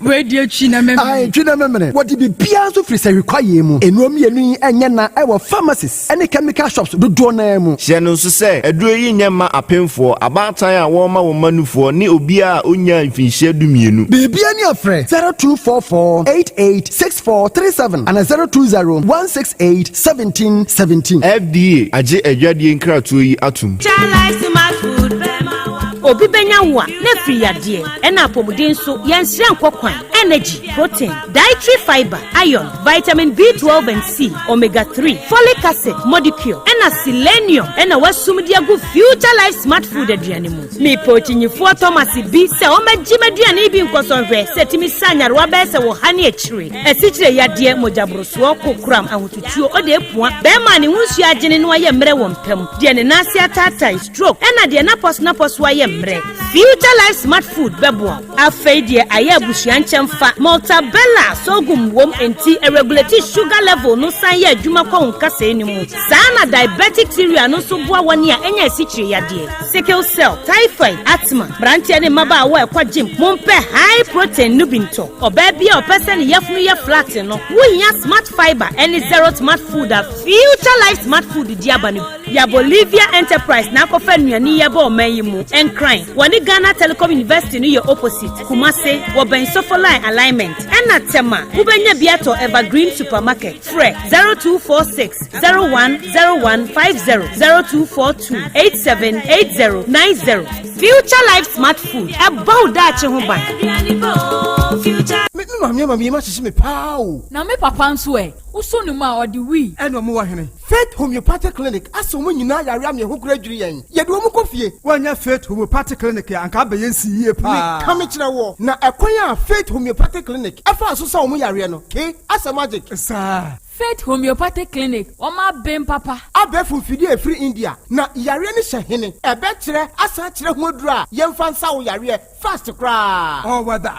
Speaker 9: We die twi na memene.
Speaker 10: Ai twi na memene. What be bia so free say require mu. Enuom yenu enye na e wo pharmacies ene chemical shops do na mu.
Speaker 21: Hye no so say eduro yi nyema apemfo abatan a wo ma wo manufo ne obi a onya mfinhye dumienu.
Speaker 10: Bibia ni afre 0244886437 and 02016871717.
Speaker 21: FDA age adwadie nkratoyi atum.
Speaker 17: Obi benya wa na free yade na apomuden so yenhire nkokwan energy protein dietary fiber iron vitamin B12 and C omega 3 folic acid molecule na selenium na wasumdi agu future life smart food aduane mu me pochinyifo Thomas bi se o magima aduane bi nkosonhwe setimi sanyarwa be se wo hane akire asichire yade mojabroso kokram ahotutuo o de epua be ma ne hunsu agene no aye mre wo mpam de ne nase atata stroke na de na pos wa ye mre future life smart food bebo afeidie aye abusuan chemfa multabella sogum wom enti regulate sugar level no san ye adwuma kwa nkasa enimu sana diabetic theory no so boa woni a enya asichire yade sickle cell typhoid asthma branche ne maba wa kwa gym mompe high protein nubinto oba bia opese ne yefunu ye flat no wohia smart fiber any zero smart food a future life smart food diabanu ya Bolivia enterprise na kofa nuani ye ba o mayimu encrine woni Ghana Telecom University no ye opposite Kumase wo ben sofoline alignment ena tema ubenya biato evergreen supermarket fre 0246 010150 0242 878090 future life smart food about that ho ban
Speaker 7: me mama ma sisi me pao
Speaker 1: na me papa nso uso ni ma odi wi
Speaker 7: eno mo wa hene Faith Homeopathic Clinic aso mo nyina yare am ye ho kura dwiri yen ye de mo kofie wanya Faith Homeopathic Clinic ya anka be yensi yie pa ka me kire wo na ekwan a Faith Homeopathic Clinic efa aso sa mo yare no ke asa magic sa
Speaker 1: Faith Homeopathic Clinic oma bem papa
Speaker 7: abefu fidie free India na yare ni hye ebe kire asa kire ho dura yemfa nsa wo yare fast kra oh wada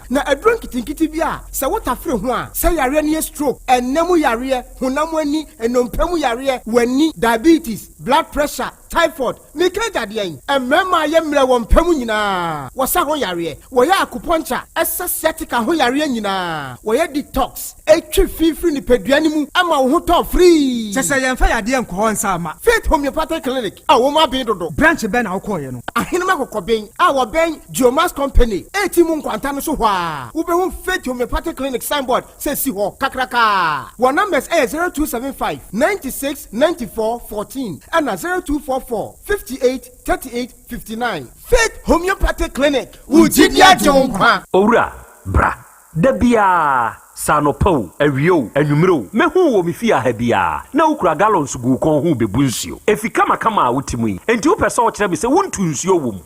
Speaker 7: na adron kitinkiti bia se wota frɛ ho a se yare ne stroke enemu yare honam ani enompam yare wani diabetes blood pressure typhoid mikaja de yen emema ye mre wo mpam nyina wo sa ho yare wo ya acupuncture sciatica ho yare nyina wo ya detox etwi fifiri ni peduane mu ama wo ho to free se yemfa yade enko nsa ama Faith Homeopathic Clinic a wo ma ben dodo branch ben na wo koye no ahenema kokoben a wo ben Geomas Company etimu nkwanta no so hwa wo be ho Faith Homeopathic Clinic signboard se si ho kakraka wo numbers 0275 96 94 14 and 0244 58 38 59 Faith Homeopathic Clinic Ujidia Jonkwa
Speaker 22: Owura bra dabia sanopo awio anwumro mehu wo mefia ha bia na ukura gallons gu kon hu bebu nsuo efika makama a wutimu yi enti wo pese wo kire bi se wontu nsuo wom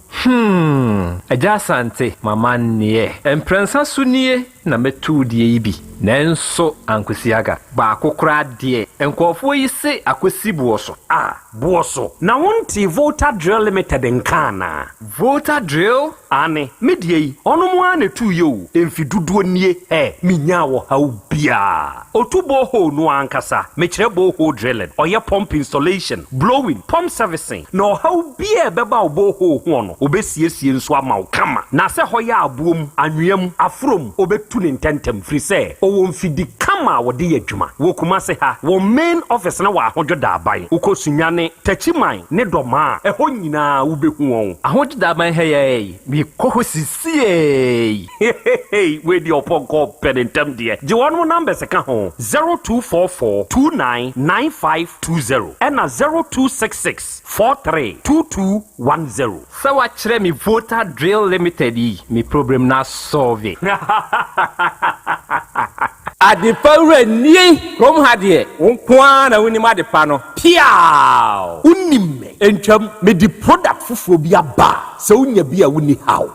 Speaker 15: Yaw Asante mama nie emprensa sunie na metu die yi bi nanso ankwesiaga ba akokora de enkofo yi se akwesi buoso
Speaker 22: buoso na wonti Volta Drill Limited nkana
Speaker 15: Volta Drill
Speaker 22: ane medie yi onomo a na tu yo emfiduduo nie minya wo haubia otubo ho no ankasa mekire bo ho drilling oye pump installation blowing pump servicing no haubia beba obo ho no obesiesie nso ama wo kama na se hoya abuom anwem afrom obetu ne ntentem free se owo mfidi kama ama wode yɛ adwuma wo Kumase ha wo main office na wa ahodwo da aban ukosunyane tachiman ne dɔma ɛhɔ nyinaa wobɛhu wɔn ahodwo da aban ha yɛ me kɔhɔ sisie we di oponko pedentem deɛ gye wɔn numbers ka ho 0244299520 ɛna 0266432210 sɛ wakyerɛ me voter drill limited yi me problem na solve
Speaker 3: Adepawre nie krom ha de wonkwa na wonim adepa no piaw unim entwam me di product fufuo bi aba sɛ wonya bi a woni haw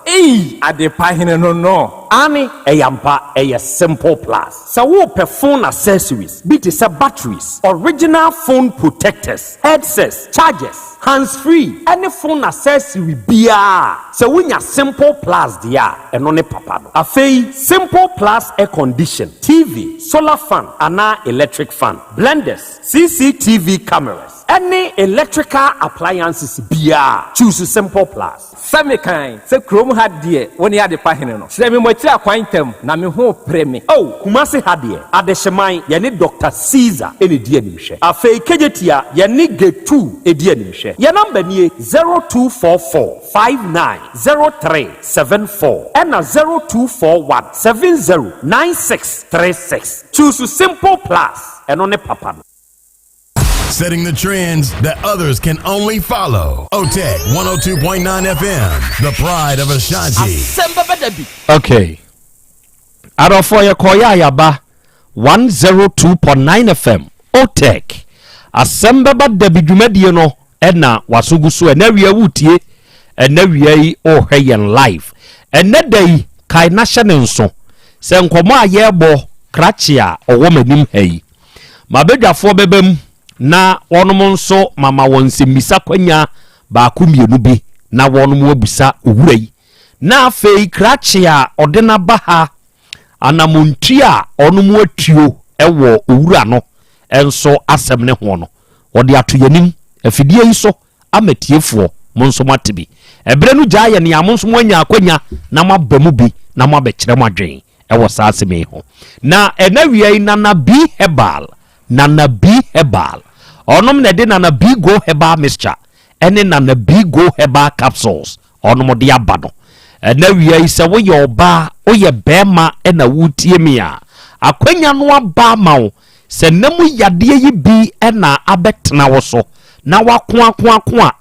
Speaker 3: adepa hene no ani eyampa eye simple plus sɛ wo pɛ phone accessories bi te sɛ batteries original phone protectors headsets chargers hands free any phone accessory bia sɛ wonya simple plus dia ɛno ne papa no afei simple plus air condition TV solar fan ana electric fan blenders CCTV cameras any electrical appliances bia choose simple plus same kind se krom ha de woni ade pa hene no sɛ me mochi akwantam na me ho preme Kumase ha de adehyeman ye ne Dr. Caesar ene di animhwɛ afei kejetia ye ne Getu edi animhwɛ ye number nie 0244590374 ɛna 0241709636 choose simple plus ɛno ne papa no.
Speaker 12: Setting the trends that others can only follow. Otech 102.9 FM, the pride of Ashanti.
Speaker 3: Asem Beba Dabi.
Speaker 16: Okay. Arofo ye koya yaba 102.9 FM. Otech. Asem Beba Dabi dwumadie no ena wasugusu ena wiya wutie ena wiya yi ohweyen live. Ena dai kai national nso. Se nkomo ayebo krachia owo manim hayi. Mabedwafo bebem na wonom nso mama wonsemisa kwanya ba kumienu bi na wonom wabusa owurai na afei krachia odena baha anamonti a onom atuo ewo owura no enso asem ne ho no wode atoyanim afidie yi so amatiefo monso matebi ebre no gya ye ne amonso mwanya akwanya na mabamu bi na mabekire mwadwen ewo saa asem ho na enawiai na bi hebal Nana B Herbal. Onom ne de Nana B Go Herbal mixture. Ene Nana B Go Herbal capsules. Onom de abano. Ene wiye ise wo ye oba, o ye bema ena wutie mi a. Akwenya no aba ma wo. Se nemu yade yi bi ena abetena wo so. Na wakwa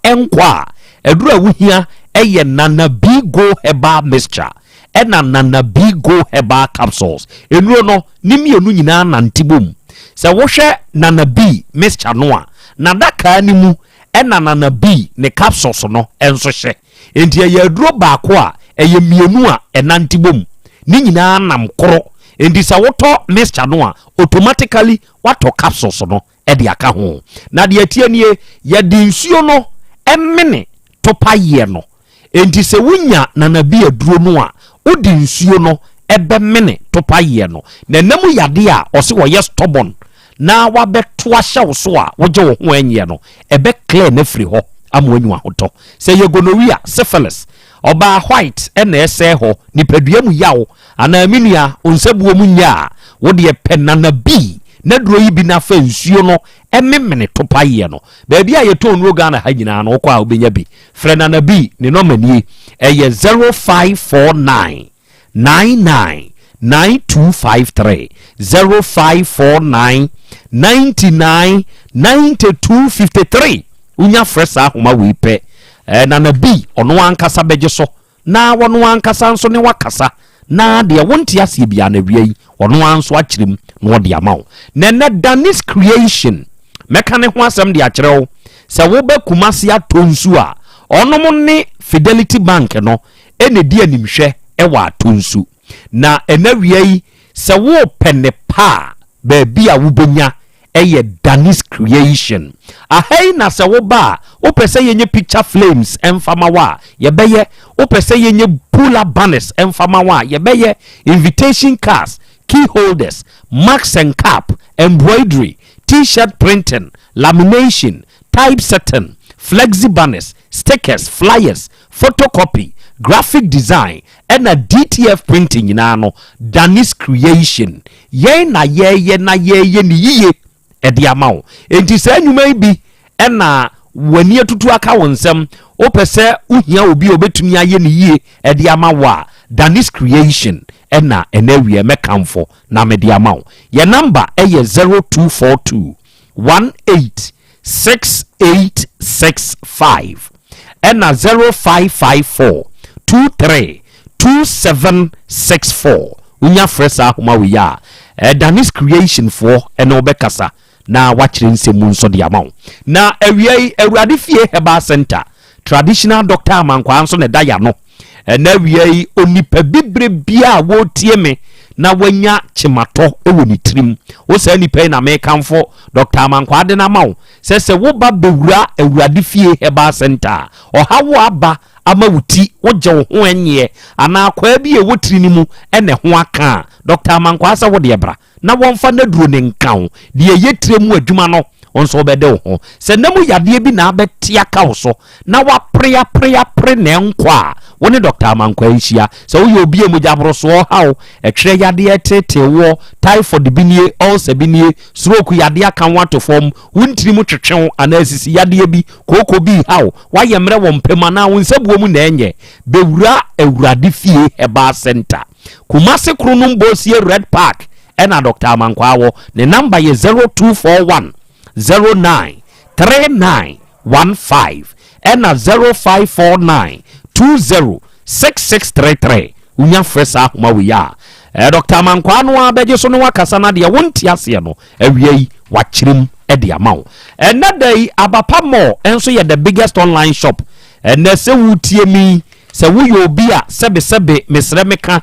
Speaker 16: enkwa. Eduru awuhia eye Nana B Go Herbal mixture. Ena Nana B Go Herbal capsules. Enuro no nimienu nyina nantibom. Se wohwe Nana B mixture no a na daka ni mu ena Nana B ne capsules no enso hye enti ye aduro baako a eye mienu a enantibom ni nyina nam koro enti se woto mixture no a automatically wato capsules no e de aka ho na de atie nie ye de nsuo no emene topa ye no enti se wunya Nana B aduro no a odi nsuo no ebe mene topa ye no na namu yade a ose wo ye stubborn na wabeto ahye wo so a woje wo ho anye no ebe clear na free ho amwanyu ahoto se ye gonorrhea syphilis oba white ena ese ho nipadua mu yawo ana aminua onsabuo mu nya wo de penana bi na duro yi bi na fa nsuo no ememene topa ye no ba bia ye to onuro Ghana ha nyina no kwa obenya bi frenana bi ne no manie eye 0549 999253 0549 999253 unya fresa homa wipe Nana B ono ankasa beje so na wono ankasa nso ne wakasa na de wonte asie bia na wiei ono anso akyerem no de amawo na Danis creation mekane ho asem de akyerew se wo ba Kumase atonsu a ono ne Fidelity Bank no ene di animhwe ewa atonsu na enawiei se wo pene pa ba bia wo benya eye Danis creation ahai na se wo ba wo pese yenye picture flames emfama wa ye beye wo pese yenye puller banners emfama wa ye beye invitation cards key holders marks and cap embroidery t-shirt printing lamination typesetting flexi banners stickers flyers photocopy graphic design and a DTF printing nyinaa no Danis creation yen na ye ni yiye edi ama wo enti saa nnwuma bi na wani atutu aka wonsem opese uhia obi obetumi aye ni yiye edi ama wa Danis creation na enawie mekamfo na medi ama wo ye number eye 0242 186865 na 0554 232764 unya fresa homa we ya Danis creation for eno bekasa na wachire nsemu nso de amaw na awiei awurade fie heba center traditional doctor amankwa nso ne daya no na awiei onipa bibre bia wo tie me na wanya chimato ewo ni trim wo sa nipa na me kanfo Dr. Amankwa de na mawo se wo ba bewura awurade fie heba center ohawo aba amawuti wogye wo ho enye ana akwa bi e wotiri ni mu ene ho aka Dr. Amankwa sa wo de bra na wonfa na duro ne nkan de yetire mu adwuma no onso obede wo ho se namu yade bi na abetia ka wo so na wa pre ne nkwa woni Dr. Amankwa ihia se wo obi e mujabro so hawo etwere yade etete wo typhoid binie ulcer binie stroke yade aka wato form wuntiri mu twetwe ana asisi yade bi koko bi hawo waye mre wo mpema na wo nsabuo mu na enye bewura awurade fie heba center Kumasi Krunum Bosie Red Park ena Dr. Amankwa wo ne number ye 0241 09 3915 ena 0549 20 6633 unya fresa homa we ya Dr. Amankwa no abeje so no wakasa na de wonti ase no awiei wachirim e de amaw ena dai abapa mo enso ye the biggest online shop ena se wutie mi se wo yo bi a sebe mesre meka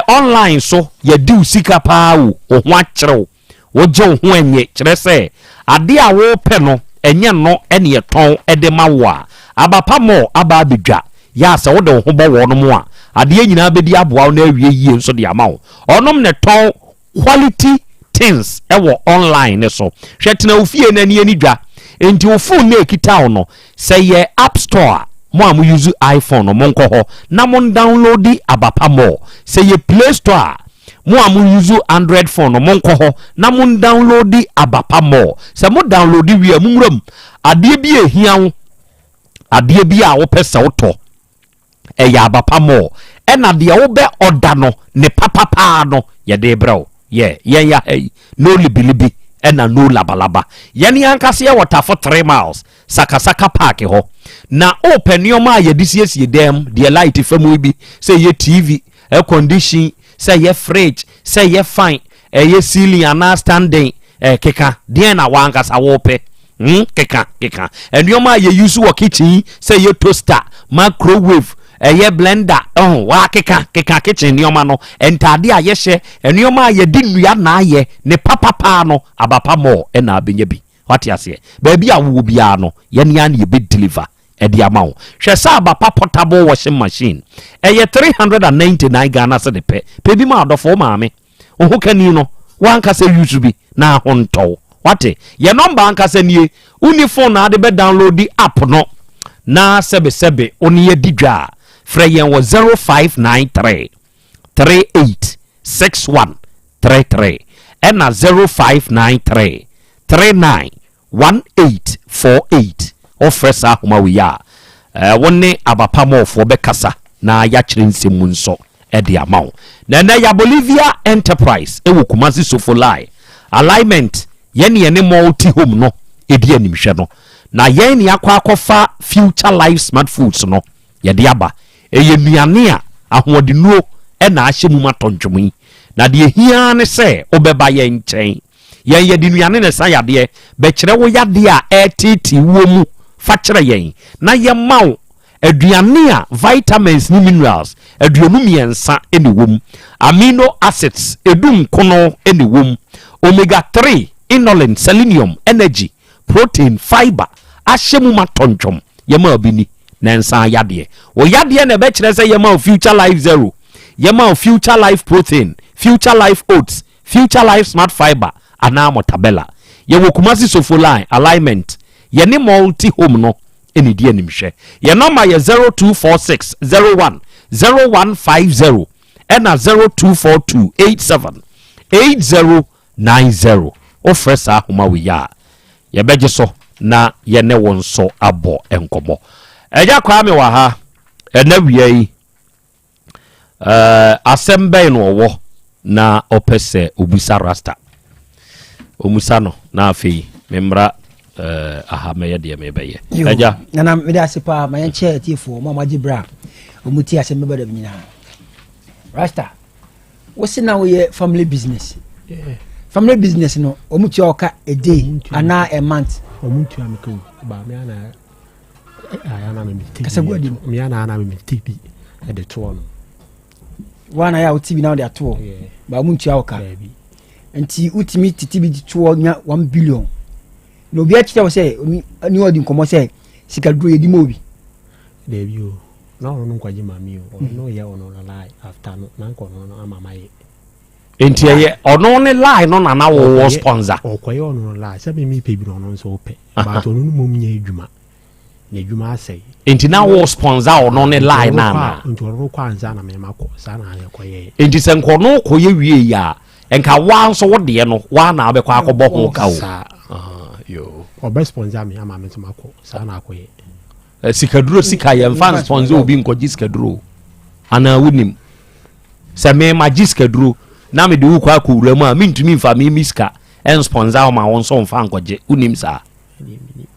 Speaker 16: online so ye di sika pa wo ho akyerew wo je ho enye kire se ade a wo pe no enye no ene ye ton ede mawo a abapa mo aba abedwa ya se wo de ho bo wo no mo a ade nyina bedi aboa na awie yie nso de amawo onom ne ton quality things ewo online so hwetena ofie na ni anidwa enti wo phone na ekita wo no se ye app store mo am use iPhone mo nko ho na mo download abapa mo say ye Play Store mo am use Android phone mo nko ho na mo download abapa mo say mo download wi amumram ade bi ehia wo ade bi a wo pese wo to ya abapa mo e na de wo be order no ne papapa no ye de bro ye ya hey no libilibi ena no labalaba yani ankase ya water for 3 miles sakasaka park ho na open yoma ya disiesie dem de light famu bi say ye TV air condition say ye fridge say ye fine ye ceiling and standing keka de na wankasa wo pe keka yoma ye use wo kitchen say ye toaster microwave ye blender wa keka kitchen nioma no entade a ye hye nioma ye di nua na ye ne papa no abapa mo na abenya bi what ya say ba bia wo bia no ye ne an ye be deliver e dia mawo hwe sa abapa portable washing machine ye 399 Ghana se de pe bi ma adofo maame oho kani no wanka se use bi na honto what ye number anka se nie uni phone na de be download the app no na sebe oni ye didwa Freyen was 0593 386133 and 0593 391848 ofresa homa we ya wonne abapa mo fo bekasa na ya kire nsemu nso e de amaw na ya Bolivia Enterprise e wo Kumasi Sofolai alignment ye ne multi home no e di animhwe no na ye ne akwa future life smart foods no ye de aba eye nuane a ahodenuo na ahyemu matondwom na de hia ne se obeba ye nchen ye de nuane ne sa yade be kire wo yade a etiti wo mu fa kire yen na ye maw aduane a vitamins ni minerals aduonu miensa ene wom amino acids edum kono ene wom omega 3 inulin selenium energy protein fiber ahyemu matondwom ye ma obini nensa yade o yade na be kire say yema future life zero yema future life protein future life oats future life smart fiber ana motabella ye wo Kumasi Sofolai alignment ye ne multi home no eni di animhwe ye number ye 0246 01 0150 ena 0242 87 8090 ofre sa homa we ya ye beje so na ye ne won so abo enkomo eja kwa me wa ha ena wiei Asem Beba no wo na opese obusa rasta omusa no na afi memra aha me ye de me beye eja
Speaker 2: na me da sepa ma yenche tifo mo ma gibra omuti Asem Beba Dabi nyina rasta what's now your family business? Yeah. Family business no omuti oka a day ana a month
Speaker 19: omuti ameko ba me ana ayana me mistake kasagwadi me ana me mistake at the tour
Speaker 2: one aya uti bi now the tour ba omuti oka enti utimi titibi tour nya 1 billion no bi achi say ni odi nkomo say sikaduro yedi mobi
Speaker 19: debi o no nkwaji mami o no ye ono na lie after no na nko no amamaye
Speaker 16: enti ye ono ne lie no na wo sponsor
Speaker 19: okoye ono lie se me pe bi no nso ope but ono no mom nya edwuma na edwuma asai
Speaker 16: enti na wo sponsor ono ne lie na
Speaker 19: enti oro kwa anza na me mako sa na ye koye
Speaker 16: enti se nko no koye wie ya enka wa nso wo de no wa na abekwa akobọ ho ka o
Speaker 19: yo obe sponsor me ama me to mako sa na akoye
Speaker 16: sikaduro sika ye mfa sponsor obi nkoji sikaduro ana wunim se me magi sikaduro na me de wo kwa akowura mu a mintumi mfa me miska en sponsor ma won so mfa nkoje unim sa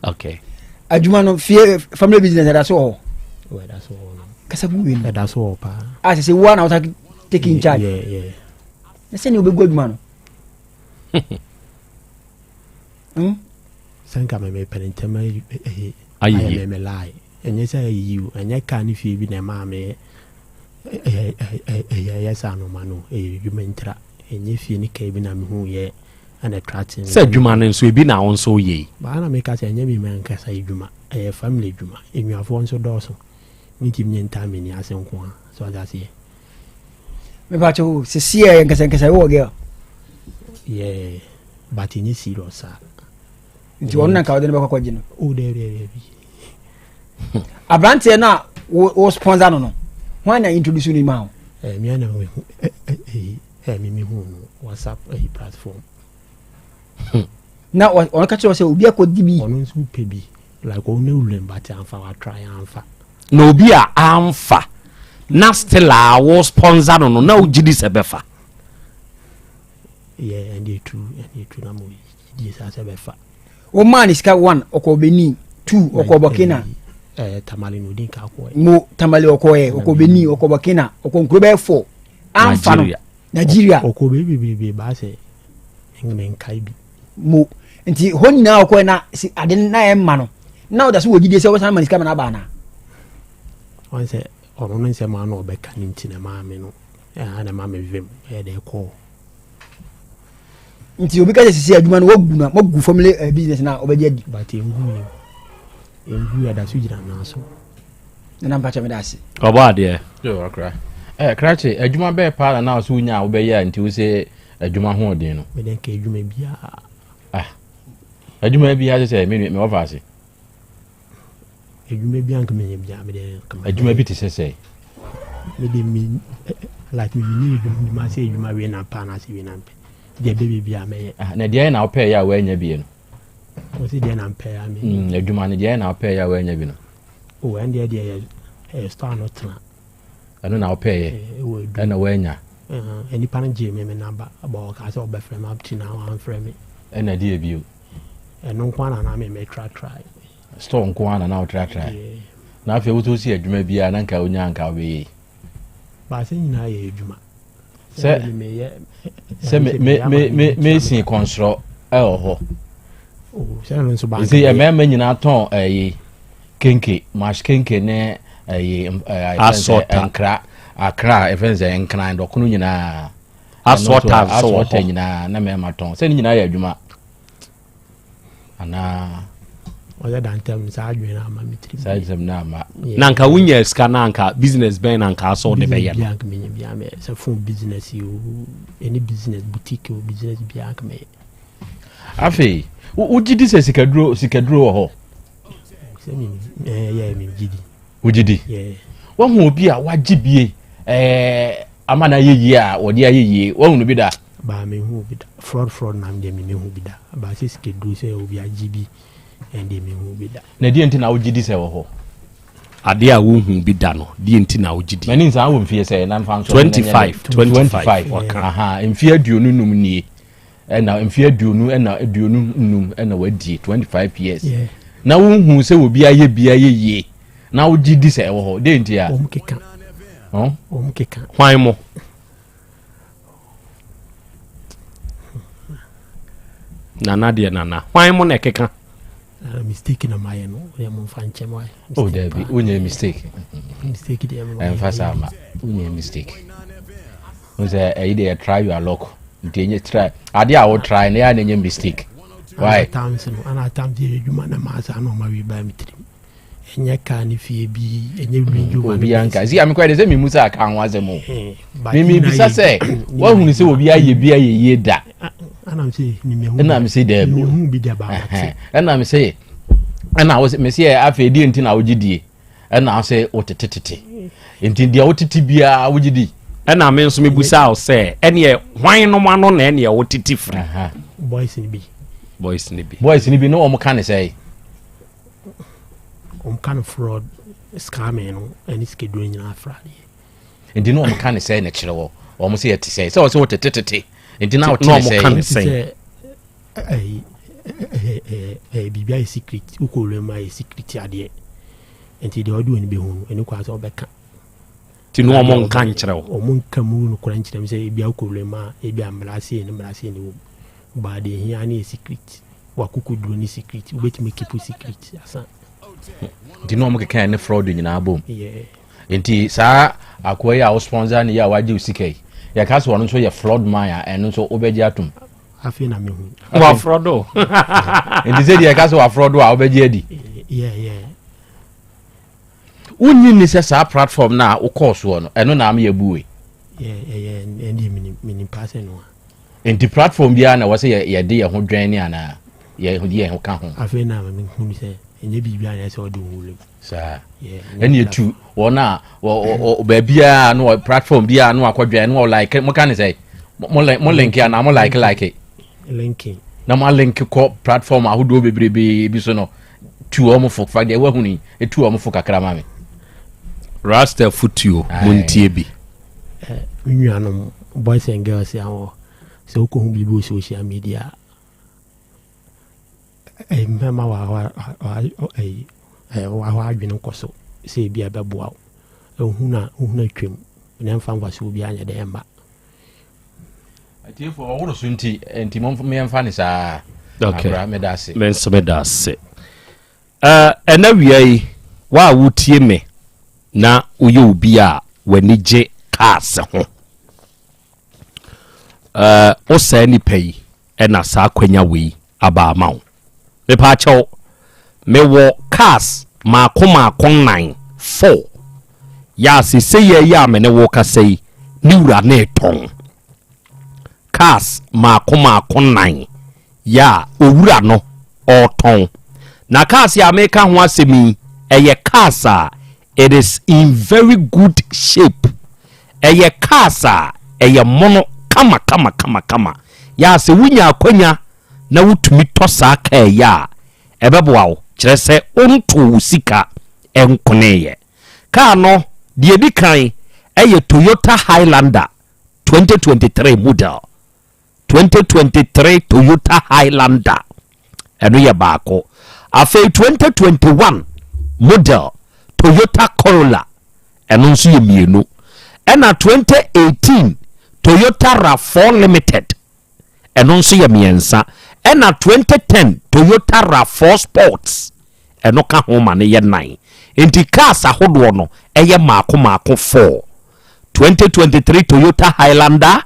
Speaker 16: okay
Speaker 2: adwuma no fie family business da so
Speaker 19: da so
Speaker 2: kasabu we
Speaker 19: da so pa
Speaker 2: as say one out taking charge
Speaker 19: yeah
Speaker 2: na say ni obegu adwuma no
Speaker 19: sanka me penentema
Speaker 16: ayi
Speaker 19: me lie enye say you enye ka ni fie bi na ma me yes ano mano jumentra enye fie ni ka bi na me hu ye ana tratin
Speaker 16: say dwuma no so bi na won so ye
Speaker 19: ba na me ka say enye bi man ka say dwuma family dwuma enwafo nso doso nitim nyenta me ni asenko so that say
Speaker 2: me ba cho se sie nkasa wo ge
Speaker 19: yeah but ni serious
Speaker 2: nti wonna ka wode ne bakwa gino
Speaker 19: o de
Speaker 2: abrante na wo sponsor no when I introduce you now
Speaker 19: me ana me hu WhatsApp platform
Speaker 2: na on ka cho say obi akodi bi
Speaker 19: ono nso pe bi like on ulem but amfa wa try amfa
Speaker 16: na obi a amfa na still a wo sponsor no na ugidi se befa
Speaker 19: yeah and you true na mo di sa se befa
Speaker 2: o man is ka 1 okobeni 2 okobokina
Speaker 19: tamale no din ka ko
Speaker 2: mo tamale okoye okobeni okobokina okonkrobe 4 amfa no Nigeria
Speaker 19: okobe bi ba se ngene nkai bi
Speaker 2: mo nti honi na okoye na aden na emma no na oda so wogide se wosan man is ka na ba na
Speaker 19: on se ono no se ma no obeka ni ntina ma me no na ma me vem de ko
Speaker 2: nti obi ka se adwuma no wogu na mogu family business na obedi adi
Speaker 19: but engu ya da su jira na so
Speaker 2: na mpacha me da ase
Speaker 16: oba de
Speaker 18: yo akra krache adwuma be pa na so nya wo be ya nti wo se adwuma ho odin no
Speaker 19: me den ka adwuma bia
Speaker 18: adwuma bia se me office
Speaker 19: adwuma bia nka me bia me den
Speaker 18: adwuma bi te se
Speaker 19: me de mi like me ni adwuma ma se adwuma we na pa na se we na pe de baby bia me
Speaker 18: na de na ope ya wa nya bi no
Speaker 19: o se de na pe ya me
Speaker 18: adwuma ne de na ope ya wa nya bi no
Speaker 19: o and de star not na
Speaker 18: ano na ope ye na wa nya
Speaker 19: any pan je me number about ka se obe frame up to now am frame
Speaker 18: na de bi o
Speaker 19: no kwa na me try
Speaker 18: store nko na o try na afi wo to si adwuma bia na nka onya nka we
Speaker 19: ba se nyina ye adwuma
Speaker 18: se me sin constro ho
Speaker 19: se no nso ba
Speaker 18: se me nyina ton kenke mash kenke ne
Speaker 16: asota
Speaker 18: akra efense nkran ndokunu nyina
Speaker 16: asota
Speaker 18: nyina na me maton se nyina ya adwuma ana
Speaker 19: oya dantem sa adwene na ma mitri
Speaker 18: sa adwene na ma
Speaker 16: nanka wunya ska nanka business ben nanka so de be
Speaker 19: ya bia me se phone business you any business boutique or business bia me
Speaker 18: afi ugidi se sikaduro ho
Speaker 19: Yeah, me gidi.
Speaker 18: Ujidi.
Speaker 19: Yeah.
Speaker 18: One will be a wajibie. Amana ye or dear ye, one will be that.
Speaker 19: Ba me who be fraud na me me who be that. Ba sis ke do say obi a GB and me who be that.
Speaker 18: Na di enti na ujidi se wo ho.
Speaker 22: Ade a wo hu bi da no di enti na ujidi.
Speaker 18: Mani nsa wo mfie se na mfa
Speaker 22: 25
Speaker 18: waka. Aha, mfie aduonu num nie. Na mfie aduonu na aduonu num na wadi 25 years.
Speaker 19: Yeah.
Speaker 18: Na wo hu se obi aye bia ye. Na ujidi se wo ho. De enti a.
Speaker 19: Omkeka. Omkeka.
Speaker 22: Hwan mo? Nana dear Nana. Why mo na keka?
Speaker 19: Mistake na my no. We am fanche mo.
Speaker 18: Oh, there be unye mistake.
Speaker 19: Mistake dey am.
Speaker 18: Emphasize ma. Unye mistake. We say e dey try your luck. Ntenye try. Ade a wo try na ya na nye mistake. Why?
Speaker 19: Times no. Ana time dey adwuma na ma sa no ma we ba mitrim. Enye ka ni fie bi enye winju
Speaker 18: obi anka. Si am kwa dey say me musa aka anwa ze mo. Me bisa say wa hunu say obi aye bi aye ye da.
Speaker 19: Ana say ni me hu.
Speaker 18: Na me say there
Speaker 19: me hu bi da ba.
Speaker 18: Na me say na wo me say afa di enti na wo gidie. Na say otetetete. Enti dia otiti bia wo gidi.
Speaker 22: Na me nso me busa o say ene hwan no ma no na ene otiti free.
Speaker 19: Boys ni bi.
Speaker 22: Boys ni bi.
Speaker 18: Boys ni bi no omo kan say.
Speaker 19: Kind of fraud scamming no any scheduling in Africa.
Speaker 18: Enti no omo kan say na kire wo. Omo say eti say. So otetetete. Enti na
Speaker 22: no omo kan say.
Speaker 19: Bibia is secret. Ukole my secret ade. Enti de odu ni be hu eni kwa so beka.
Speaker 22: Ti no omo kan kire wo.
Speaker 19: Omo kamu no kura nkire me say bibia ukole ma bibia mbrase ni wo. Ba de hia ni secret. Wakuku duro ni secret. Ubetime keep secret asa.
Speaker 18: Di no mo keka ne fraud nyina bom.
Speaker 19: Yeah.
Speaker 18: Enti saa akoy a wo sponsor ne ya waje usikai. Ya kaso wono so ye fraud man ya eno so obeji atum.
Speaker 19: Afi na me hu.
Speaker 22: Wa fraud o.
Speaker 18: Enti se dia kaso wa fraud a obeji adi.
Speaker 19: Yeah.
Speaker 18: Unyi ni se saa platform na wo course wo no eno na am ye buwe.
Speaker 19: Yeah. Endi mini pass no.
Speaker 18: Enti platform bia na wo se ye de ye ho dwan ni ana ye ho ka ho.
Speaker 19: Afi na me hu se enye bibia na se odi wule.
Speaker 18: Sa eni etu wona ba bia no platform bia no akwadwa no like mo kan say mo link ya na mo like
Speaker 19: linking
Speaker 18: na mo link ko platform ahodo bebrebe bi so no tu o mo fo fa de wa huni etu o mo fo kakra ma me
Speaker 22: Rasta futuo montie bi
Speaker 19: nnuanom boys and girls ya se ko hu bibi social media mema wa adwene nkoso se bia beboa ehuna twem na mfa mfa so bia anya de emba
Speaker 18: ati fo wo so nti enti mo me mfa ne saa
Speaker 22: okay
Speaker 18: me da se
Speaker 22: men so me da se ena wiai wa wutie me na uye obi a wani je cars ho o sa ni pay ena sa kwanya we aba amaw me pa cho me wo cars ma ko 9 4 ya se ye ya me ne wo ka sei ni wura na eton cars ma ko 9 ya owura no oton na cars ya me ka ho asemi eye cars a it is in very good shape eye cars a eye mono kama ya se wunya akwanya na wutumi tosa ka ya ebeboa wo kire se onto sika enkoneye ka no de di kan eye Toyota Highlander 2023 model 2023 Toyota Highlander eno ye baako afi 2021 model Toyota Corolla eno nso ye mienu ena 2018 Toyota RAV4 Limited eno nso ye miensa ena 2010 Toyota RAV4 Sports eno ka ho ma ne ye 9 enti cars ahodo no eye maako 4 2023 Toyota Highlander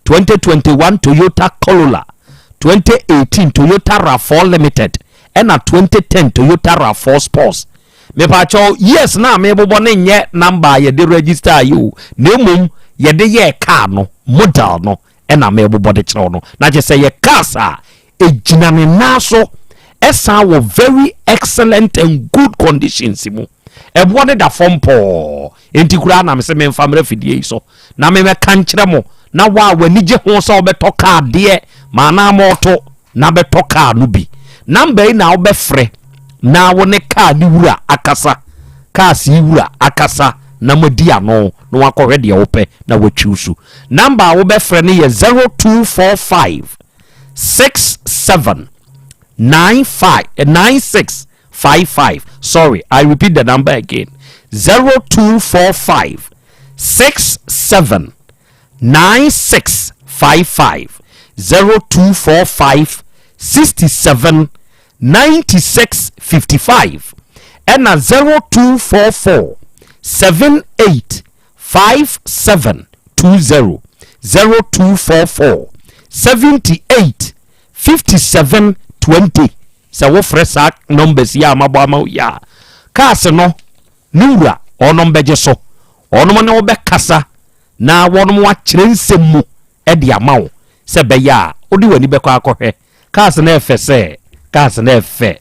Speaker 22: 2021 Toyota Corolla 2018 Toyota RAV4 Limited ena 2010 Toyota RAV4 Sports me pa cho yes na me bobo ne nye number ye de register you nemum ye de ye car no model no ena me bobo de kire no na je say ye cars a ejina ne naso
Speaker 16: ɛsan wɔ very excellent and good conditions mu ɛboɔ ne da fam pɔɔ enti kura na me se me mfa mra fidie so na me mɛka nkyerɛ mo na wa wani gye ho sɛ wobɛtɔ kaa deɛ maana mɔto na bɛtɔ kaa no bi number na wobɛfrɛ na wo ne kaa ni wura akasa kaa si wura akasa na madi ano na wakɔhwɛ deɛ wopɛ na watwiw so number wobɛfrɛ ne yɛ 0245 67 9655. Sorry, I repeat the number again. 0245 67 9655. 0245 67 9655. And 0244 78 5720. 0244 78 57 20. So wo fresh numbers ya mabama ya cars no nura onom beje so onom ne wo be kasa na wonom wa kire nsemu e de amawo se be ya odi wani be kwa akɔhwɛ cars na efe se cars na efe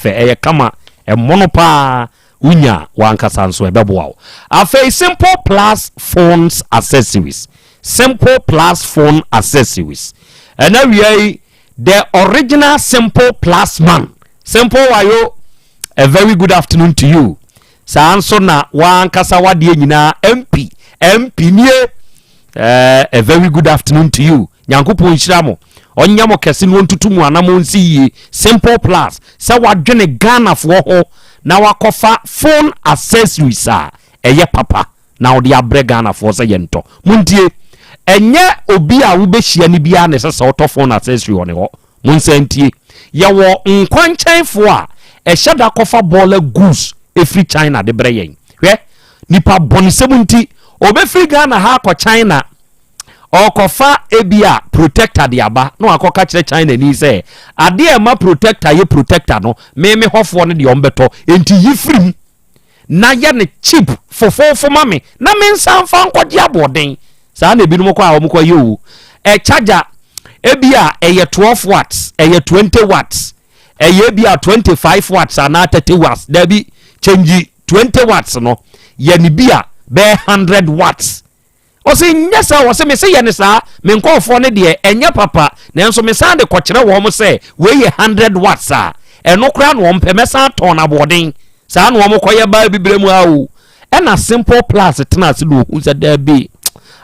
Speaker 16: eye kama e mono pa unya wankasa nso e beboa afei simple plus phones accessories simple plus phone accessories and now we the original Simple Plus man. Simple wayo, a very good afternoon to you. Sanso na wankasa wadie nyina MP nie a very good afternoon to you. Nyankopon nhyiramo. Onyamo kese no ntutumu anamo nsi Simple Plus. Sa wadwene Ghana fo ho na wakofa phone accessories eye papa. Na odi abre Ghana fo se yento. Muntie enye obi a wo behia ni bia ne sesa phone accessory one ho munsantie ye wo nkwanchanfo a ehada kofa bola goose efri China de breyen hwe nipa bonisemunti obefri Ghana ha akọ China okofa ebia protector de aba no akoka kire China ni se ade e ma protector ye protector no me hofo ne de ombeto enti yifrim na ye ne cheap fofofo mame na me nsan fa nkwaje aboden saa na ebi no kwa wo mkwa yo charger ebia eye 12 watts eye 20 watts eye bia 25 watts ana 30 watts dabi change 20 watts no ye ni bia be 100 watts o se nyesa wo se me se ye ne saa me nkofo ne de enye papa nanso me sa de kwokere wo mo se we ye 100 watts eno kra no mpemesa ton aboden saa no wo koye ba bibremu awo ena Simple Plus tena se do hu se dabi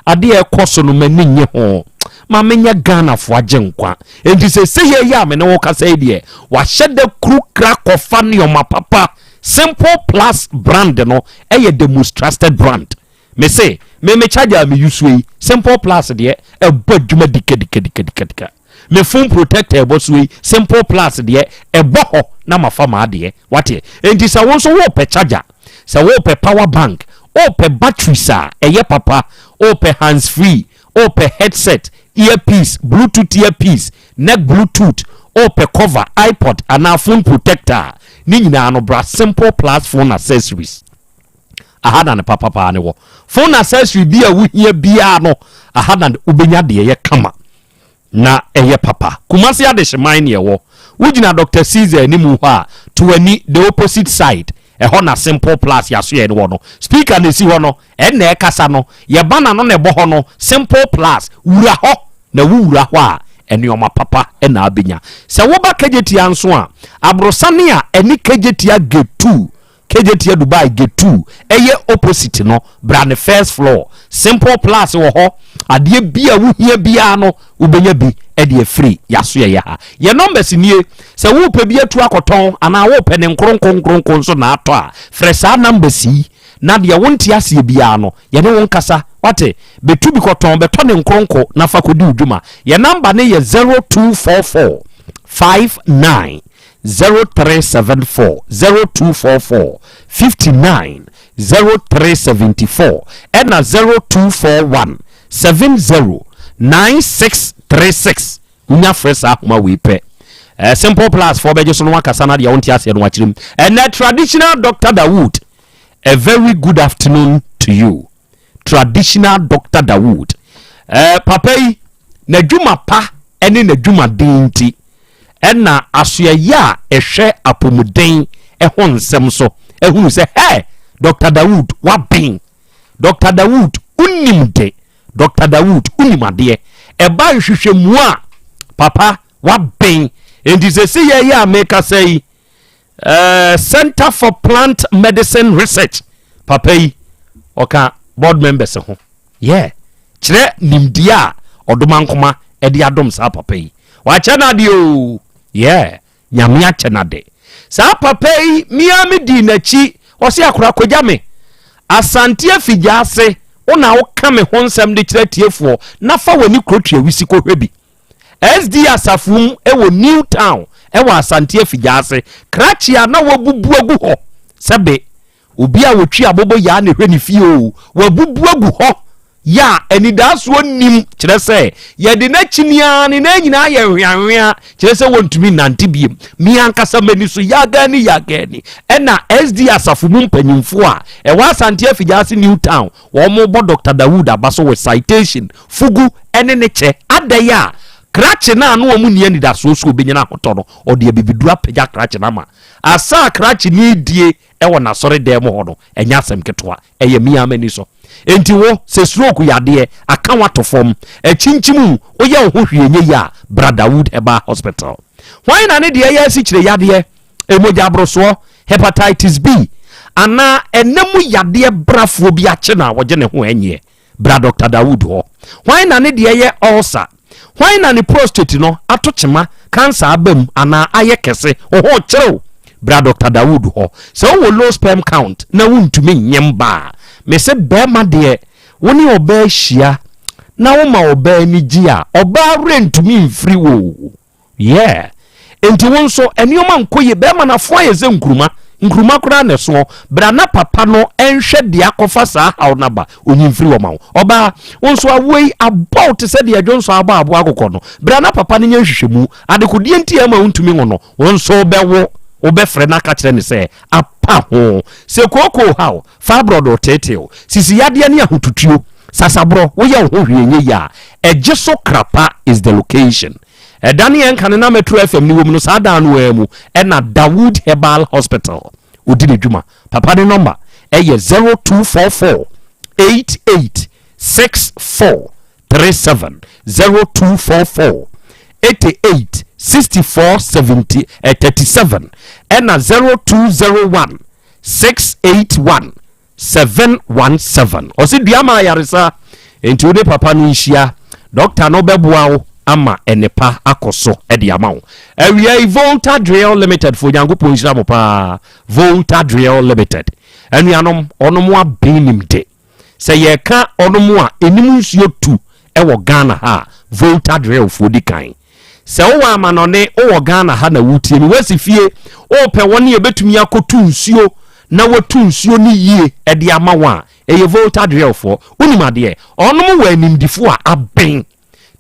Speaker 16: ade ekoso no mani nye ho ma menya Ghana fo agenkwa enti se ye ya me ne wo kasa de wa hyede kru kra kofa ne oma papa Simple Plus brand no eye the most trusted brand me say me charger me use Simple Plus de e badwuma dika me phone protector e boswe Simple Plus de e boho na mafa ma de wate enti sa won so wo pe charger sa wo pe power bank o pe battery sa eye papa o pe hands free o pe headset earpiece bluetooth earpiece neck bluetooth o pe cover iPod and phone protector ni nyina no bra Simple Plus phone accessories ahada ne papa ne wo phone accessory bia wo hia bia no ahada ubenya de ye kama na eye papa kumasi ade hyeman ne wo wugina Dr. Caesar ni mu ha to ani the opposite side na Simple Plus yaso ye no speaker ne si ho no na e kasa no ye bana no ne bo ho no Simple Plus wura ho na wura ho a enioma papa na abenya se wo ba kejetia nso a abrosane a eni kejetia G2 kejetia Dubai G2 eye opposite no brand first floor Simple Plus wo ho ade bia wo hia bia no ubenya bi de free yaso ye ha ye numbers nie se wo pe bi atu akoton ana wo pe ne nkronkronkron so na ato a fresa numbers yi na de wonti ase bia no ye ne won kasa wate betu bi koton beto ne nkronko na fa kodi udwuma ye number ne ye 0244 59 0374 0244 59 0374 and 0241 70 9636 unya fresa homa we pe Simple Plus for beje so no akasa na de wonti ase no wachirim and traditional Dr. Dawood a very good afternoon to you traditional Dr. Dawood papa yi na dwuma pa ene na dwuma denti ɛna asoɛyɛ a ɛhwɛ apɔmuden ɛho nsɛm so ehunu sɛ hey Dr. Dawood wabɛn Dr. Dawood unimde Dr. Dawood unimade ɛba nhwehwɛmu a papa wabɛn enti sɛ si yɛ a meka sɛ Center for Plant Medicine Research papa yi ɔka board members ho kyerɛ nimdeɛ a ɔdoma nkoma ɛde adom saa papa yi wakyɛ na de o nyame akyɛ na de saa papa yi mia me di n'akyi ɔse akora kogya me asante afigya ase wona woka me ho nsɛm de kyerɛ tiefoɔ na fa w'ani kurotua wisi kɔhwɛ bi SD asafum ɛwɔ New Town ɛwɔ asante afigya ase krachia na wabubu agu hɔ sɛbe obi a wotwi abobo ya ne hwɛ ne fie o wabubu agu hɔ ya anidaso nim kyerɛ sɛ yɛde na chinia ne na nyina yɛ hwanhwa kyerɛ sɛ wontumi nante biem mi ankasa mani so yagani ɛna SD asafum mpanyimfo a ɛwɔ asante afigya ase New Town wɔn bɔ Dr. Dawood abaso with citation fugu ɛne ne kyɛ adaya krache na no omu nie nida so obenyina hoto no ode abibidu apagya krache na ma asa krache ni die ɛwɔ na sɔre dem ho no enya asɛm ketwa ɛyɛ mia mani so enti wo se stroke yade aka wato fom achinchimu oyɛ ho hwienye ya Dawood Herbal Hospital why na ne de yɛ si kyire yade emogya broso hepatitis B ana enemu yade brafo bi akye na wɔgye ne ho enye Dr. Dawood ho why na ne de yɛ ulcer why na ni prostate no atochema cancer abam ana aye kese ho kyerɛw Dr. Dawood ho so wo low sperm count na wuntumi nyem ba me se be ma de woni oba hia na wo ma oba ni gi a oba rentumi mfiri wo enti won so enioma nkoye be ma na fo ayeze nkruma kura ne so bra na papa no enhwe de akofa saa haw na ba onyimfiri wo ma wo oba won so awei about se de adwonso aba abo akokɔ no bra na papa no nyahwehwemu adekodie nti ama wontumi ngo no won so bewo obefre na ka kyerɛ ne sɛ apa ho se koko haw fabrodo teteo sisi yade ne ahotutuo sasabro wo yɛ ho hwienye ya egye so krapa is the location Daniel Kanena Metro FM ni womuno saa dan no emu na Dawood Herbal Hospital odine dwuma papa ne number 0244 886437 0244 88 64 70 37 na 0201 681 717 osi duama yaresa enti ode papa no nhia doctor no beboa ama enepa akoso edi amawo awia Volta Drill Limited for yangopo nhira mo pa Volta Drill Limited anuanom onomo abenimde se ye ka onomo a enimu nsuo tu ewo Ghana ha Volta Drill for di kan se wo amanone wo Ghana ha na wutie mi wasifie o pe woni ebetumi akotu nsuo na watu nsuo ni yie edi amawo a eye Volta Drill for unimade onomo wa animdifo a aben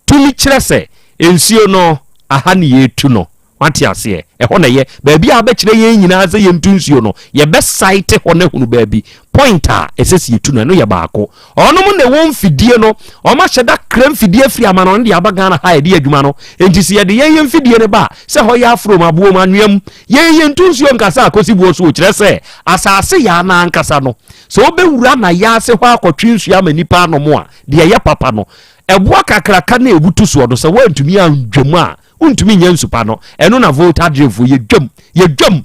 Speaker 16: tumi kyerɛ sɛ ensio no aha ne yetu no wate ase ɛhɔ na yɛ baabi a bɛkyerɛ yɛn nyinaa sɛ yɛntu nsuo no yɛbɛ site hɔ na hunu baabi point a ɛsɛ yetu no no yɛ baako ɔnom ne wɔn fidie no ɔma hyɛ da kram fidie firi ama no de aba Ghana ha yɛde adwuma no enti sɛ yɛde yɛn fidie ne ba sɛ hɔ yɛ afro mabuo manuam yɛn tu nsuo nkasa akosi buo so kyerɛ sɛ asase ya na ankasa no sɛ obɛwura na yɛ ase hɔ akɔtwe nsuo ama nipa no mo a de yɛ papa no ɛboa kakraka na ebutu so do sɛ wantumi andwam a untumi nya nsupa no ɛno na Volta Drill yɛdwam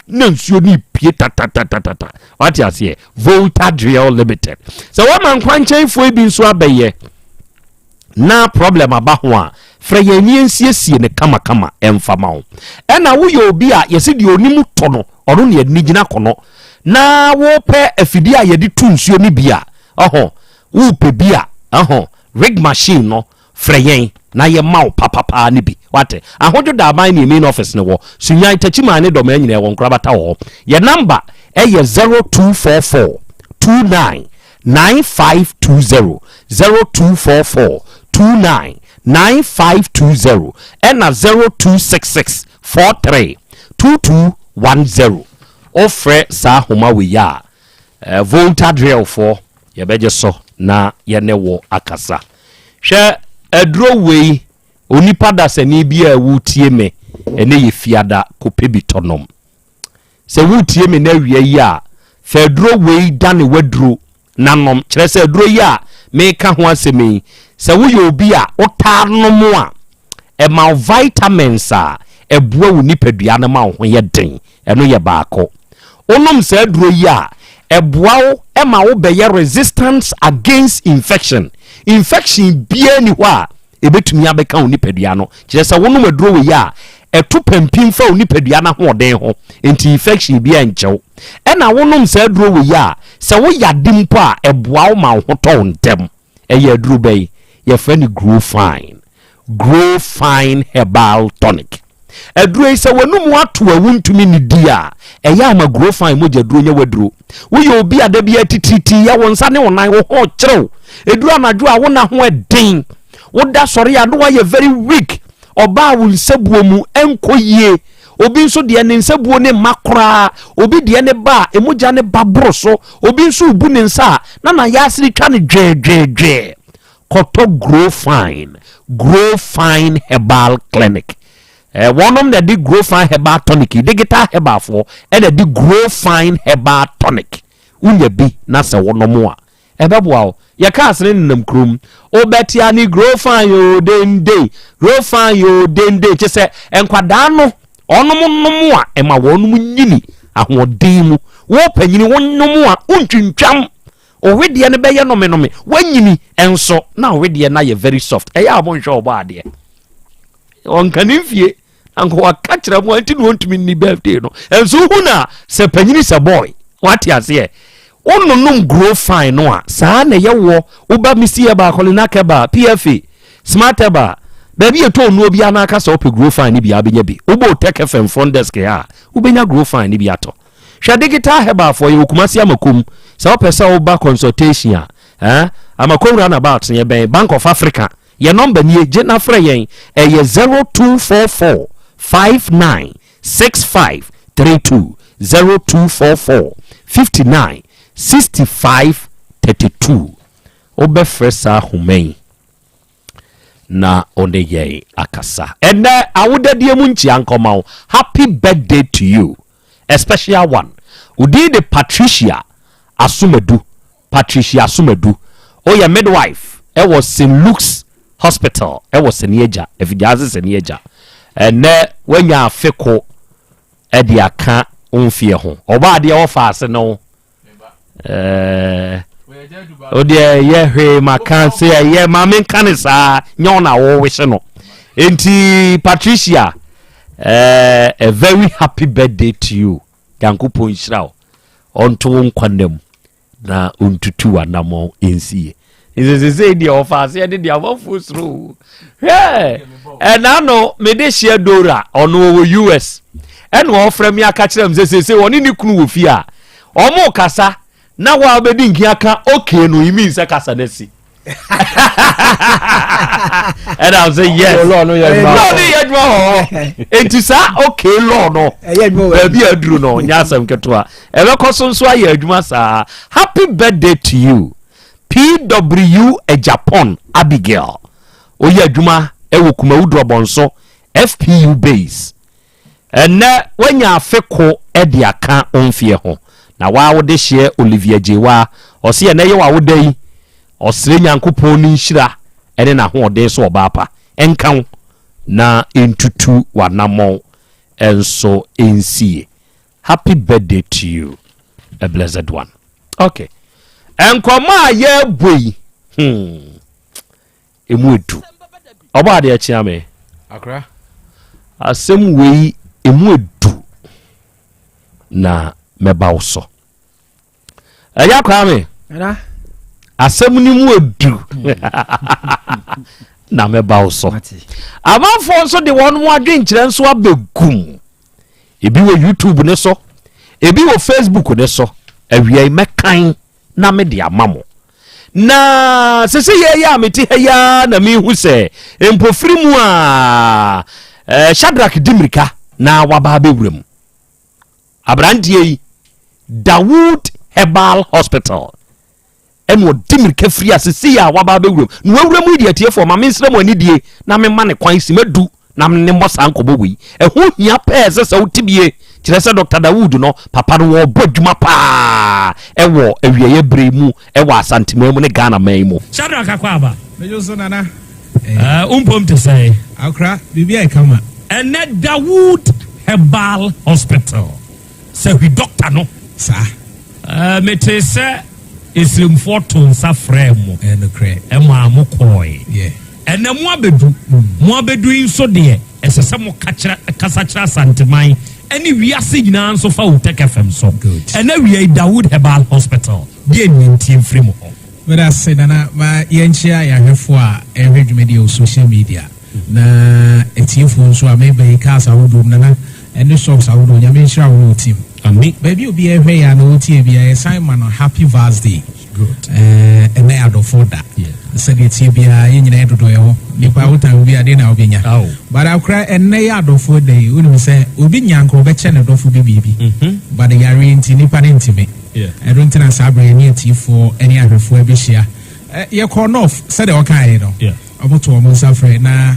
Speaker 16: na nsuo ni pie tatatatata wate ase Volta Drill Limited sɛ wɔma nkwankyɛn fo bi nso abɛyɛ na problem aba ho a frɛ yɛn nsiesie ne kama ɛmfama ho ɛna woyɛ obi a yɛse de onimu tɔ no ɔno ne yɛde gyina kɔnɔ na wopɛ afidie a yɛde tu nsuo ni bia wopɛ bia rig machine no freyen na ye mau papa ni bi wate ahojo da ban ni main office ne wo sunya itachima ne do ma nyina won krabata wo ye number 0244 29 9520 0244 29 9520 and 0266 43 2210 ofre sa homa we ya Volta Drill for ye beje so na ye ne wo akasa hwe aduro wei onipa da sani bi a wutie me ene ye fiada kope bi tonom se wutie me na wie yi a fedro wei dane wadro nanom kyerɛ sɛ duro yi a meka ho asɛmi sɛ woyɛ obi a otar no mo a ɛma vitamins a ɛboa wo nipadua no ma wo ho yɛ den ɛno yɛ baako onom sɛ duro yi a ɛboa wo ɛma wo bɛyɛ resistance against infection bia ni hɔ a ɛbɛtumi abɛka wo nipadua no kyerɛ sɛ wonom aduro wɔ yi a ɛto pampim fa wo nipadua no hoɔden ho enti infection bia nkyɛw ɛna wonom sɛ aduro wɔ yi a sɛ woyade mpo a ɛboa wo ma wo ho tɔ wo ntɛm ɛyɛ aduro bɛyi yɛfrɛ no grow fine herbal tonic aduro yi sɛ wɔnum ato a wontumi ne di a ɛyɛ ama grow fine mogya aduro nyɛ waduro woyɛ obi a da bia tititi yɛ wo nsa ne wo nan wo ho kyerɛw aduro anadwo a wona ho ɛden woda sɔre a no wayɛ very weak ɔbaa wo nsabuo mu ɛnkɔ yie obi nso deɛ ne nsabuo ne mma koraa obi deɛ ne ba emogya ne ba boro so obi nso bu ne nsa na yɛ asiri twa ne dwɛdwɛdwɛ kɔtɔ grow fine herbal clinic wɔnom na di grow fine herbal tonic digital herbal for ɛna di grow fine herbal tonic unya bi na sɛ wɔnom a ɛbɛboa wo yɛka asene nenam kurom obɛtia ne grow fine yo dende kyɛ sɛ nkwadaa no ɔnom nom a ɛma wɔnom nyini ahoɔden mu wo panyini wɔnom a untwintwam owedeɛ no bɛyɛ nome wanyini enso na owedeɛ na yɛ very soft ɛyɛ abonhwɛ ɔbɔ adeɛ ɔnkane mfie anko waka kyerɛ mu anti no ntumi ni birthday no enso hu na sɛ panyini sɛ boy wate ase ononom grow fine no a saa na yɛwɔ woba misiɛ ba kolina keba pfa smart eba baabi eto no obi anaka sɛ opɛ grow fine ni bia benya bi wobo tech fm front desk ha wobenya grow fine ni bia to hwɛ digital herbal for you kumasi amakom sɛ wopɛ sɛ woba consultation a amakom runabout yɛ bɛn Bank of Africa yɛ number nie gye na frɛ yɛn ɛyɛ 0244 596532 0244 59 6532 obɛfrɛ saa homɛn na ɔne yɛn akasa ɛnɛ awodadie mu nkyia nkɔma wo happy birthday to you a special one udi de Patricia Asumadu oyɛ midwife ɛwɔ St. Luke's Hospital ɛwɔ Senieja efidiase Senieja ɛnɛ wanya afeko ɛde aka onfie ho ɔba adeɛ wɔfa ase no ode ye hwe maka se ye ma menka ne saa nya na wo wehye no enti Patricia a very happy birthday to you yankopon hyira onto nkwanam na ontutu anamo ensie izeze dia ofase de dia wafusro no me de share dora ono wo US eno ofra mi aka kire m sese woni ni kunu wo fi a omo kasa na wa obedi nki aka okay no imi nse kasa na si and I say yes no ye dwo entisa okay law no be aduru no nyasam ketoa ebe kosonso aye adwuma saa happy birthday to you PW Japan Abigail oye adwuma ewo kuma udrobonso FPU base ene wanya afeko e de aka onfie ho na wa wo de hye Olivia Jewa ose ye na ye wa wo dai osire nyankopon ni nhira ene na hoɔden so ɔbaapa enkan na entutu wanamɔ enso ensie happy birthday to you a blessed one okay enkoma ye boi emu edu ɔba de achia me
Speaker 18: akra
Speaker 16: asem wei emu edu na meba wo so eya kwa me
Speaker 2: era
Speaker 16: asem ni mu edu na meba wo so amanfo nso de won mu adwen kyerɛ nso abegum ebi wo YouTube ne so ebi wo Facebook ne so awiai mekan na me de amamo na sese ye ya meti heya na mi hu sɛ empofiri mu a Shadrack Dimrika na waba bewuram abrantie yi Dawood Herbal Hospital
Speaker 3: ɛna ɔdi mirika firi asese a waba bɛwuram na wawura mu deɛ tiefo ma mensrɛ mu ani die na memma ne kwan si madu na ne mmɔ saa nkɔbɔ wei ɛho hia pɛɛ sɛ wotibie kyerɛ sɛ Dr. Dawood no papa no wɔbɔ dwuma paa ɛwɔ awieyɛ bere mu ɛwɔ asantema mu ne Ghana man mu
Speaker 11: Shadrack Akwaba
Speaker 14: mejo so nana
Speaker 11: umpom te sɛ
Speaker 14: akra bibia kama
Speaker 11: ɛnɛ Dawood Herbal Hospital sɛ hwi doctor no
Speaker 14: sa
Speaker 11: mete sɛ esrimfo to nsa frɛ mu ɛma mo kɔe ɛnɛ mo abedu nso deɛ ɛsɛ sɛ mo kasa kyerɛ asanteman ɛne wiase nyinaa nso fa wo Tech FM so ɛnɛ wiei Dawood Herbal Hospital deɛ ntintim firi mu hɔ
Speaker 14: meda se nana ma yɛnkyia yɛahwɛfo a ɛhwɛ dwumadi wɔ social media na ɛtiefo nso a mebɛyi cars ahodoɔ nana ɛne shops ahodoɔ nyame nhyira wo no team
Speaker 11: ami
Speaker 14: baabi obi ɛhwɛ yɛ na wɔtie bia yɛsan ma no happy birthday ɛnɛ adɔfo da sɛdeɛ tie biara yɛ nyina ɛdodo yɛ hɔ nipa wotan bi ade na wobɛnya but akora ɛnɛ yɛ adɔfo da yi wonim sɛ obi nyankoro bɛkyɛ ne dɔfo bi biribi but yare nti nipa ne ntimi ɛdo nti na saa berɛ ne atiefoɔ ne ahwɛfoɔ bɛhyia yɛkɔ north sɛdeɛ wɔkaeɛ no ɔmoto ɔmo nsa frɛ na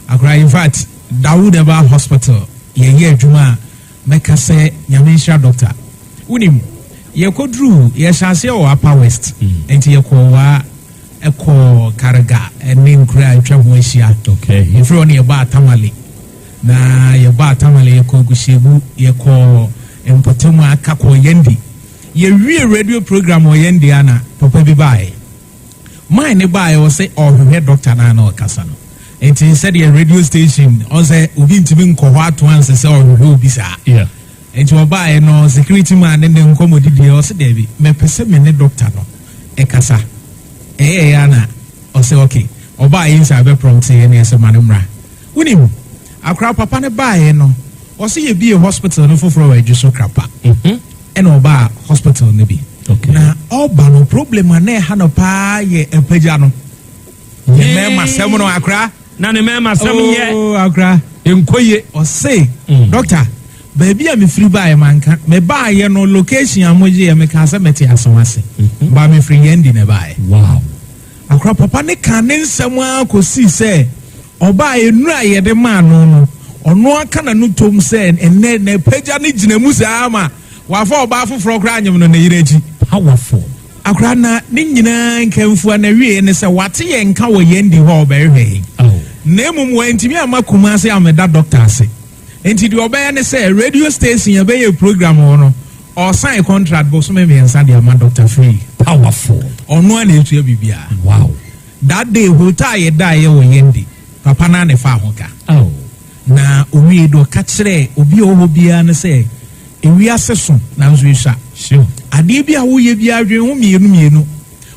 Speaker 14: akora in fact Dawood Herbal Hospital yɛyɛ adwuma a mɛka sɛ nyame nhyira doctor wonim yɛkɔduru yɛhyɛ aseɛ wɔ Upper West nti yɛkɔ wa ɛkɔ Karaga ɛne nkura atwa ho ahyia yɛfrɛ wɔ no yɛba Atamale na yɛba Atamale yɛkɔ Gusiegu yɛkɔ mpɔtam aka kɔ Yendi yɛwie radio program wɔ Yendi ana papa bi baeɛ mine ne baeɛ wɔ sɛ ɔhwehwɛ doctor na ɔkasa no nti sɛdeɛ radio station ɔsɛ obi ntumi nkɔ hɔ ato anse sɛ ɔhwehwɛ obi saa nti ɔbaeɛ no security man ne nkɔmmɔdidiɛ ɔsɛ daabi mɛpɛ sɛ me ne doctor no ɛkasa ɛyɛ ana ɔsɛ okay ɔbaeɛ nsa bɛprɔmte yɛ ne ɛsɛ ma no mmra wonim akora papa ne baeɛ no ɔsɛ yɛbie hospital no foforɔ wɔ adwu so krapa ɛna ɔbaa hospital no bi na ɔba no problem a na ɛha no paa yɛ apagya no yɛ mɛma sɛm no akora
Speaker 11: na ne mɛma sɛm yɛ
Speaker 14: akora
Speaker 11: nkɔye
Speaker 14: ɔsɛ doctor baabi a mefiri baeɛ manka mebaeɛ no location a mogye yɛ meka sɛ mete asɛm ase ba mefiri Yendi ne baeɛ
Speaker 11: wow
Speaker 14: akora papa ne ka ne nsɛm a kɔsii sɛ ɔbaeɛ nnura a yɛde maa no no ɔno aka na no tom sɛ ɛnɛ na pagya ne gyina mu saa ma wafa ɔbaa foforɔ koraa anyem no ne yere akyi
Speaker 11: powerful
Speaker 14: akora na ne nyinaa nkamfua na wie ne sɛ wate yɛ nka wɔ Yendi hɔ ɔbɛhwɛ na mmom wɔntumi ama Kumase ameda doctor ase enti deɛ ɔbɛyɛ ne sɛ radio station yɛbɛyɛ program hɔ no ɔsign contract bosome mmiɛnsa de ama doctor free
Speaker 11: powerful
Speaker 14: ɔno a na ɛtua biribiara
Speaker 11: wow
Speaker 14: that day hotel yɛdaeɛ wɔ Yendi papa na ne fa ho ka na owie do ka kyerɛ obi a ɔwɔ biara ne sɛ ewiase so nanso ɛhwa adeɛ bi a woyɛ biara dwen ho mmienu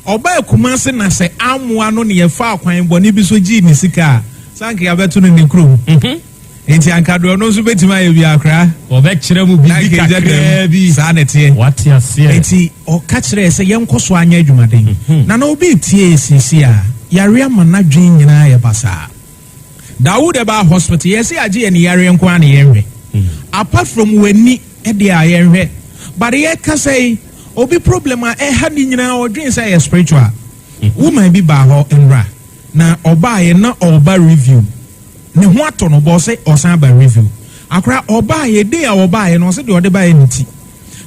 Speaker 14: ɔbaa Kumase na sɛ amoa no ne yɛfa akwan bɔne bi so gyi ne sika a sanke yɛbɛto no ne kurom enti ankadoɔ no nso bɛtumi ayɛ bi akora
Speaker 11: ɔbɛkyerɛ mu biribi kakraa bi
Speaker 14: saa ne teɛ
Speaker 11: wate aseɛ
Speaker 14: enti ɔka kyerɛ sɛ yɛnkɔ so anyɛ adwumaden na obi tie sisi a yare ama n'adwen nyinaa yɛ basaa Dawood Herbal Hospital yɛsɛ agye yɛ ne yare nko a ne yɛnhwɛ apart from w'ani ɛde a yɛnhwɛ but yɛka sɛ obi problem a ɛha ne nyinaa ɔdwen sɛ yɛ spiritual woman bi baa hɔ nwura na ɔbaeɛ na ɔba review ne ho atɔ no bɔ sɛ ɔsan ba review akora ɔbaeɛ de a ɔbaeɛ no ɔsɛ deɛ ɔde baeɛ ne ti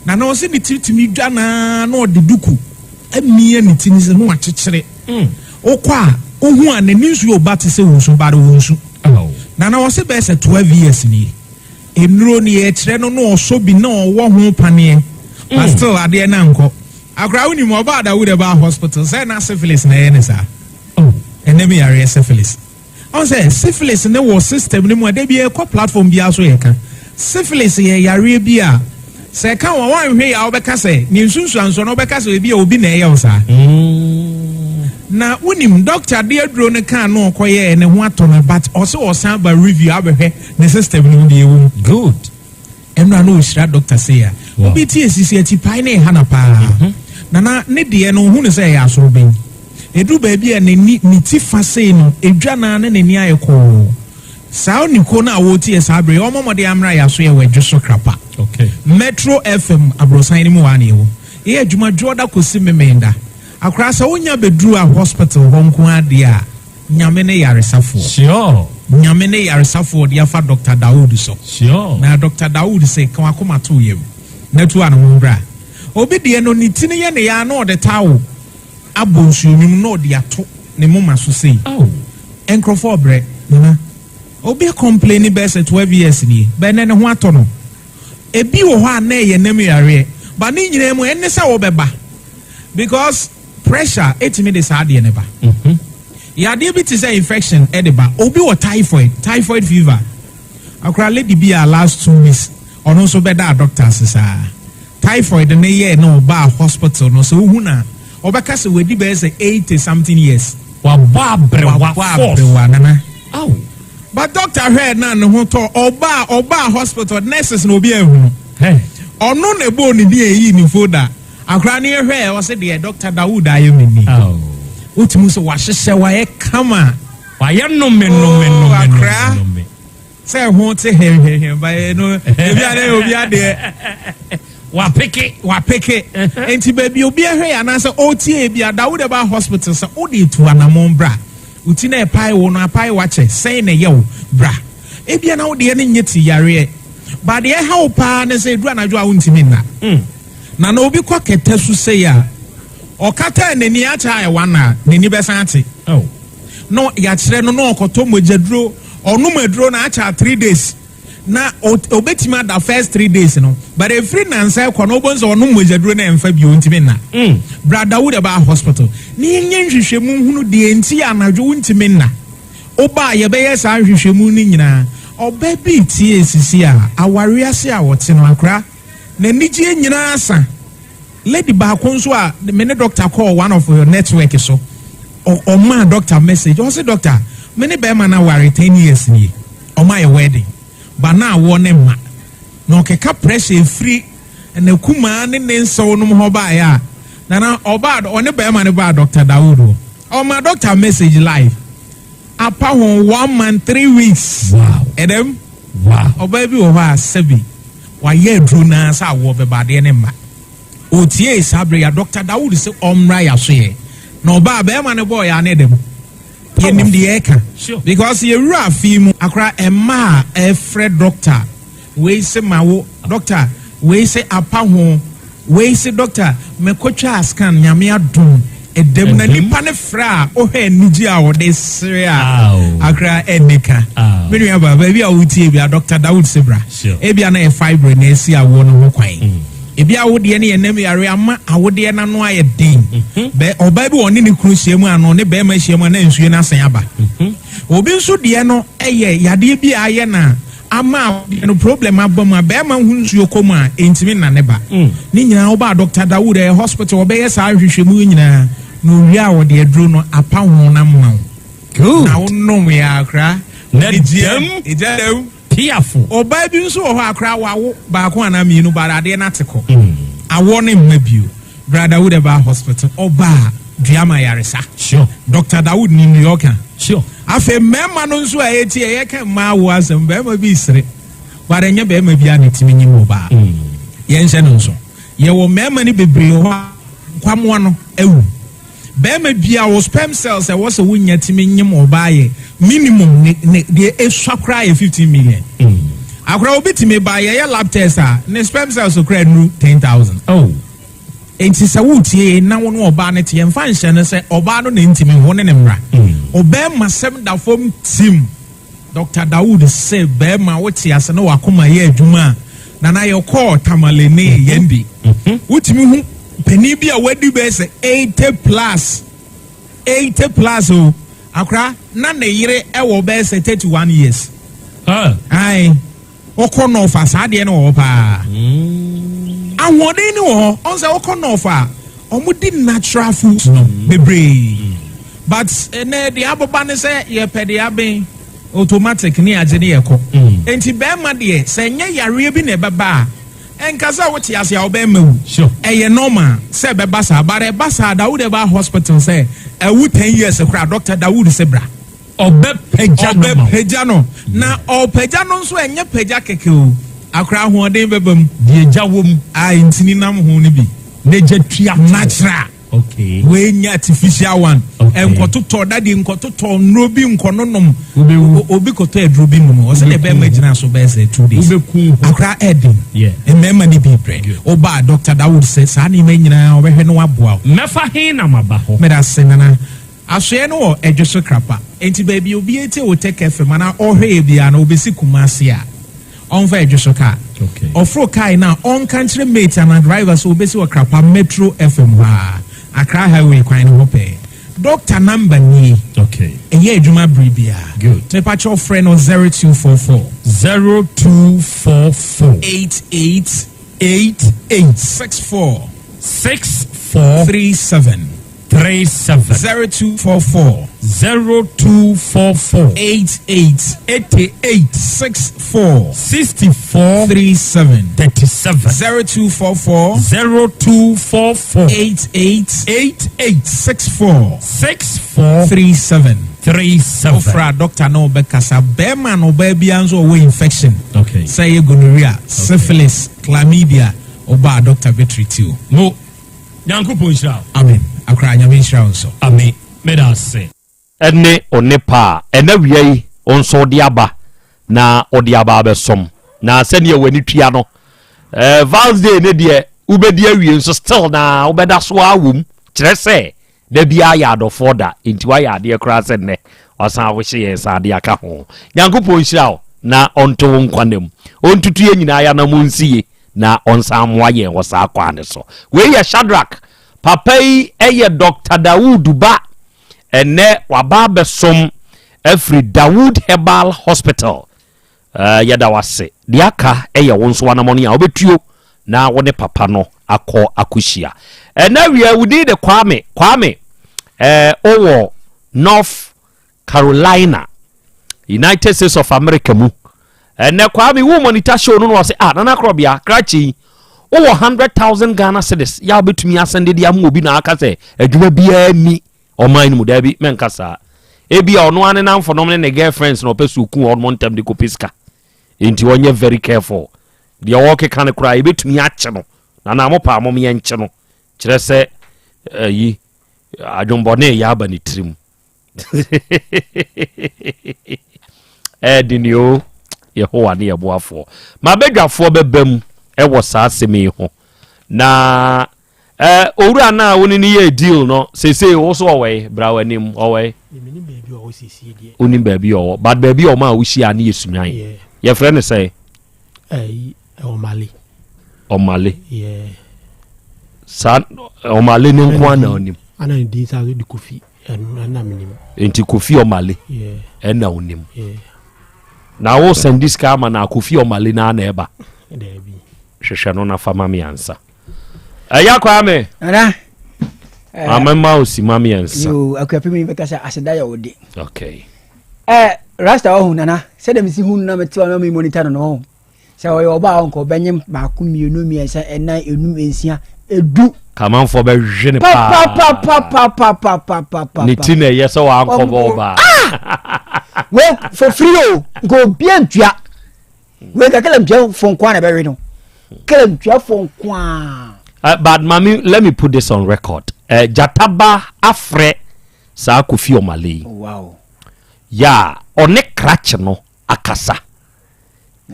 Speaker 14: na ɔsɛ ne ti tumi dwa na ɔde duku amia ne ti ne sɛ no wakyekyere wokɔ a wohu a n'ani nso yɛ ɔba te sɛ wɔnsu bare wɔnsu na ɔsɛ bɛyɛ sɛ 12 years nie nnuro ne yɛkyerɛ no na ɔsɔ bi na ɔwɔ ho paneɛ but still adeɛ na nkɔ akora wonim ɔbaa Dawood Herbal Hospital sɛ na syphilis na ɛyɛ ne saa ɛnɛ mi yare syphilis ɔn sɛ syphilis ne wɔ system ne mu a de bi ɛkɔ platform bi aso yɛ ka syphilis yɛ yare bi a sɛ ka wɔn wanhwɛ yɛ a wɔbɛka sɛ ne nsunsuanso no wɔbɛka sɛ ebi a obi na ɛyɛ wo saa na wonim doctor de aduro ne kan no ɔkɔyɛ ne ho atɔ no but ɔsɛ ɔsan ba review abɛhwɛ ne system no de ɛwɔ
Speaker 11: good
Speaker 14: ɛnura no ohyira doctor sɛ ya obi tie sisi ati pae ne ɛha na paa na ne deɛ no hu ne sɛ ɛyɛ asoro bɛn edu baabi a ne ti fa sei no edwa na ne n'ani ayɛ kɔɔ saa oniko na wɔtie saa bere ɔmɔmɔde amra yɛ aso yɛ wɔ adwo so krapa
Speaker 11: okay
Speaker 14: Metro FM abrosan ne mu wa ne ɛwɔ yɛ adwumadwo da kɔsi memenda akora sɛ wonya beduru a hospital hɔ nko ade a nyame ne yaresafoɔ
Speaker 11: sure
Speaker 14: nyame ne yaresafoɔ de afa Dr. Dawood so
Speaker 11: sure
Speaker 14: na Dr. Dawood sɛ ka wakoma to yam na tu ano mbra obi de no ne tini ye ne ya na ɔde tawo abɔ nsuonwum na ɔde ato ne moma so sei enkrofo bre na obi complain be say 12 years ni be ne ho ato no ebi wo hɔ a na ye nam yare ba ne nyina mu enne sɛ wo beba because pressure etimi de saa de ne ba yade bi te say infection e de ba obi wo typhoid fever akra lady bi a last 2 weeks ono so be da doctors saa typhoid ne ye no ba hospital no so hu na obeka se wedi be say 80 something years
Speaker 11: wa ba brewa
Speaker 14: nana but doctor heard na ne ho to oba hospital nurses no bi ehunu ono na ebo ni die yi ni foda akra ne hwe o se de Dr. Dawood ayemini utimu so wahyehyɛ wayɛ kama
Speaker 11: wayɛ nnome
Speaker 14: akra sɛ ho te he ba no obi ade wapeke enti baby obi ahwe anasa otie bia Dawood ba hospital sɛ odi tu anamon bra uti na epai wo no apai wache sɛ na yew bra ebia na wode ne nyeti yare ba de ha wo pa na sɛ du anadwo a wontimi na obi kwa keta su sɛ ya okata nani acha wana nani besan ate no ya kire no no okoto mogyaduro onumaduro na acha 3 days na obetima da first 3 days no but every nansa ko no bonzo onum mogyaduro na emfa bi ontimi na brother would about hospital ni nye nhwehwemu hunu de enti anadwo ontimi na oba ye be yes nhwehwemu ni nyina oba bi tie esisi a aware ase a wote no akra na nigye nyina asa lady ba konso a me ne doctor call one of your network so o man doctor message o say doctor me ne be man na ware 10 years ni o my wedding ba na wo ne ma no keka pressure free na kuma ne nso no ho ba ya na oba o ne be man ne ba Dr. Dawood o ma doctor message live apa ho 1 month 3 weeks
Speaker 11: wow
Speaker 14: edem
Speaker 11: wow
Speaker 14: oba bi wo ha sebi wa ye dru na sa wo be ba de ne ma otie sabre ya Dr. Dawood se omra ya so ye no ba be ma ne boy ya ne dem ye nim de eka because ye ru afi mu akra emma e fred doctor we se mawo doctor we se apa ho we se doctor me kotwa scan nyame adum edem na nipa ne fra o he niji a o de sere a akra enika me nua ba bi a wotie bi a Dr. Dawood sebra e bia na e fibre na esi a wo no ho kwan ebi awode ne yenam yare ama awode na no aye den be oba bi woni ne kru hyiamu ano ne be ma hyiamu na nsuye na asan aba obi nso de no eye yade bi aye na ama no problem abama be ma hu nsuye komu a entimi na ne ba ni nyina oba Dr. Dawood hospital oba ye sa hwehwemu nyina no wi awode aduro no apa ho na ma good na wonnom ya akra
Speaker 11: na jem piafo
Speaker 14: oba bi nso ho akra wawo ba ko ana mienu barade na teko awo ne mabio brother would about hospital oba duama yaresa
Speaker 11: sure
Speaker 14: Dr. Dawood ni New York
Speaker 11: sure
Speaker 14: afa mema no nso ayeti ye ka ma wo asem ba ma bi sire bare nya ba ma bi anetimi nyi mo ba ye nse no nso ye wo mema ni bebre ho kwamo no ewu bema bia wo sperm cells e was a wunya timi nyim obaye minimum ne de eswakra 15 million akra obitimi ba ye lab test a ne sperm cells okra nu 10,000 enti sa wutie na wono oba ne te mfa nhye ne se oba no ne ntimi ho ne mra obema sem da fom team Dr. Dawood say bema wotie ase ne wakoma ye adwuma na ye call tamalene yendi wutimi hu penny be a wedding base 80 plus oh akra na ne yire e wo base 31 years ai okono fa saade ne wo pa awode ni wo on say okono fa omudi natural food no bebre but ne the aboba ne say ye pede aben automatic ni agene ye ko enti be ma de se nya yare bi ne beba enkasa wote ase a oba mawu eye normal se be basa bare basa Dawood ba hospital say ewu 10 years kra Dr. Dawood sebra obe peja no na o peja no nso enye peja keke o akra ho den bebam die jawom a ntini nam ho ne bi ne jatua natural okay we nya artificial one enkototo daddy enkototo nrobi nkononom obi koto edrobi no o se le be magina so be say 2 days akra edin emema ni bi bread oba Dr. Dawood say sa ni manyina obehwe no aboa
Speaker 11: mefa hin na maba ho
Speaker 14: me da senana asoye no edwoso krapa enti baby obi ete o take FM na ohwe bia na obesi kumase a onfa edwoso ka okay ofro kai na on country mate and driver so obesi o krapa Metro FM ha Accra highway kwan ho pe doctor number ni
Speaker 11: okay
Speaker 14: eye adwuma bribia
Speaker 11: good
Speaker 14: te pa cho friend on 0244 8864 37 0244
Speaker 11: 8864
Speaker 14: 37
Speaker 11: 0244
Speaker 14: 8864 37 Ofra doctor no be kasa be man no be bianzo we infection
Speaker 11: okay
Speaker 14: say gonorrhea syphilis chlamydia oba doctor be treat you
Speaker 11: mo Nyankopon shira
Speaker 14: amen akra nyame shira nso
Speaker 11: amen me da se
Speaker 16: ene onepa ena wiei onso de aba na ode aba besom na sene ye wani tua no Val's Day ne de ubedi awie nso still na ubeda so awum kire se da bia ya adofo da enti wa ya de kra se ne osan ahwe ye sa de aka ho Nyankopon shira na onto nkwanem ontutu ye nyina ya na munsie na onsamwa ye wosa akwane so we ya Shadrach papai eye Dr. Dawood ba ene waba besom every Dawood Herbal Hospital yada wase diaka eye wonso wanamoni a obetuo na wone papa no akọ akushia ena we wudi de kwame owo North Carolina United States of America mu ene kwame wo monitor show no wase nana Krobea krachi owo 100,000 Ghana cedis ya betumi asende dia mu obi na aka se adwuma bia ni oman mu dabi menkasa ebia ono ane na mfo no ne girlfriends no pesu ku on montem de kopiska enti wonye very careful dia woke kan kura ebetumi ache no na mopa amom ye nche no kire se yi adwombone ya aba ni trim dinio Yehowa ne yeboafo mabedwafo bebam ewo saa semi ho na owura na woni ni ye deal no sese wo so owe brawanim owe
Speaker 19: mini baby o sisi die
Speaker 16: oni baby o but baby o ma wo hia na yesunyan ye friend say omale
Speaker 19: yeah
Speaker 16: san omale ni nko na onim
Speaker 19: ana ndi sa di kofi ana minim
Speaker 16: enti kofi omale
Speaker 19: yeah
Speaker 16: ena onim
Speaker 19: yeah
Speaker 16: na wo send this kama na kofi omale na na eba
Speaker 19: debi
Speaker 16: hwehwe no na fama mi ansa Kwame
Speaker 2: ana
Speaker 16: amema osi mami ansa
Speaker 2: yo akwapemi be kasa aseda ya odi
Speaker 16: okay
Speaker 2: rasta ohun nana se dem si hun na metiwa na mi monitor no se oyo ba onko benyem ba ku mienu mi ensa ena enum ensia edu
Speaker 16: kaman fo be jene pa ni tine yeso wa anko ba
Speaker 2: we for free go bien tua we ka kala mpia fon kwa na be we no kala mpia fon kwa
Speaker 16: but mami let me put this on record jataba afre sa Kofi Omale
Speaker 2: wow
Speaker 16: ya one crutch no akasa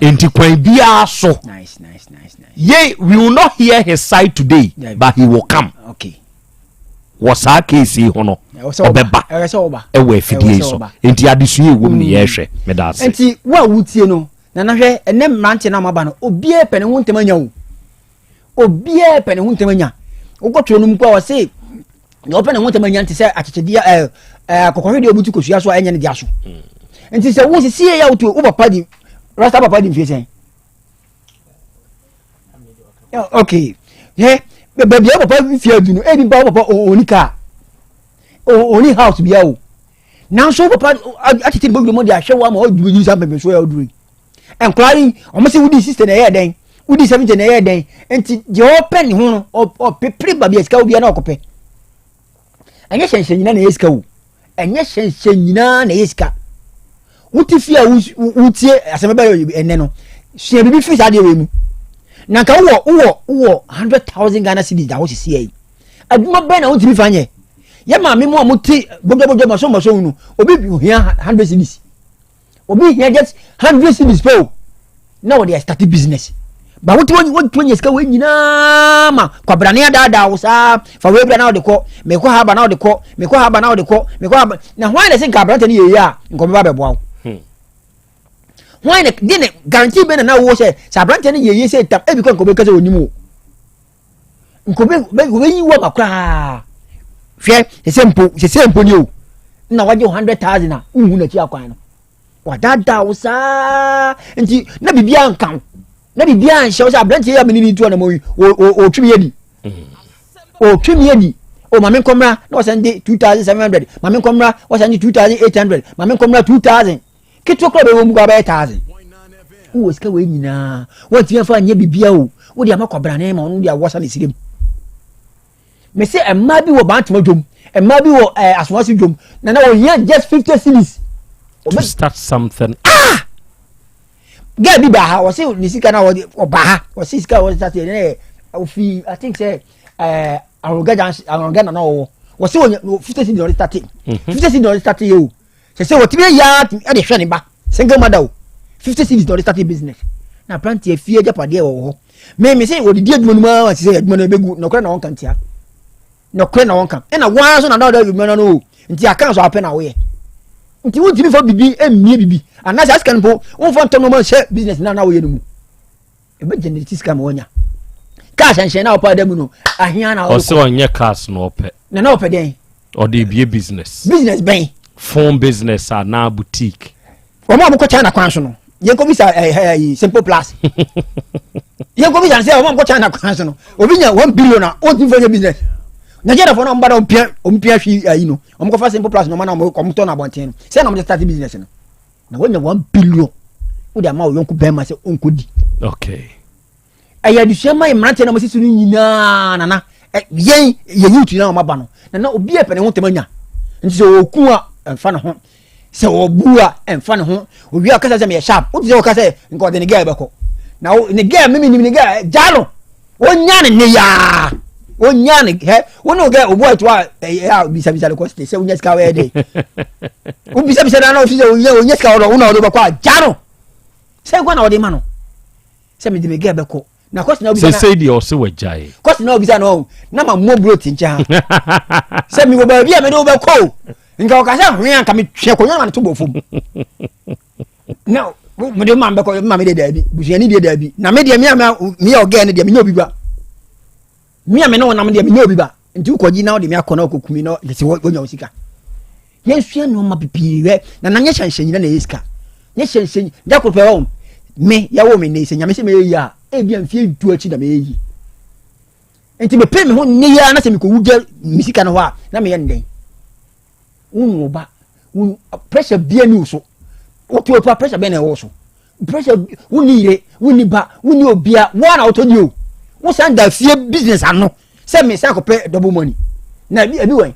Speaker 16: enti kwan bia so
Speaker 2: nice
Speaker 16: ye we will not hear his side today but he will come
Speaker 2: okay
Speaker 16: was our case hono obeba ewe fidie so enti adesue wom ne yehwe medase
Speaker 2: enti wa wutie no na hwe enem mrante na maba no obie pene ho ntemanya wo obie pene ho ntemanya ogotwe no mkwa wase no pene ho ntemanya nti se achechedia kokohwe de obutu kosua so enye ne dia so enti se wo sie ya wutu papa di rasta papa di mfiese okay he baby papa fie du no edi ba papa onika oni house bia o now so papa atiti bo mo dia hwe wa ma o du yi sam bebe so ya oduri enquiring o mo se wudi sister na ye den wudi 70 na ye den enti je open ho no o pepre ba bia ska obia na okope enye hyenhyen nyina na yeska wo enye hyenhyen nyina na yeska wuti fia wutie Asem Beba enne no hye bibi fi sa de we mu na ka wo 100,000 Ghana cedis da wo sisi yi adwuma bɛn na wontimi fa nyɛ yɛ maame mu a mote bɔbɔbɔbɔ masɔmasɔ no obi hia 100 cedis obi hia just 100 cedis pɛ o na wɔde start business ba wote wɔnyɛ sika wɔ nyinaa ma kwabrane adaadaa wo saa fa wɔ bra na wɔde kɔ mekɔ haba na wɔde kɔ mekɔ haba na wɔde kɔ mekɔ haba na hwan na sɛ nka abrante no yɛyɛ a nkɔmɛba bɛboa wo hwan na de ne guarantee bɛ na wo sɛ sɛ abrante no yɛyɛ sɛ tam ebi kɔ nkɔbɛka sɛ wɔnim wo nkɔbɛyi wɔ ma koraa hwɛ sɛ mpo ni o na wagye 100,000 a wohu n'akyi akwan no wadaadaa wo saa nti na biribiara nka na bibia nhyɛ wo sɛ abrante yɛ amene ni tu na moyi o twimi yedi o mame nkɔmra na wɔsɛ de 2700 mame nkɔmra wɔsɛ de 2800 mame nkɔmra 2000 ketewa kora bɛwɔ mu kwa bɛyɛ 1000 wo sika wɔ nyinaa wɔntimi fa nyɛ bibia o wo de amakɔ brane ma ɔno de awɔsa ne sirem me sɛ ɛmma bi wɔ bantoma dwom ɛmma bi wɔ asomasi dwom na wɔhia just 50 cedis
Speaker 3: to start something
Speaker 2: girl bi ba ha wɔsi ne sika na wɔde ɔba ha wɔsi sika wɔde start ne ofi I think say aroga na wɔwɔ wɔsi wɔnyɛ 50 cedis wɔde start 50 cedis wɔde start yɛ o sɛ wɔtumi ya ɛde hwɛ ne ba single mother o 50 cedis wɔde start business na plant afie japadeɛ wɔ hɔ me sɛ wɔde di adwuma no ma wɔsi sɛ adwuma no bɛgu nokora na wɔn kan tia nokora na wɔn kan ɛna wɔn so na da adwuma no nti aka so apɛ na wɔyɛ nti wo timi fa bibi emie bibi anasa askan po wo fa ntom no ma hye business na wo ye no mu e be generate scam wonya cash and na opa da mu no ahia na
Speaker 3: o se onye cash no ope
Speaker 2: na ope den
Speaker 3: o de bie business
Speaker 2: ben
Speaker 3: phone business na boutique
Speaker 2: o ma mo ko China kwan so no ye ko bisa simple plus ye ko bisa se o ma mo ko China kwan so no obi nya 1 billion na o ti for business Nigeria for no mbada ompia hwi ayi no omko fa simple plus no mana omto na bonten no say na mo start business no na wonya 1 billion wo de ama wo yonku ben ma say onkodi
Speaker 3: okay
Speaker 2: aya dusua mai mrante na mo sisu no nyina nana yen ye yutu na o maba no na obi epene ho temanya nti se oku a emfa ne ho se obu a emfa ne ho owi akasa se me sharp wo ti se o kasa nko de ne girl beko na ne girl mimi ni ne girl jalo onya ne ya onyane he wono ga obo atwa bisa le cost se onya ska we dey o bisa na ofisi onya ska wo na wo bakwa jaro se kwa na wo dey ma no se me de me ga beko na cost na obisa
Speaker 3: se di o se wajai
Speaker 2: cost na obisa no na ma mo bro tincha se mi wo ba bia me do beko nka o ka se hwan ka me twe ko nya na to bofum no me de ma beko ma me de dabi busuani de dabi na me de me o ga ne de me nya obi ba mi ame no nam de me obi ba nti ukoji na de me akona okokumi no de se wonya osika yensua no ma pipiwe na nanye hyanshanyi na yeska nye hyanshanyi da ko pe wo me ya wo me ne se nyame se me yi a e bia mfie du achi da me yi nti me pe me ho ne ya na se me ko wuja misika no ho a na me ye nden wo ba pressure bia ni so o to pressure be na wo so pressure wo ni ire wo ni ba wo ni obia wo na otoni o wo sanda fie business ano say me say ko pay double money na ebi wen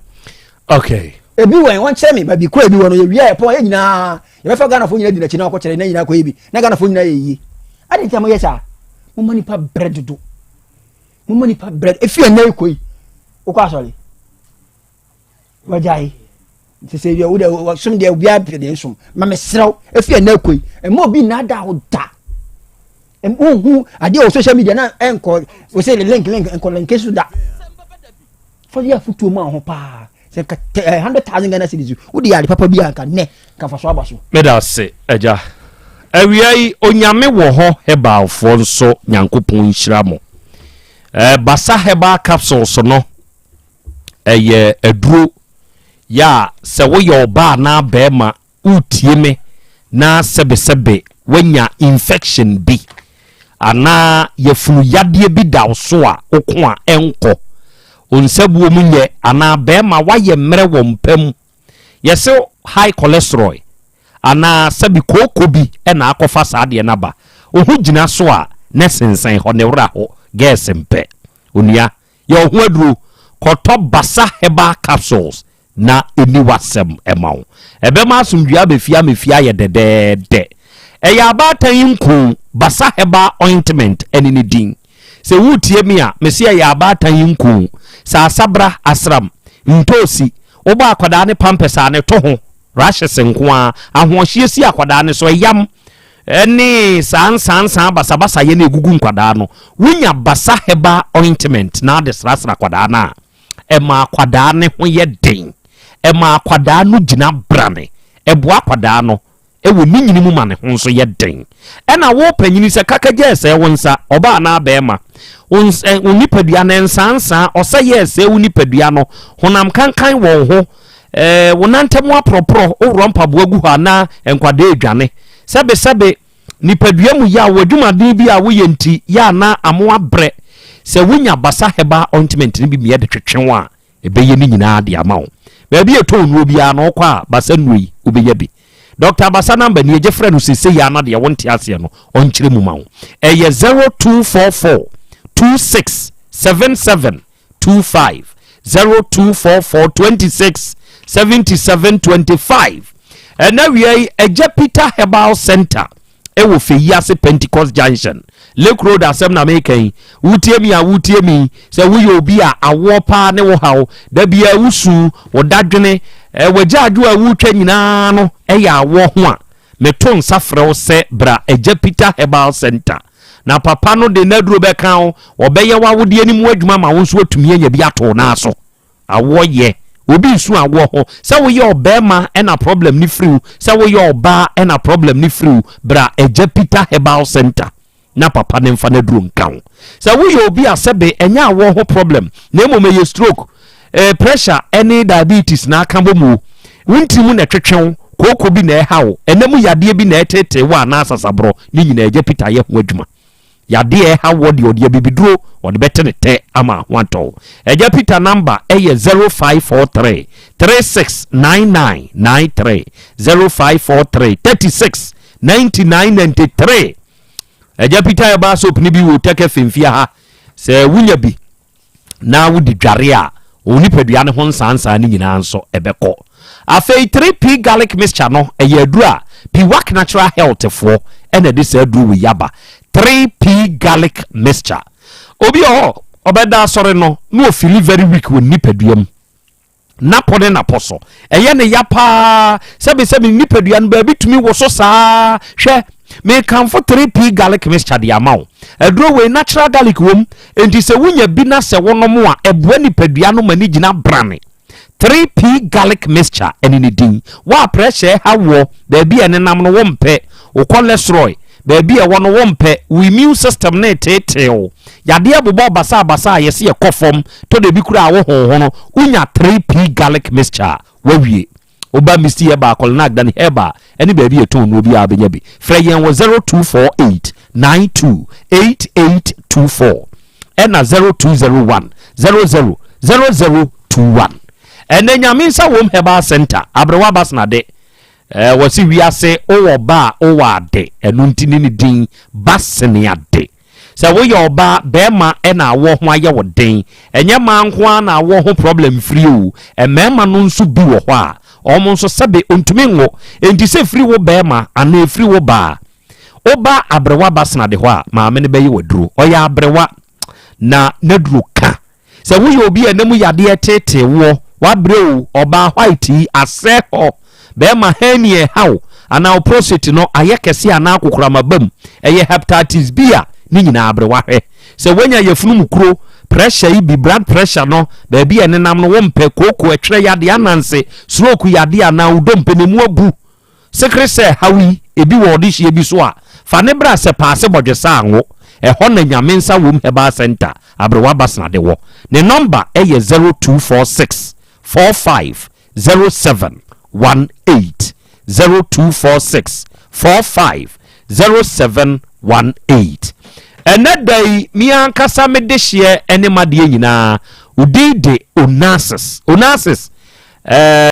Speaker 3: okay
Speaker 2: ebi wen won chere me ba bi ko ebi won ye wi e po ye nyina ye be fa Ghana fo nyina di na chi na ko chere na nyina ko ebi na Ghana fo nyina ye yi ade ntia mo ye sa mo money pa bread do mo money pa bread e fie na ko yi o ko asori wajai se ye wo de sum de obi a de sum ma me srew e fie na ko yi e mo bi na da ho da who ade o social media na enko we say the link enko link so da for ya futu ma ho pa se 100,000 Ghana cedis wo de ya papa bi anka ne ka fa so abaso
Speaker 3: me da se eja awiai onyame wo ho heba fo nso nyankopon nhira mo basa heba capsules no eye aduro ya se wo ye oba na ba ma utie me na sebe wanya infection bi ana yefunu yade bi daw so a okko a enko onsabuo mu nye ana be ma waye mre wo mpam yese high cholesterol ana sabi koko bi na akofa saade na ba ohu gina so a ne sensen ho ne wra ho gas mpe onia ye ohu aduro koto basa heba capsules na eni wasem emawo ebe ma asumdua befia mefia ye dedede eya abatan yinku basa heba ointment eni ni din se wutie mi a mesi eya abatan yinku
Speaker 16: sa sabra asram ntosi oba akwadaa ne pampers ane to ho rashes nkoa ahohye si akwadaa ne so yam eni san basabasa ye na egugu nkwadaa no wunya basa heba ointment na de srasra akwadaa na ema akwadaa ne ho ye den ema akwadaa no gina brane ebo akwadaa no ewo ni nyini mu ma ne ho so ye den ena wo panyini se kakagye se wonsa oba na bema unipadua ne nsansa osaye se unipadua no honam kankan wo ho wonantemu apropro owro mpaboa gu ha na enkwade adwane sebe nipadua mu ya wadwumaden bi a wo yenti ya na amo abre se wonya basa heba ointment ni bi me de twetwen a ebeye ni nyina de amawo ba bi eto nuo bia na okwa basa nuyi obeye bi Dr. Basa number ni eje frɛ no sese ya na de wonte ase no onkyere mu mawo eye 0244 267725 0244 267725 na wie eje Peter Herbal Center ewo Feyiase Pentecost Junction Lake Road Asem na mekan wutie mi se wo ye obi a awo pa ne wo hawo da bia wusu wo dadwene wagya adwo a wutwa nyina no ya awo ho a meto nsa frɛ wo se bra eje Peter Herbal Center na papa no de naduro bɛka wo obɛyɛ wawode ani mu adwuma ma wo nso atumi anya bi ato na so awo ye obi nsu awo ho se wo ye obema na problem ni free se wo ye oba na problem ni free bra eje Peter Herbal Center na papa ne mfa naduro nka wo se wo ye obi asebe enya awo ho problem na emome ye stroke pressure any diabetes na aka bomu wuntimu na twetwen koko bi na ehawo enemu yade bi na etete wa na asasabro ni nyina eje Peter ye ho adwuma yade ehawo de odi bibiduro odi betene te ama wanto eje Peter number 0543 369993 0543 369993 eje Peter ba soap ni bi wo teke femfia ha se wunya bi na wudi dware a onipadua ne ho nsansa ni nyina nso ebeko afei 3p garlic mixture no eyadura Piwak Natural Health for ene this aduru we yaba 3p garlic mixture obi obeda sore no no feel very weak when nipaduam na pode na poso eye ne yapa sebe nipadua no ba bitumi wo so saa hwe me kan for 3p garlic mixture de amount aduro we natural garlic wom enti se wunya bi na se wonom a eboa nipadua no mani gina brane 3p garlic mixture eni din wa pressure hawo da bi ene nam no wompe o cholesterol da bi e wono wompe we immune system na teteo yade abobo basa yesi e kofom to da bi kura wo honhono unya 3p garlic mixture wawie oba misi e ba kol na agdan heba eni ba bi e ton no bi abenya bi freyen wo 0248 928824 ena 0201 000021 ene nyaminsa wom Herbal Center abrewa basna de wasi wiase owo ba owo ade enu ntini ni din basne ade se wo ye oba bema ena awo ho aye wo den enye manko na awo ho problem free o emema no nso bi wo ho a omo nso sebe ontumi ngo enti se free wo bema ana free wo ba oba abrewa basna de ho a ma me ne bayi waduro oya abrewa na naduro ka se wo ye obi enemu yade etete wo wabreu oba white ase ho be ma hanie haw ana prostate no ayekese ana akokora mabam eye hepatitis B a ni nyina abrewa hwe se wanya yefunu mukro pressure yi bi blood pressure no be bi enenam no wompe koko etwere yade ananse stroke yade ana udompe ne mu agu sekre hawi ebi wo odishi ebi so a fa ne bra se paase bodwesa anwo ho na nyamensa wom Herbal Center abrewa basna de wo ne number eye 0246 450718 0246 450718 ene dai mi ankasa me de hye ene made nyina udide onasis